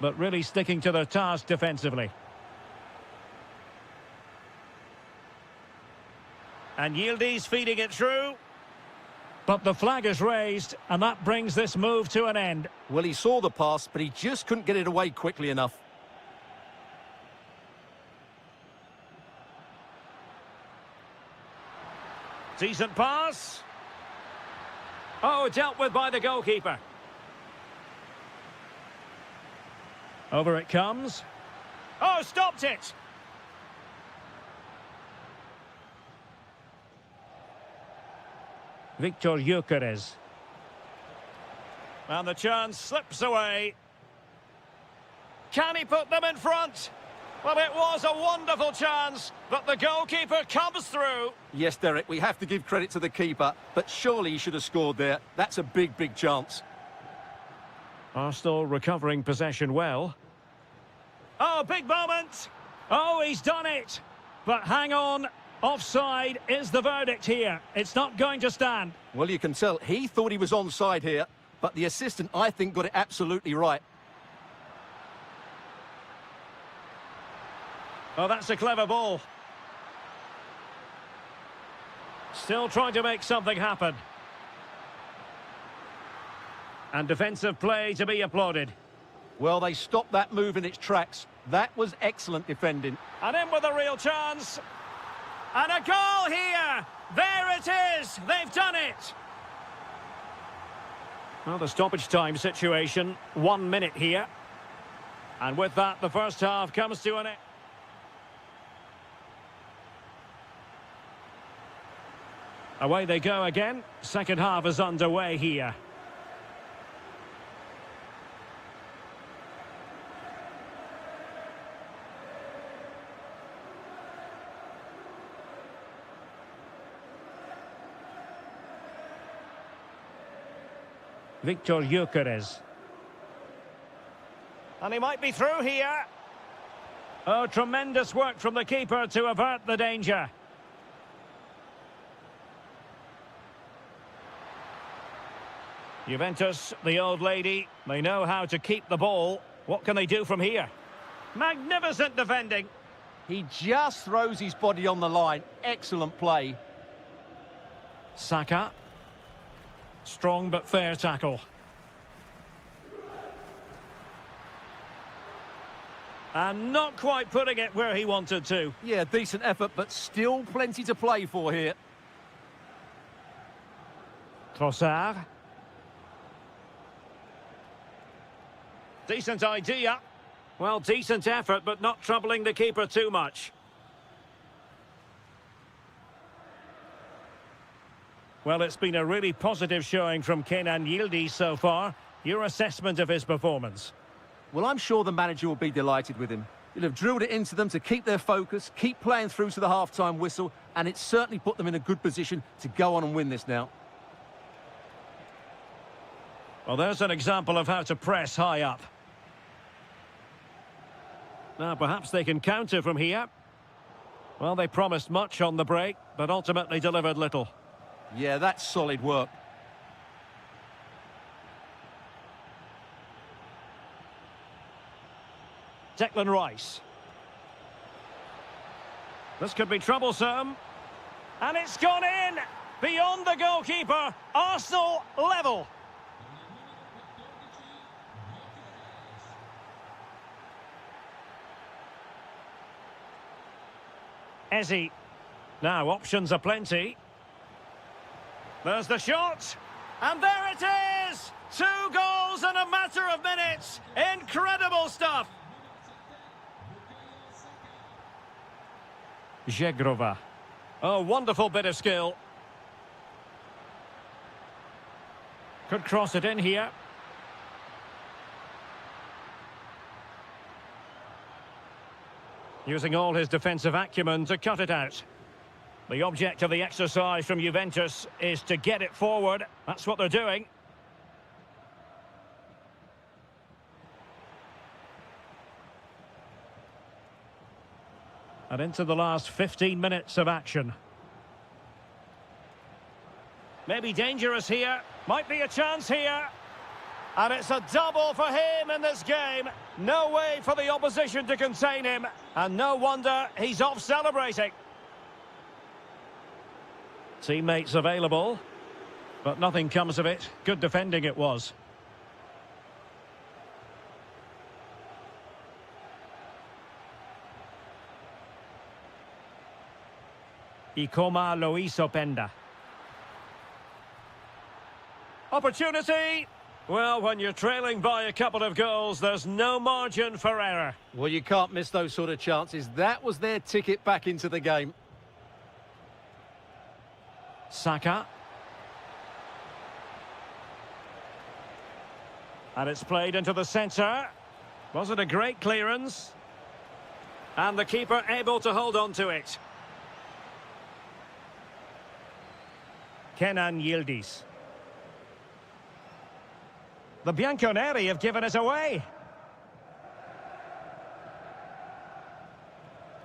But really sticking to their task defensively. And Yildiz feeding it through. But the flag is raised, and that brings this move to an end. Well, he saw the pass, but he just couldn't get it away quickly enough. Decent pass. Oh, dealt with by the goalkeeper. Over it comes. Oh, stopped it. Victor Gyökeres. And the chance slips away. Can he put them in front? Well, it was a wonderful chance, but the goalkeeper comes through. Yes, Derek, we have to give credit to the keeper, but surely he should have scored there. That's a big, big chance. Arsenal recovering possession well. Oh, big moment. Oh, he's done it. But hang on. Offside is the verdict here. It's not going to stand. Well, you can tell he thought he was onside here, but the assistant, I think, got it absolutely right. Oh, that's a clever ball. Still trying to make something happen. And defensive play to be applauded. Well, they stopped that move in its tracks. That was excellent defending. And in with a real chance. And a goal here! There it is! They've done it! Well, the stoppage time situation, 1 minute here. And with that, the first half comes to an end. Away they go again. Second half is underway here. Victor Gyökeres. And he might be through here. Oh, tremendous work from the keeper to avert the danger. Juventus, the old lady, they know how to keep the ball. What can they do from here? Magnificent defending. He just throws his body on the line. Excellent play. Saka. Strong but fair tackle. And not quite putting it where he wanted to. Yeah, decent effort, but still plenty to play for here. Trossard. Decent idea. Well, decent effort, but not troubling the keeper too much. Well, it's been a really positive showing from Kenan Yildiz so far. Your assessment of his performance? Well, I'm sure the manager will be delighted with him. He'll have drilled it into them to keep their focus, keep playing through to the half-time whistle, and it's certainly put them in a good position to go on and win this now. Well, there's an example of how to press high up. Now, perhaps they can counter from here. Well, they promised much on the break, but ultimately delivered little. Yeah, that's solid work. Declan Rice. This could be troublesome. And it's gone in! Beyond the goalkeeper. Arsenal level. Ezzy. Now, options are plenty. There's the shot. And there it is! 2 goals in a matter of minutes. Incredible stuff. Zegrova. Oh, wonderful bit of skill. Could cross it in here. Using all his defensive acumen to cut it out. The object of the exercise from Juventus is to get it forward. That's what they're doing. And into the last 15 minutes of action. Maybe dangerous here. Might be a chance here. And it's a double for him in this game. No way for the opposition to contain him. And no wonder he's off celebrating. Teammates available. But nothing comes of it. Good defending it was. Ikoma Luis Openda. Opportunity! Well, when you're trailing by a couple of goals, there's no margin for error. Well, you can't miss those sort of chances. That was their ticket back into the game. Saka. And it's played into the centre. Was it a great clearance? And the keeper able to hold on to it. Kenan Yildiz. The Bianconeri have given us away.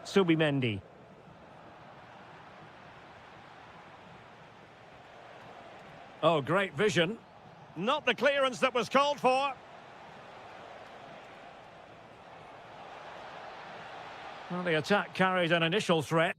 Subimendi. Oh, great vision. Not the clearance that was called for. Well, the attack carried an initial threat.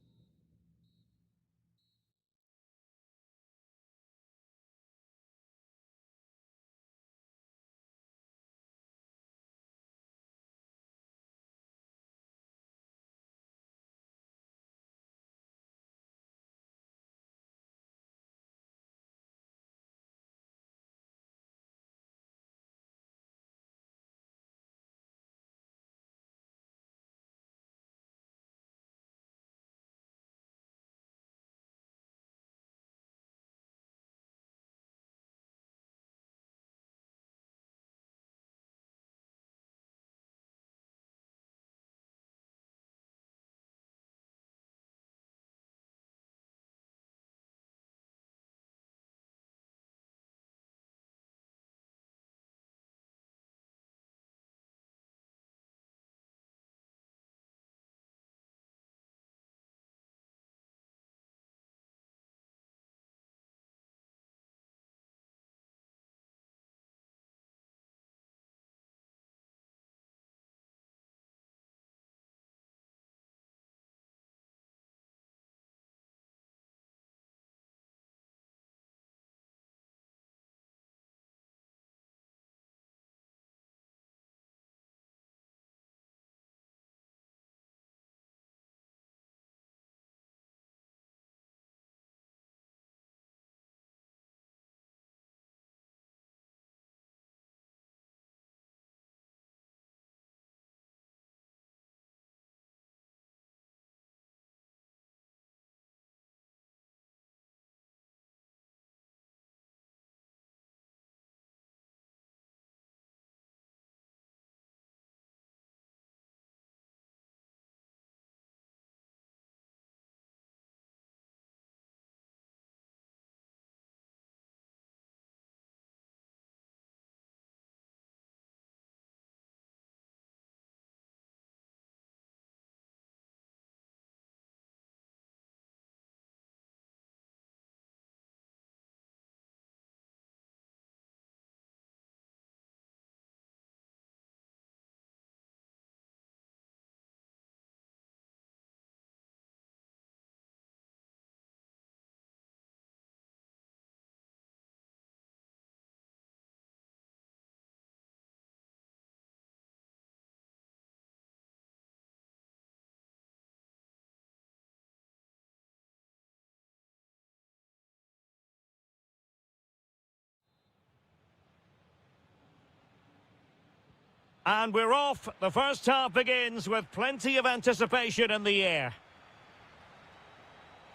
And we're off. The first half begins with plenty of anticipation in the air.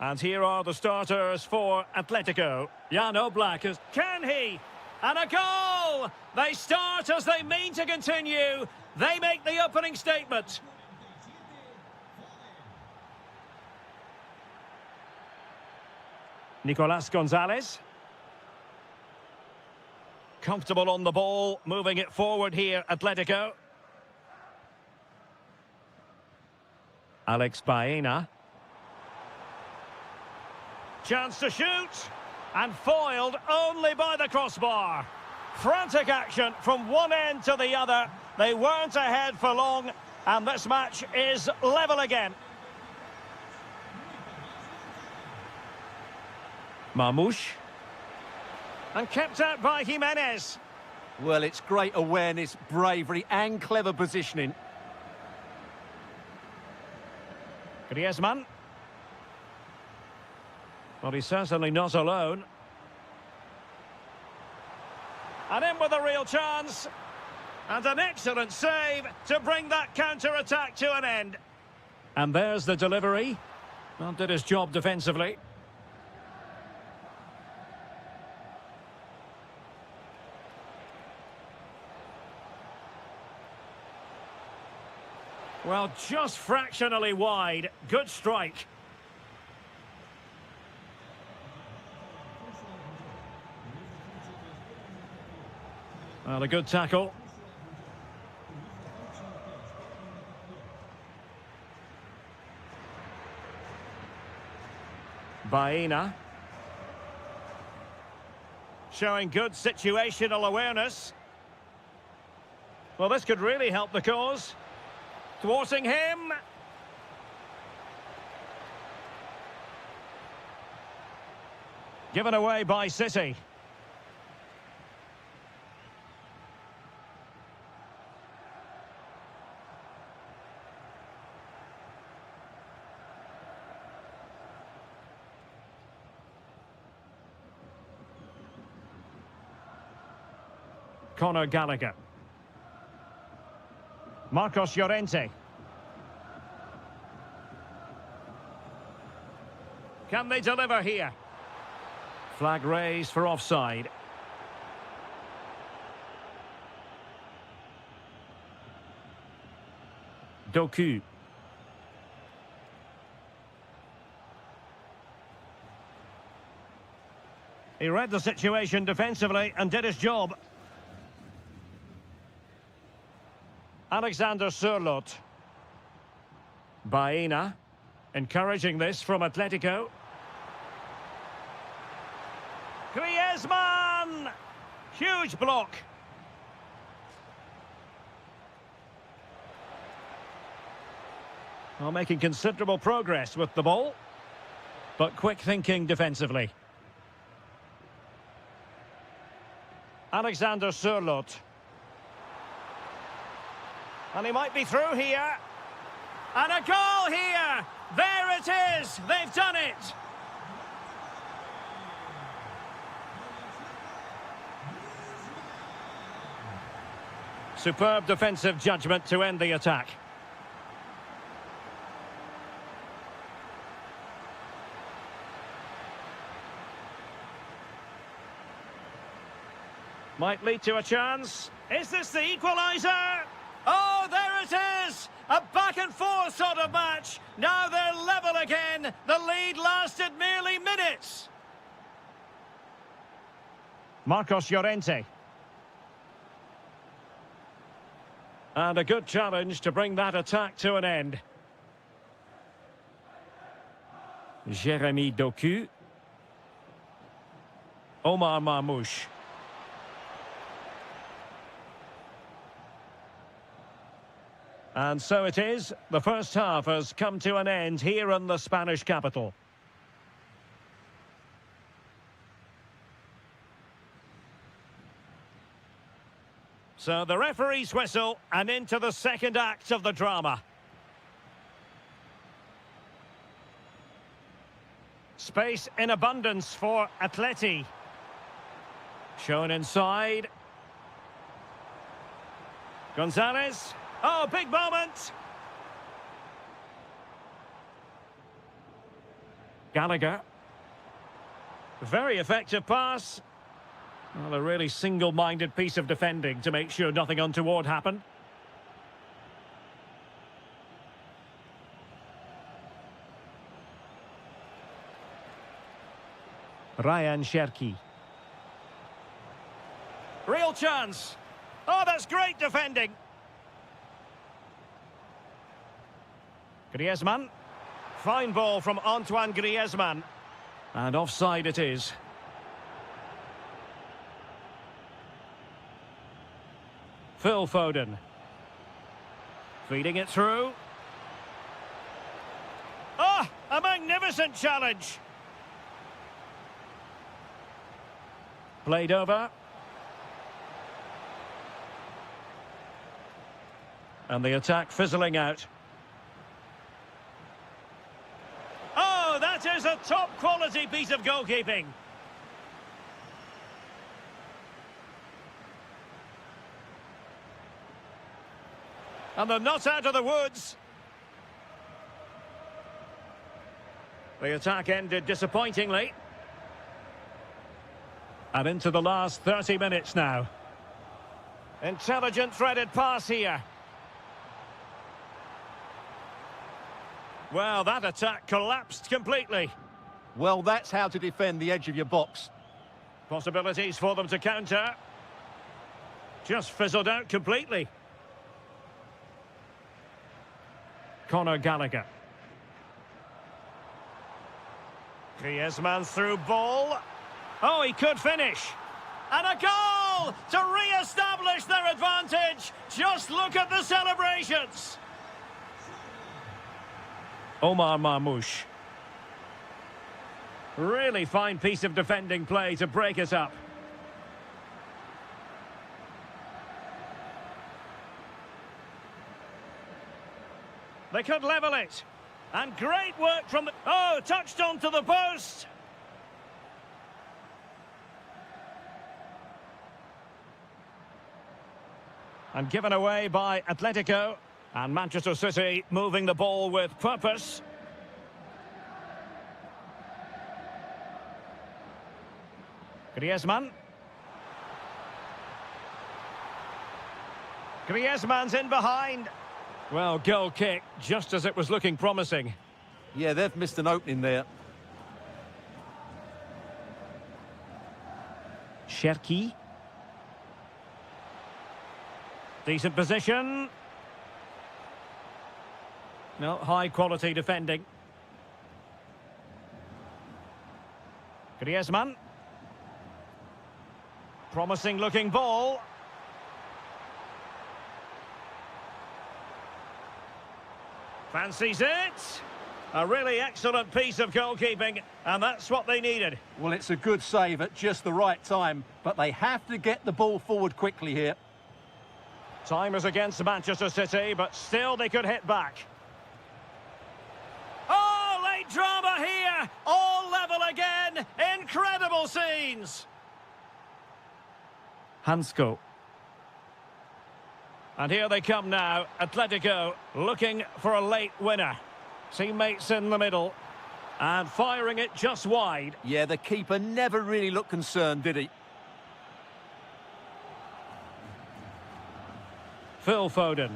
And here are the starters for Atletico. Jan Oblak is... Can he? And a goal! They start as they mean to continue. They make the opening statement. Nicolas Gonzalez. Comfortable on the ball, moving it forward here, Atletico. Alex Baena. Chance to shoot, and foiled only by the crossbar. Frantic action from one end to the other. They weren't ahead for long, and this match is level again. Marmouche. And kept out by Jimenez. Well, it's great awareness, bravery and clever positioning. Griezmann. Well, he's certainly not alone. And in with a real chance. And an excellent save to bring that counter-attack to an end. And there's the delivery. Well, did his job defensively. Well, just fractionally wide. Good strike. Well, a good tackle. Baena. Showing good situational awareness. Well, this could really help the cause. Thwarting him. Given away by City. Conor Gallagher. Marcos Llorente. Can they deliver here? Flag raised for offside. Doku. He read the situation defensively and did his job. Alexander Sørloth. Baena. Encouraging this from Atletico. Griezmann! Huge block. Well, making considerable progress with the ball. But quick thinking defensively. Alexander Sørloth. And he might be through here. And a goal here! There it is! They've done it! Superb defensive judgment to end the attack. Might lead to a chance. Is this the equaliser? Oh, there it is! A back-and-forth sort of match. Now they're level again. The lead lasted merely minutes. Marcos Llorente. And a good challenge to bring that attack to an end. Jérémy Doku. Omar Marmouche. And so it is. The first half has come to an end here in the Spanish capital. So the referee's whistle and into the second act of the drama. Space in abundance for Atleti. Shown inside. Gonzalez. Oh, big moment. Gallagher. Very effective pass. Well, a really single-minded piece of defending to make sure nothing untoward happened. Ryan Cherki. Real chance. Oh, that's great defending. Griezmann. Fine ball from Antoine Griezmann. And offside it is. Phil Foden. Feeding it through. Ah, a magnificent challenge. Played over. And the attack fizzling out. Oh, that is a top-quality piece of goalkeeping. And they're not out of the woods. The attack ended disappointingly. And into the last 30 minutes now. Intelligent threaded pass here. Well, that attack collapsed completely. Well, that's how to defend the edge of your box. Possibilities for them to counter. Just fizzled out completely. Conor Gallagher. Griezmann through ball. Oh, he could finish. And a goal to re-establish their advantage. Just look at the celebrations. Omar Marmoush. Really fine piece of defending play to break it up. They could level it. And great work from the... Oh, touched onto the post. And given away by Atletico. And Manchester City moving the ball with purpose. Griezmann. Griezmann's in behind. Well, goal kick, just as it was looking promising. Yeah, they've missed an opening there. Cherki. Decent position. No, high-quality defending. Griezmann. Promising-looking ball. Fancies it. A really excellent piece of goalkeeping, and that's what they needed. Well, it's a good save at just the right time, but they have to get the ball forward quickly here. Time is against Manchester City, but still they could hit back. Oh, late drama here. All level again. Incredible scenes. Hansko. And here they come now. Atletico looking for a late winner. Teammates in the middle. And firing it just wide. Yeah, the keeper never really looked concerned, did he? Phil Foden.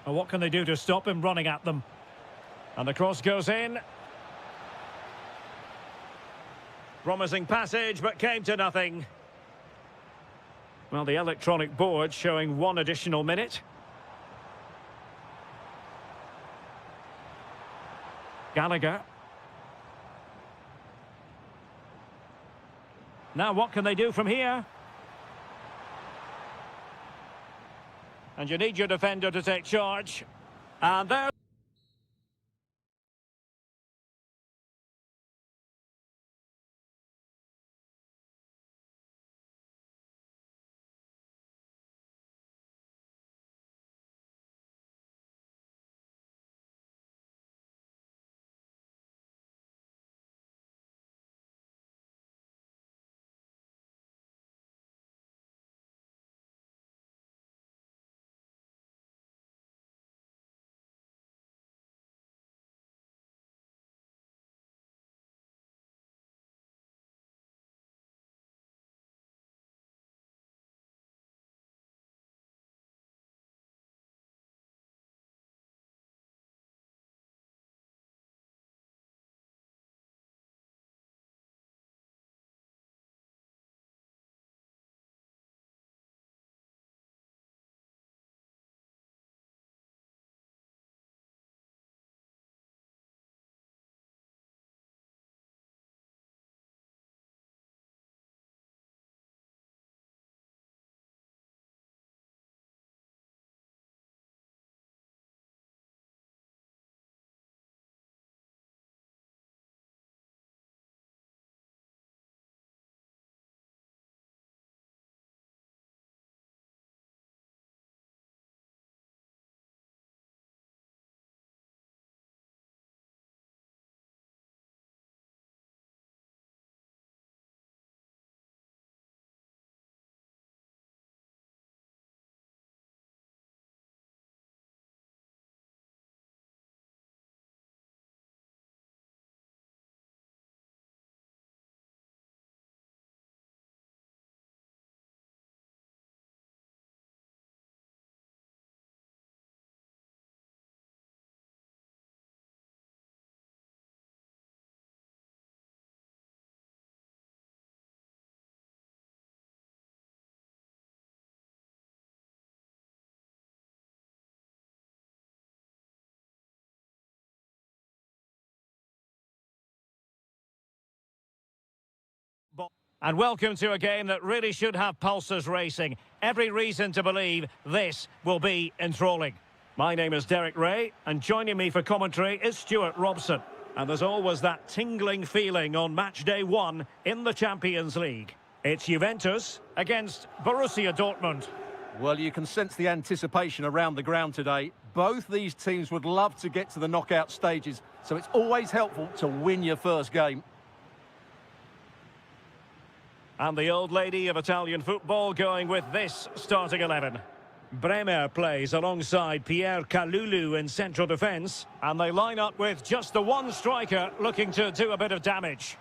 And what can they do to stop him running at them? And the cross goes in. Promising passage, but came to nothing. Well, the electronic board showing one additional minute. Gallagher. Now what can they do from here? And you need your defender to take charge. And there... And welcome to a game that really should have pulses racing. Every reason to believe this will be enthralling. My name is Derek Ray, and joining me for commentary is Stuart Robson. And there's always that tingling feeling on match day one in the Champions League. It's Juventus against Borussia Dortmund. Well, you can sense the anticipation around the ground today. Both these teams would love to get to the knockout stages, so it's always helpful to win your first game. And the old lady of Italian football going with this starting 11. Bremer plays alongside Pierre Kalulu in central defence. And they line up with just the one striker looking to do a bit of damage.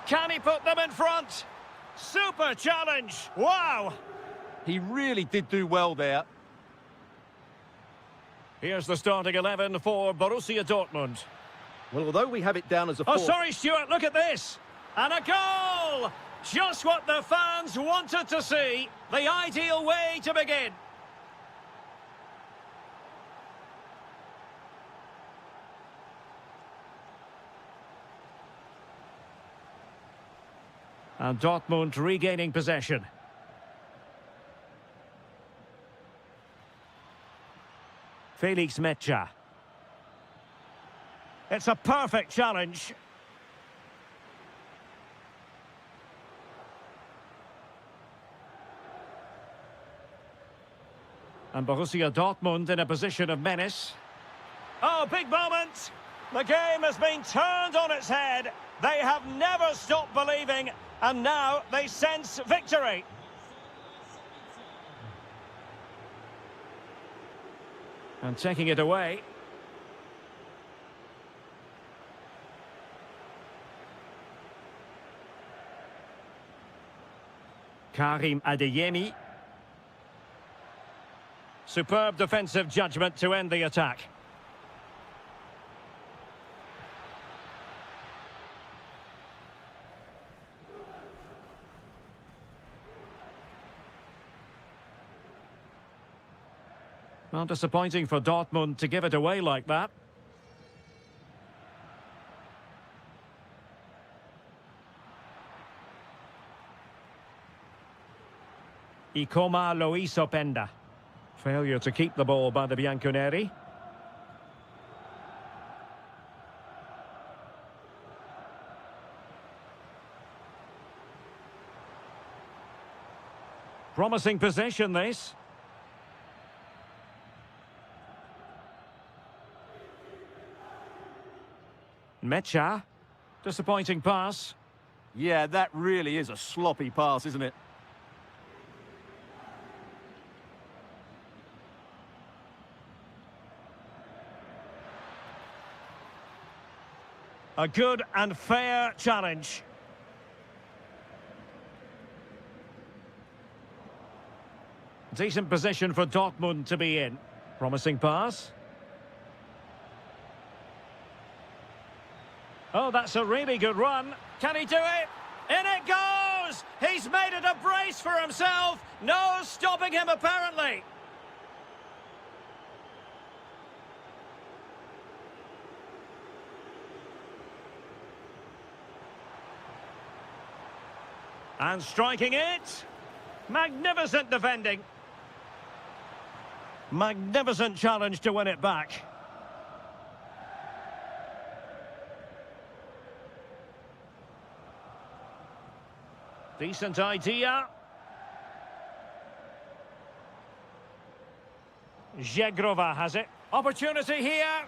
Can he put them in front? Super challenge! Wow! He really did do well there. Here's the starting 11 for Borussia Dortmund. Well, although we have it down as a Oh, four... sorry, Stuart, look at this! And a goal! Just what the fans wanted to see. The ideal way to begin. And Dortmund regaining possession. Felix Mecha. It's a perfect challenge. And Borussia Dortmund in a position of menace. Oh, big moment! The game has been turned on its head. They have never stopped believing, and now they sense victory. And taking it away. Karim Adeyemi. Superb defensive judgment to end the attack. Well, disappointing for Dortmund to give it away like that. Ikoma Loisopenda. Failure to keep the ball by the Bianconeri. Promising possession, this. Mecha. Disappointing pass. Yeah, that really is a sloppy pass, isn't it? A good and fair challenge. Decent position for Dortmund to be in. Promising pass. Oh, that's a really good run. Can he do it? In it goes! He's made it a brace for himself. No stopping him, apparently. And striking it. Magnificent defending. Magnificent challenge to win it back. Decent idea. Zegrova has it. Opportunity here.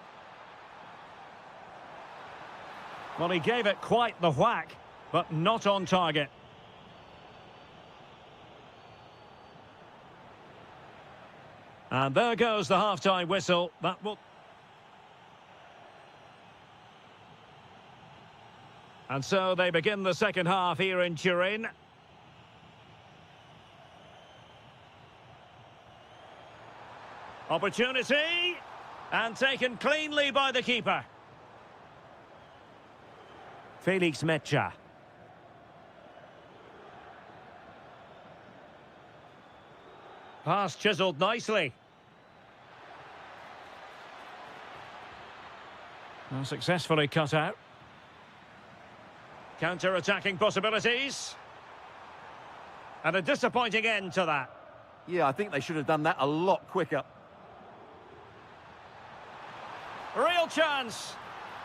Well, he gave it quite the whack, but not on target. And there goes the half-time whistle. That will... And so they begin the second half here in Turin. Opportunity. And taken cleanly by the keeper. Felix Mecha. Pass chiselled nicely. Well, successfully cut out. Counter-attacking possibilities. And a disappointing end to that. Yeah, I think they should have done that a lot quicker. Real chance.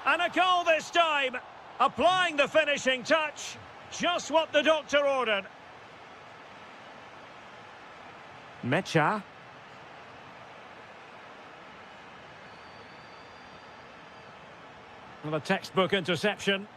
And a goal this time. Applying the finishing touch. Just what the doctor ordered. Mecha. And a textbook interception.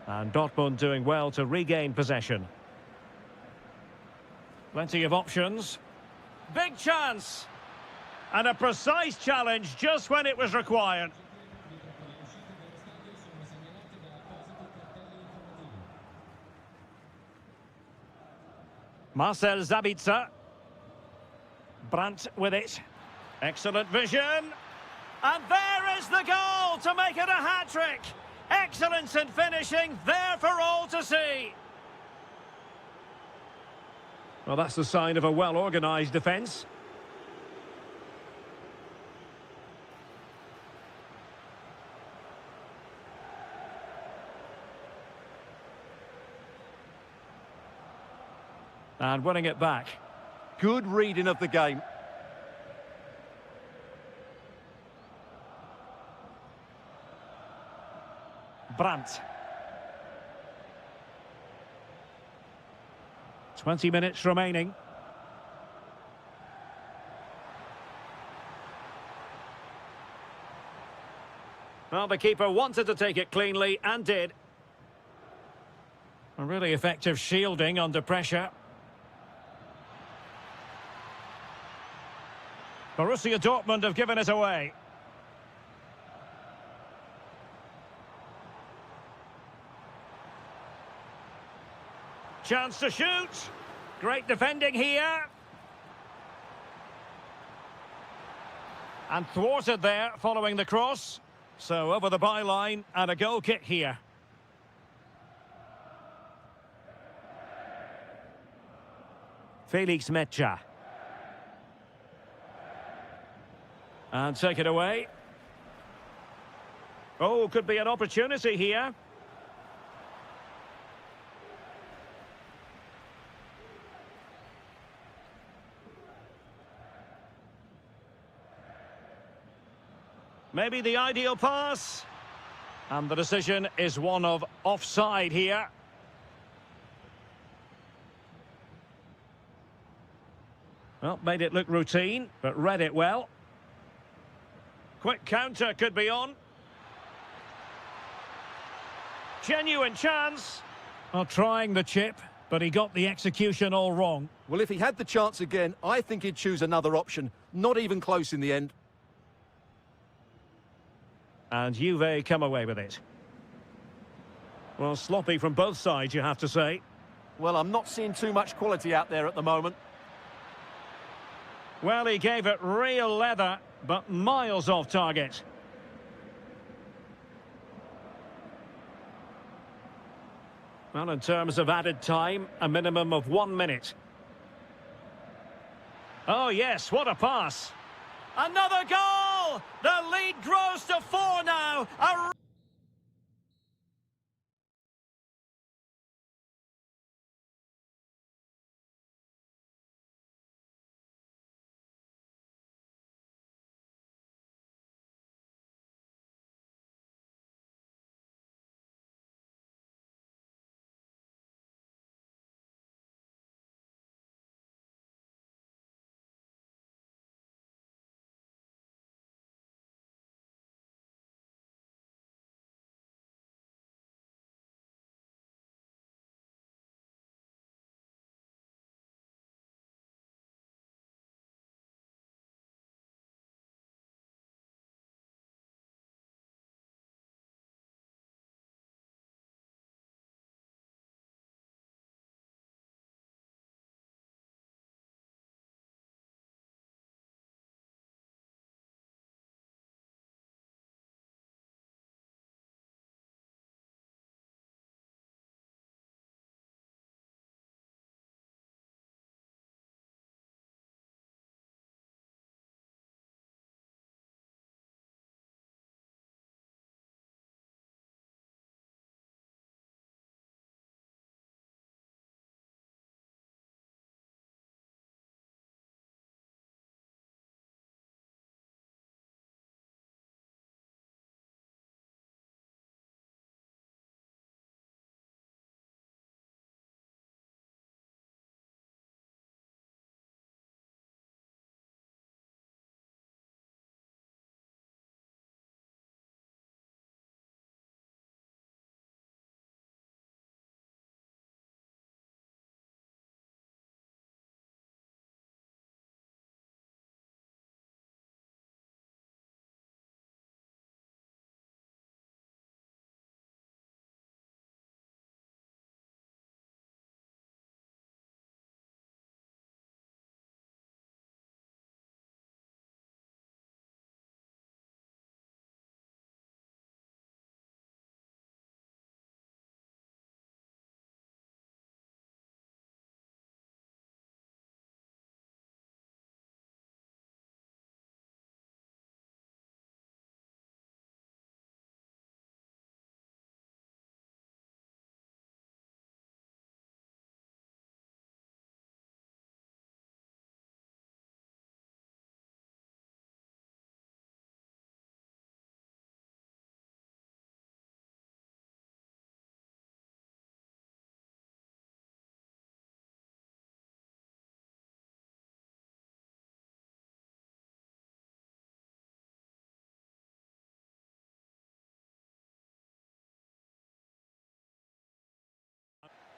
And Dortmund doing well to regain possession. Plenty of options. Big chance! And a precise challenge just when it was required. Marcel Zabitzer. Brandt with it. Excellent vision. And there is the goal to make it a hat-trick. Excellence in finishing, there for all to see. Well, that's the sign of a well-organised defence. And winning it back. Good reading of the game. Brandt. 20 minutes remaining. Well, the keeper wanted to take it cleanly and did. A really effective shielding under pressure. Borussia Dortmund have given it away. Chance to shoot. Great defending here. And thwarted there following the cross. So over the byline and a goal kick here. Felix Mecha. And take it away. Oh, could be an opportunity here. Maybe the ideal pass. And the decision is one of offside here. Well, made it look routine, but read it well. Quick counter could be on. Genuine chance. Well, trying the chip, but he got the execution all wrong. Well, if he had the chance again, I think he'd choose another option. Not even close in the end. And Juve come away with it. Well, sloppy from both sides, you have to say. Well, I'm not seeing too much quality out there at the moment. Well, he gave it real leather, but miles off target. Well, in terms of added time, a minimum of 1 minute. Oh, yes, what a pass. Another goal! The lead grows to 4 now.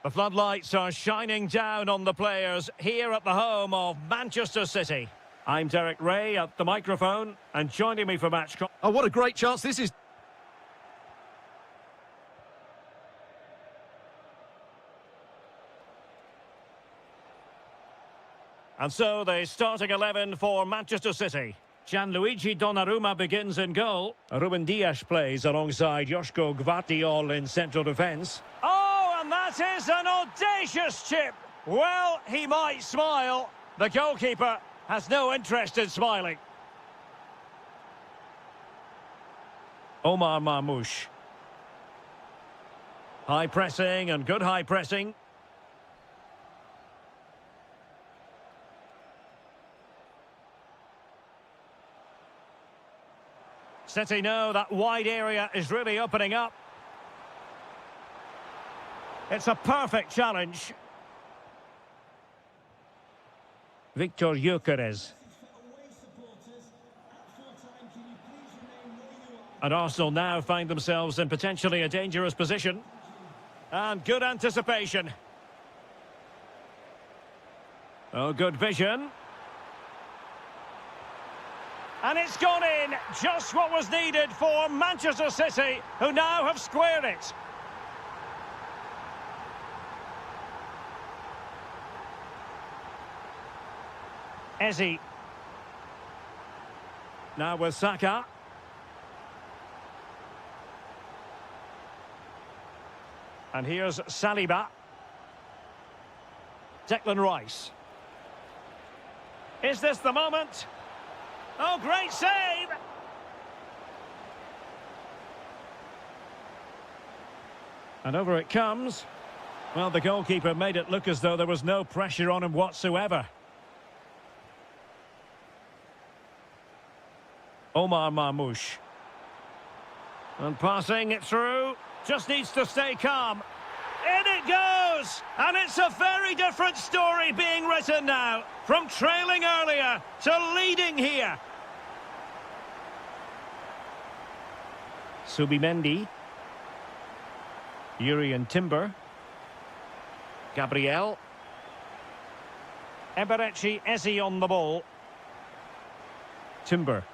The floodlights are shining down on the players here at the home of Manchester City. I'm Derek Ray at the microphone, and joining me for match... Oh, what a great chance this is. And so the starting 11 for Manchester City. Gianluigi Donnarumma begins in goal. Ruben Dias plays alongside Joško Gvardiol in central defence. Oh, and that is an audacious chip. Well, he might smile. The goalkeeper has no interest in smiling. Omar Marmoush. High pressing and good high pressing. City know that wide area is really opening up. It's a perfect challenge. Victor Gyökeres. And Arsenal now find themselves in potentially a dangerous position. And good anticipation. Oh, good vision. And it's gone in, just what was needed for Manchester City, who now have squared it. Eze. Now with Saka. And here's Saliba. Declan Rice. Is this the moment? Oh, great save! And over it comes. Well, the goalkeeper made it look as though there was no pressure on him whatsoever. Omar Marmoush. And passing it through. Just needs to stay calm. In it goes! And it's a very different story being written now. From trailing earlier to leading here. Subimendi. Yuri and Timber. Gabriel. Eberechi Eze on the ball. Timber.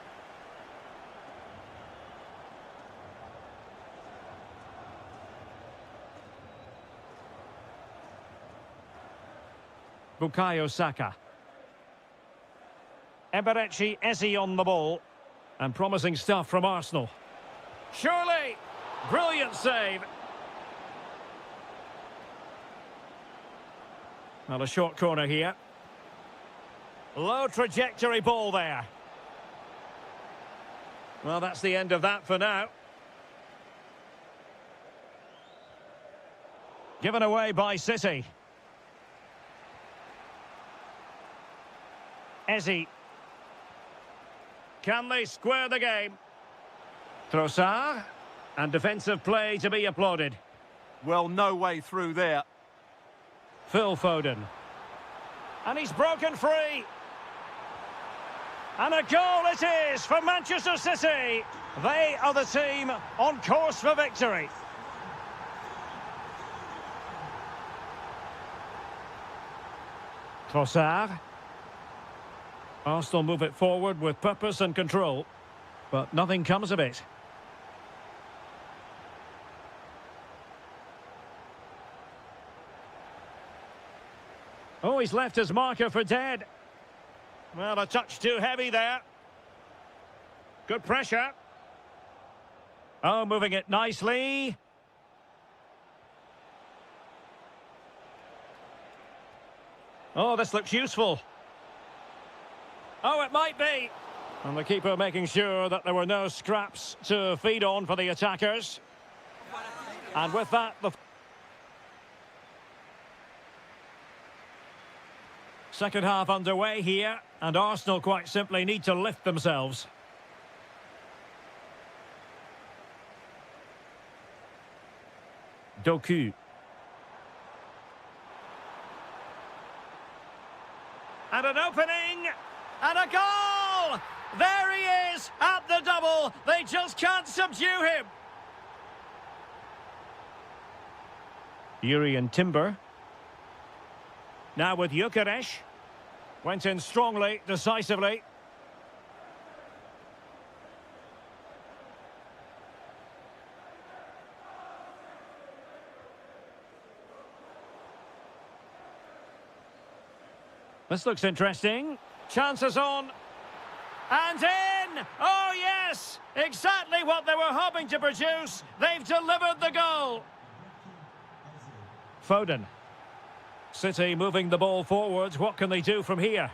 Bukayo Saka. Eberechi Eze on the ball. And promising stuff from Arsenal. Surely! Brilliant save. Well, a short corner here. Low trajectory ball there. Well, that's the end of that for now. Given away by City. Eze. Can they square the game? Trossard, and defensive play to be applauded. Well, no way through there. Phil Foden. And he's broken free. And a goal it is for Manchester City. They are the team on course for victory. Trossard. Arsenal move it forward with purpose and control, but nothing comes of it. Oh, he's left his marker for dead. Well, a touch too heavy there. Good pressure. Oh, moving it nicely. Oh, this looks useful. Oh, it might be. And the keeper making sure that there were no scraps to feed on for the attackers. And with that, the second half underway here, and Arsenal quite simply need to lift themselves. Doku. And an opening, and a goal! There he is, at the double. They just can't subdue him. Yuri and Timber. Now with Gyökeres. Went in strongly, decisively. This looks interesting. Chances on. And in! Oh, yes! Exactly what they were hoping to produce. They've delivered the goal. Foden. City moving the ball forwards. What can they do from here?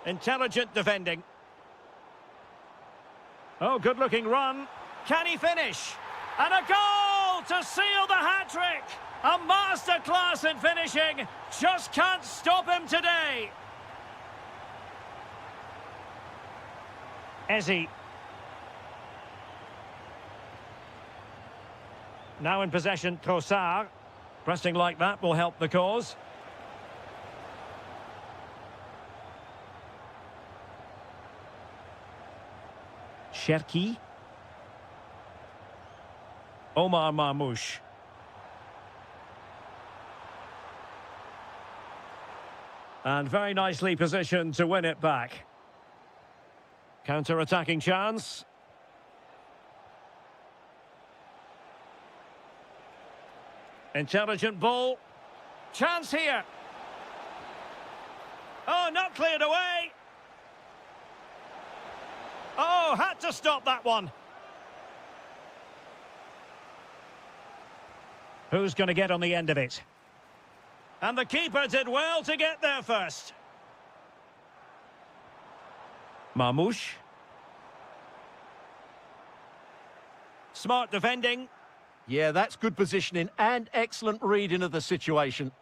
Intelligent defending. Oh, good-looking run. Can he finish? And a goal to seal the hat-trick! A masterclass in finishing. Just can't stop him today. Ezzy. Now in possession, Trossard. Pressing like that will help the cause. Cherki. Omar Marmoush. And very nicely positioned to win it back. Counter-attacking chance. Intelligent ball. Chance here. Oh, not cleared away. Oh, had to stop that one. Who's going to get on the end of it? And the keeper did well to get there first. Marmoush. Smart defending. Yeah, that's good positioning and excellent reading of the situation.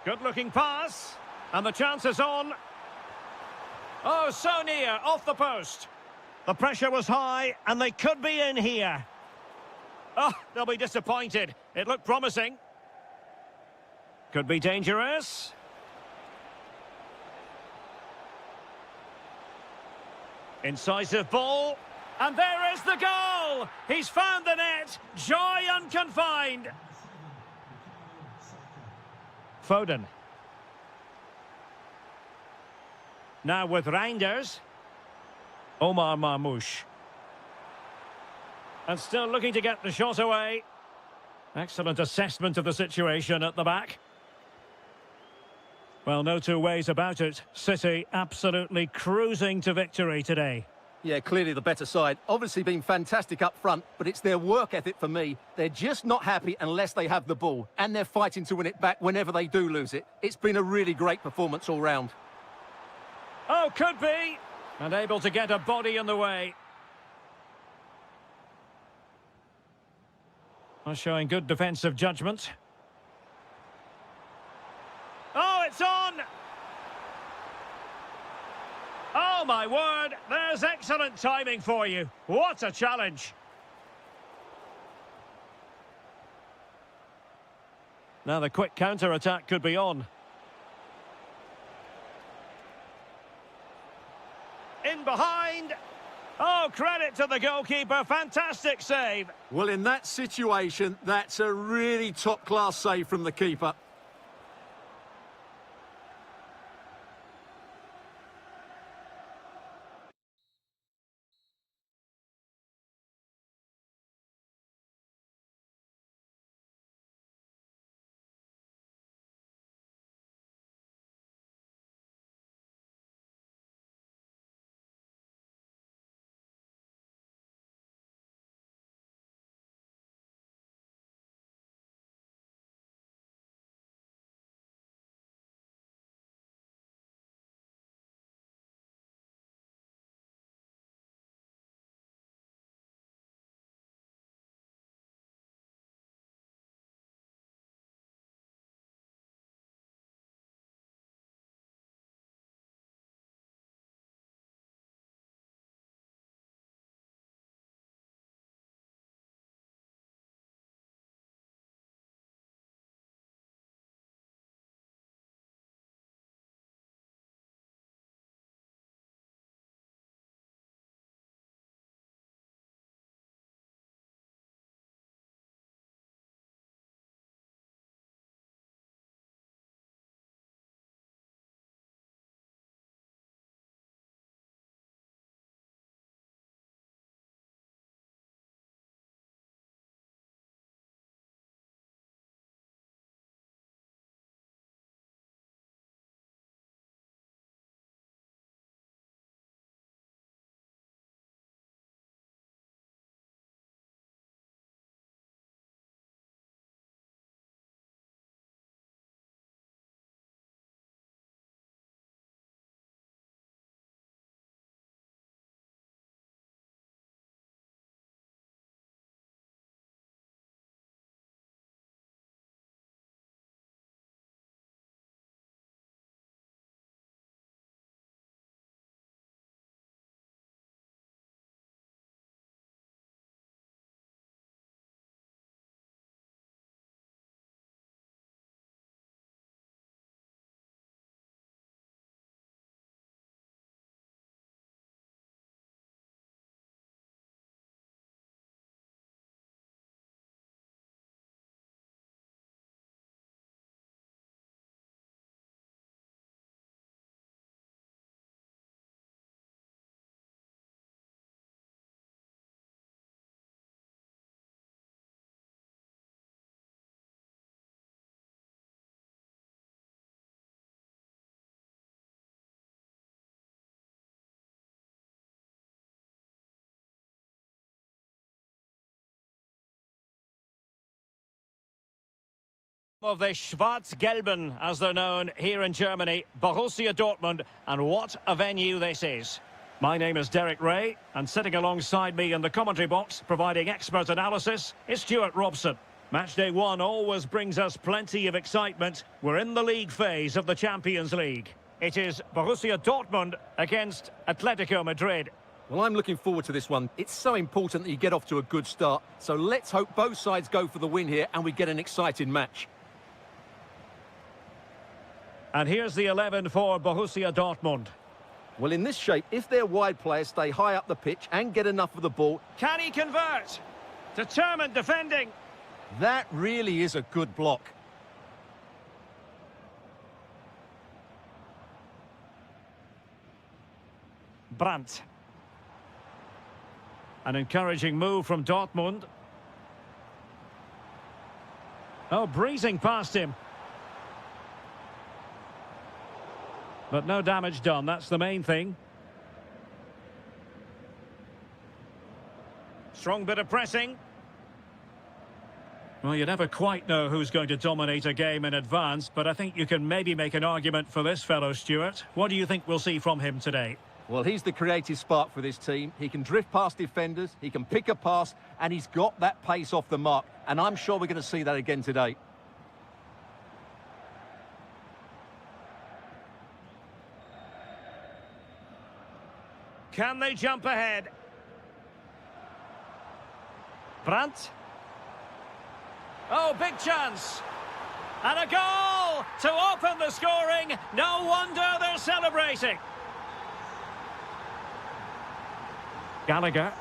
Good-looking pass. And the chance is on. Oh, so near, off the post. The pressure was high, and they could be in here. Oh, they'll be disappointed. It looked promising. Could be dangerous. Incisive ball. And there is the goal! He's found the net. Joy unconfined. Foden. Now with Reinders. Omar Marmoush. And still looking to get the shot away. Excellent assessment of the situation at the back. Well, no two ways about it. City absolutely cruising to victory today. Yeah, clearly the better side. Obviously been fantastic up front, but it's their work ethic for me. They're just not happy unless they have the ball, and they're fighting to win it back whenever they do lose it. It's been a really great performance all round. Oh, could be. And able to get a body in the way. Well, showing good defensive judgment. Oh, it's on! Oh, my word, there's excellent timing for you. What a challenge. Now the quick counter-attack could be on. In behind. Oh, credit to the goalkeeper. Fantastic save. Well, in that situation, that's a really top-class save from the keeper. Of the Schwarz-Gelben, as they're known here in Germany, Borussia Dortmund, and what a venue this is. My name is Derek Ray, and sitting alongside me in the commentary box, providing expert analysis, is Stuart Robson. Matchday 1 always brings us plenty of excitement. We're in the league phase of the Champions League. It is Borussia Dortmund against Atletico Madrid. Well, I'm looking forward to this one. It's so important that you get off to a good start. So let's hope both sides go for the win here and we get an exciting match. And here's the 11 for Borussia Dortmund. Well, in this shape, if their wide players stay high up the pitch and get enough of the ball... Can he convert? Determined defending. That really is a good block. Brandt. An encouraging move from Dortmund. Oh, breezing past him. But no damage done, that's the main thing. Strong bit of pressing. Well, you never quite know who's going to dominate a game in advance, but I think you can maybe make an argument for this fellow, Stuart. What do you think we'll see from him today? Well, he's the creative spark for this team. He can drift past defenders, he can pick a pass, and he's got that pace off the mark. And I'm sure we're going to see that again today. Can they jump ahead? Brandt. Oh, big chance. And a goal to open the scoring. No wonder they're celebrating. Gallagher.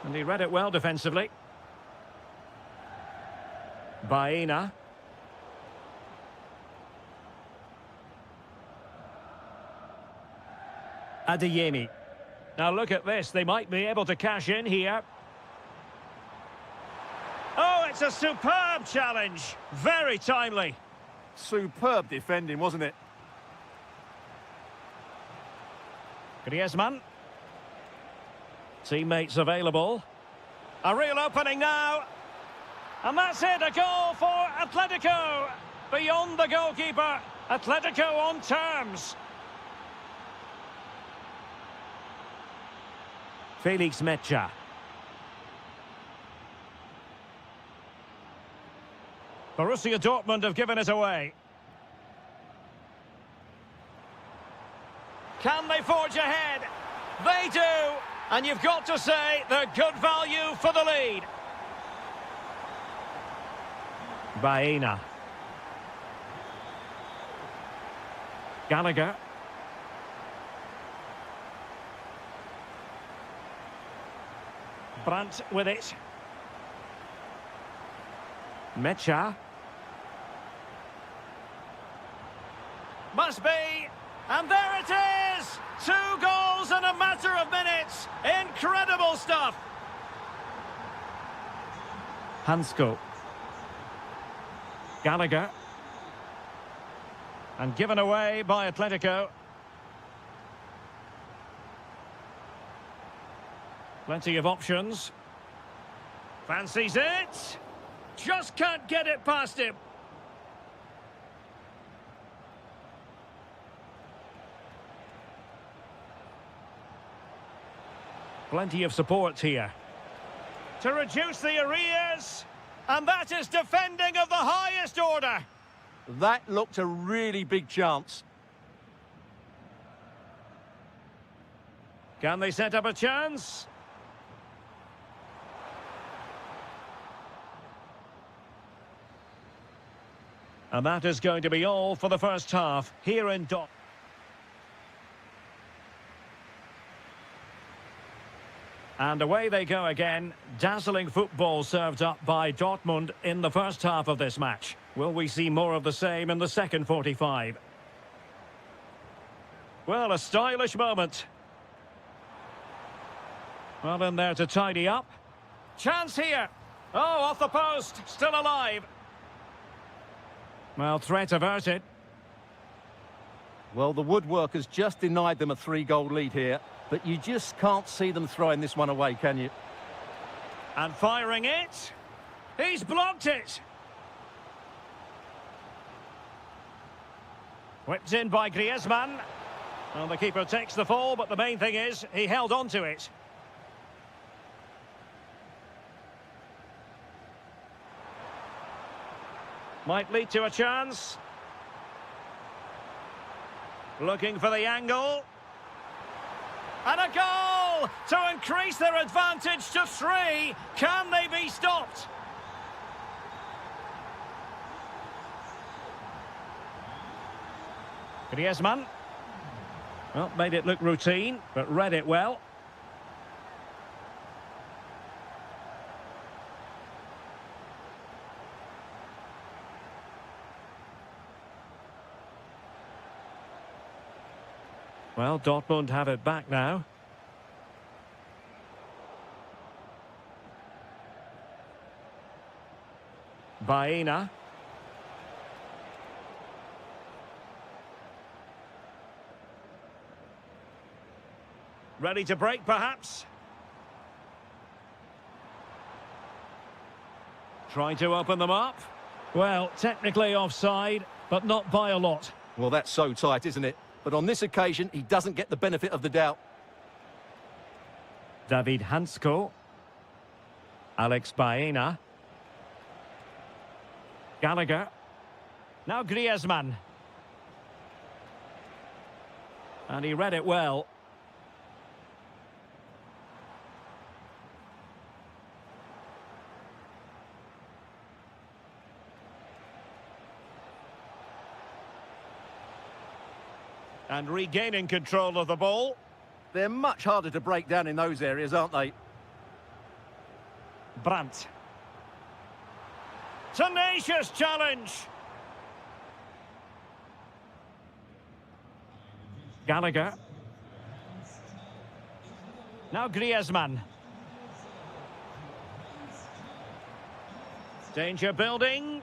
And he read it well defensively. Baena. Adeyemi. Now look at this, they might be able to cash in here. Oh, it's a superb challenge. Very timely. Superb defending, wasn't it? Griezmann. Teammates available. A real opening now. And that's it, a goal for Atletico. Beyond the goalkeeper. Atletico on terms. Felix Mecha. Borussia Dortmund have given it away. Can they forge ahead? They do. And you've got to say they're good value for the lead. Baena. Gallagher. Brandt with it. Mecha. Must be. And there it is! 2 goals in a matter of minutes. Incredible stuff. Hansko. Gallagher. And given away by Atletico. Plenty of options. Fancies it. Just can't get it past him. Plenty of support here. To reduce the arrears. And that is defending of the highest order. That looked a really big chance. Can they set up a chance? And that is going to be all for the first half here in Dortmund. And away they go again. Dazzling football served up by Dortmund in the first half of this match. Will we see more of the same in the second 45? Well, a stylish moment. Well, in there to tidy up. Chance here. Oh, off the post. Still alive. Well, threat averted. Well, the woodwork has just denied them a 3-goal lead here, but you just can't see them throwing this one away, can you? And firing it. He's blocked it. Whipped in by Griezmann. Well, the keeper takes the fall, but the main thing is he held on to it. Might lead to a chance. Looking for the angle. And a goal to increase their advantage to 3. Can they be stopped? Griezmann. Well, made it look routine, but read it well. Well, Dortmund have it back now. Baena. Ready to break, perhaps? Trying to open them up. Well, technically offside, but not by a lot. Well, that's so tight, isn't it? But on this occasion, he doesn't get the benefit of the doubt. David Hansko. Alex Baena. Gallagher. Now Griezmann. And he read it well. And regaining control of the ball. They're much harder to break down in those areas, aren't they? Brandt. Tenacious challenge. Gallagher. Now Griezmann. Danger building.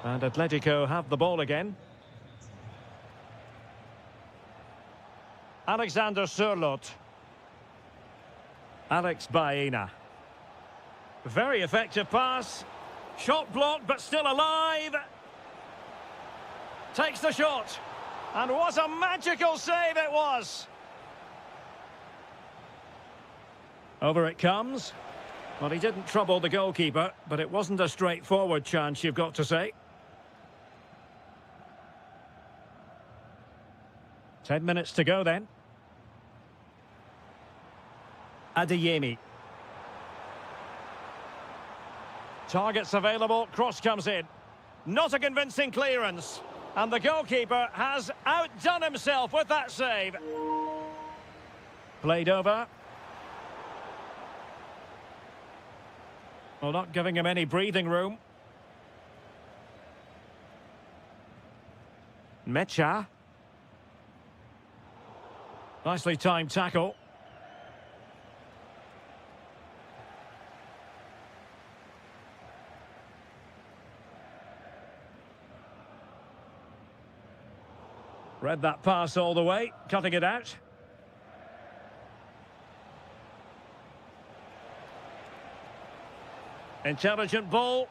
And Atletico have the ball again. Alexander Sørloth. Alex Baena. Very effective pass. Shot blocked, but still alive. Takes the shot. And what a magical save it was. Over it comes. Well, he didn't trouble the goalkeeper, but it wasn't a straightforward chance, you've got to say. 10 minutes to go then. Adeyemi. Targets available, cross comes in. Not a convincing clearance. And the goalkeeper has outdone himself with that save. Played over. Well, not giving him any breathing room. Mecha. Nicely timed tackle. Read that pass all the way, cutting it out. Intelligent ball.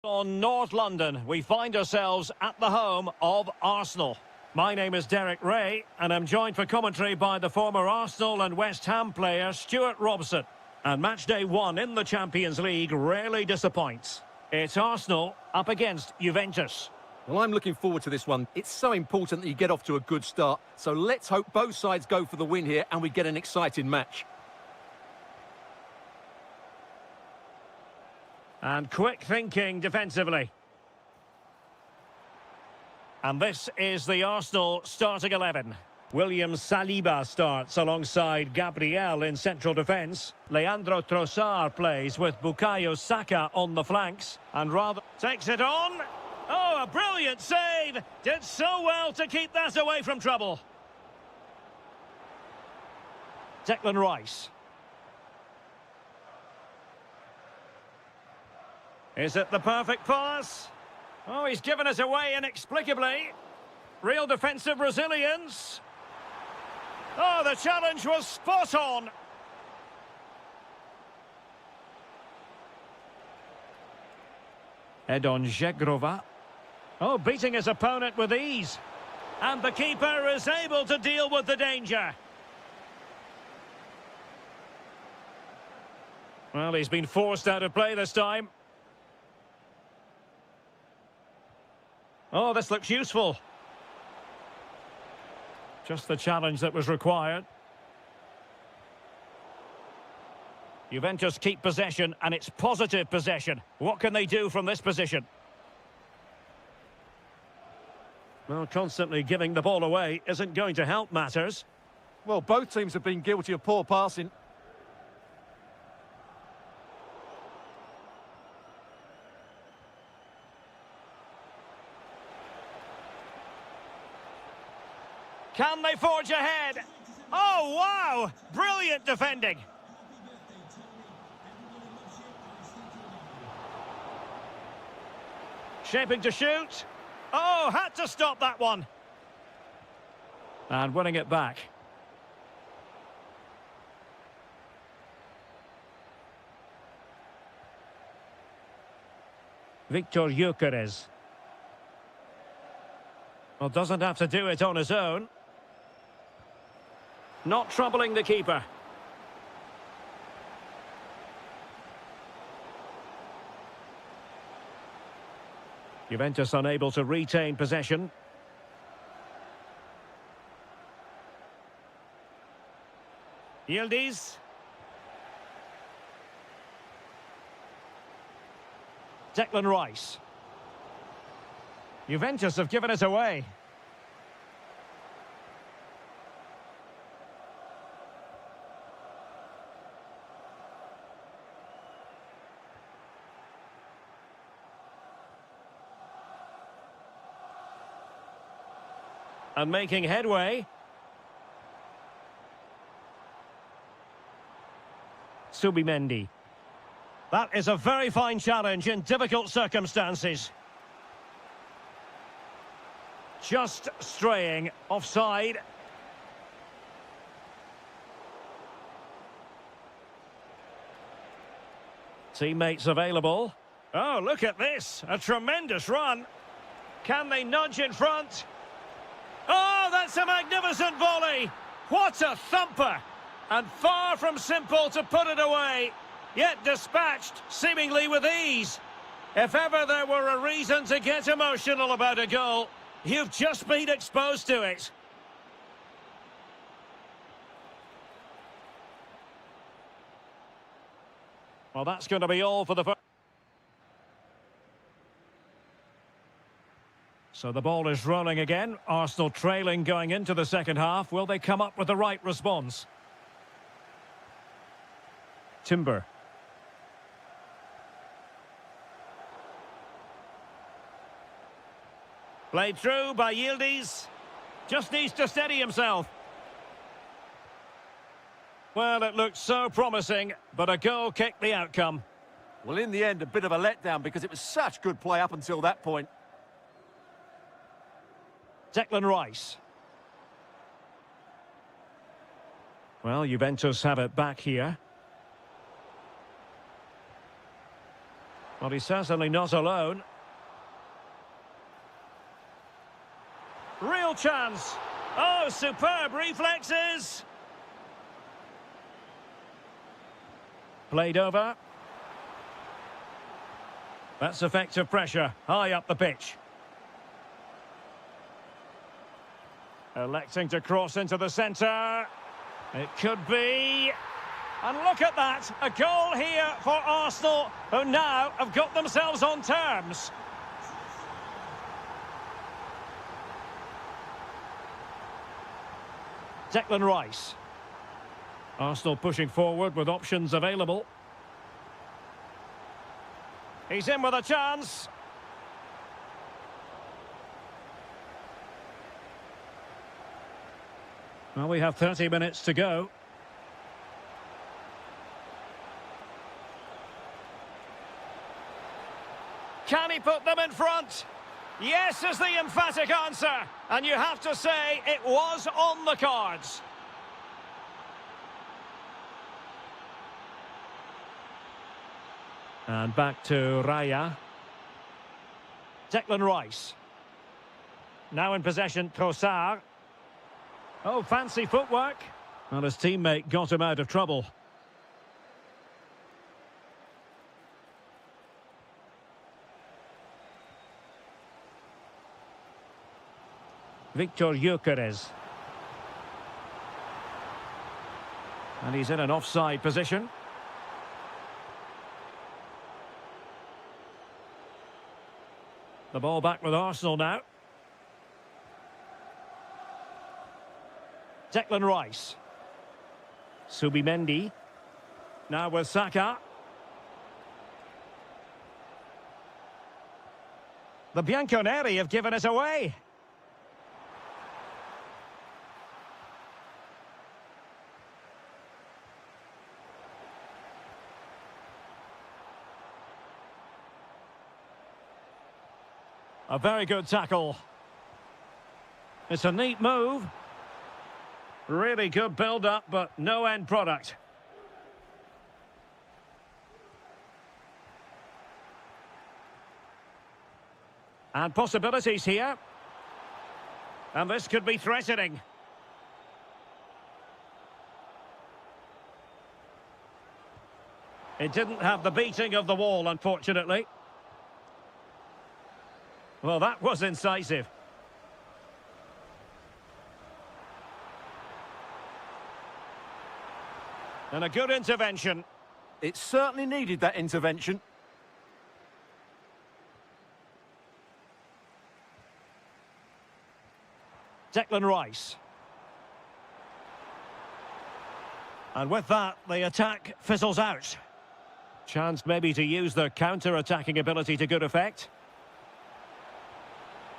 On North London, we find ourselves at the home of Arsenal. My name is Derek Ray, and I'm joined for commentary by the former Arsenal and West Ham player Stuart Robson. And match day one in the Champions League rarely disappoints. It's Arsenal up against Juventus. Well, I'm looking forward to this one. It's so important that you get off to a good start. So let's hope both sides go for the win here and we get an exciting match. And quick thinking defensively. And this is the Arsenal starting 11. William Saliba starts alongside Gabriel in central defence. Leandro Trossard plays with Bukayo Saka on the flanks. And rather takes it on. Oh, a brilliant save. Did so well to keep that away from trouble. Declan Rice. Is it the perfect pass? Oh, he's given us away inexplicably. Real defensive resilience. Oh, the challenge was spot on. Edon Žegrova. Oh, beating his opponent with ease. And the keeper is able to deal with the danger. Well, he's been forced out of play this time. Oh, this looks useful. Just the challenge that was required. Juventus keep possession, and it's positive possession. What can they do from this position? Well, constantly giving the ball away isn't going to help matters. Well, both teams have been guilty of poor passing. Can they forge ahead? Oh, wow! Brilliant defending. Shaping to shoot. Oh, had to stop that one. And winning it back. Victor Gyökeres. Well, doesn't have to do it on his own. Not troubling the keeper. Juventus unable to retain possession. Yildiz. Declan Rice. Juventus have given it away. And making headway. Subimendi. That is a very fine challenge in difficult circumstances. Just straying offside. Teammates available. Oh, look at this. A tremendous run. Can they nudge in front? Oh, that's a magnificent volley. What a thumper. And far from simple to put it away. Yet dispatched, seemingly with ease. If ever there were a reason to get emotional about a goal, you've just been exposed to it. Well, that's going to be all for the first. So the ball is rolling again. Arsenal trailing going into the second half. Will they come up with the right response? Timber. Played through by Yildiz. Just needs to steady himself. Well, it looked so promising, but a goal kicked the outcome. Well, in the end, a bit of a letdown because it was such good play up until that point. Declan Rice. Well, Juventus have it back here. Well, he's certainly not alone. Real chance. Oh, superb reflexes. Played over. That's effective pressure, high up the pitch. Electing to cross into the centre. It could be. And look at that, a goal here for Arsenal, who now have got themselves on terms. Declan Rice. Arsenal pushing forward with options available. He's in with a chance. Well, we have 30 minutes to go. Can he put them in front? Yes is the emphatic answer. And you have to say it was on the cards. And back to Raya. Declan Rice. Now in possession, Trossard. Oh, fancy footwork. Well, his teammate got him out of trouble. Victor Gyökeres. And he's in an offside position. The ball back with Arsenal now. Declan Rice. Subimendi. Now with Saka. The Bianconeri have given it away. A very good tackle. It's a neat move. Really good build-up, but no end product. And possibilities here. And this could be threatening. It didn't have the beating of the wall, unfortunately. Well, that was incisive. And a good intervention. It certainly needed that intervention. Declan Rice. And with that, the attack fizzles out. Chance maybe to use their counter-attacking ability to good effect.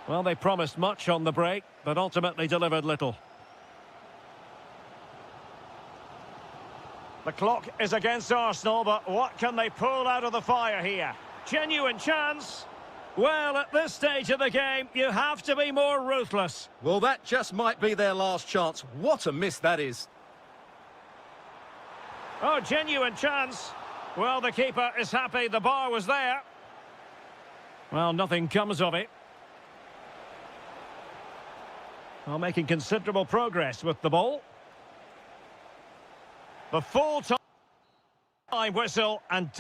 Well, they promised much on the break, but ultimately delivered little. The clock is against Arsenal, but what can they pull out of the fire here? Genuine chance. Well, at this stage of the game, you have to be more ruthless. Well, that just might be their last chance. What a miss that is. Oh, genuine chance. Well, the keeper is happy the bar was there. Well, nothing comes of it. Well, making considerable progress with the ball. The full-time whistle and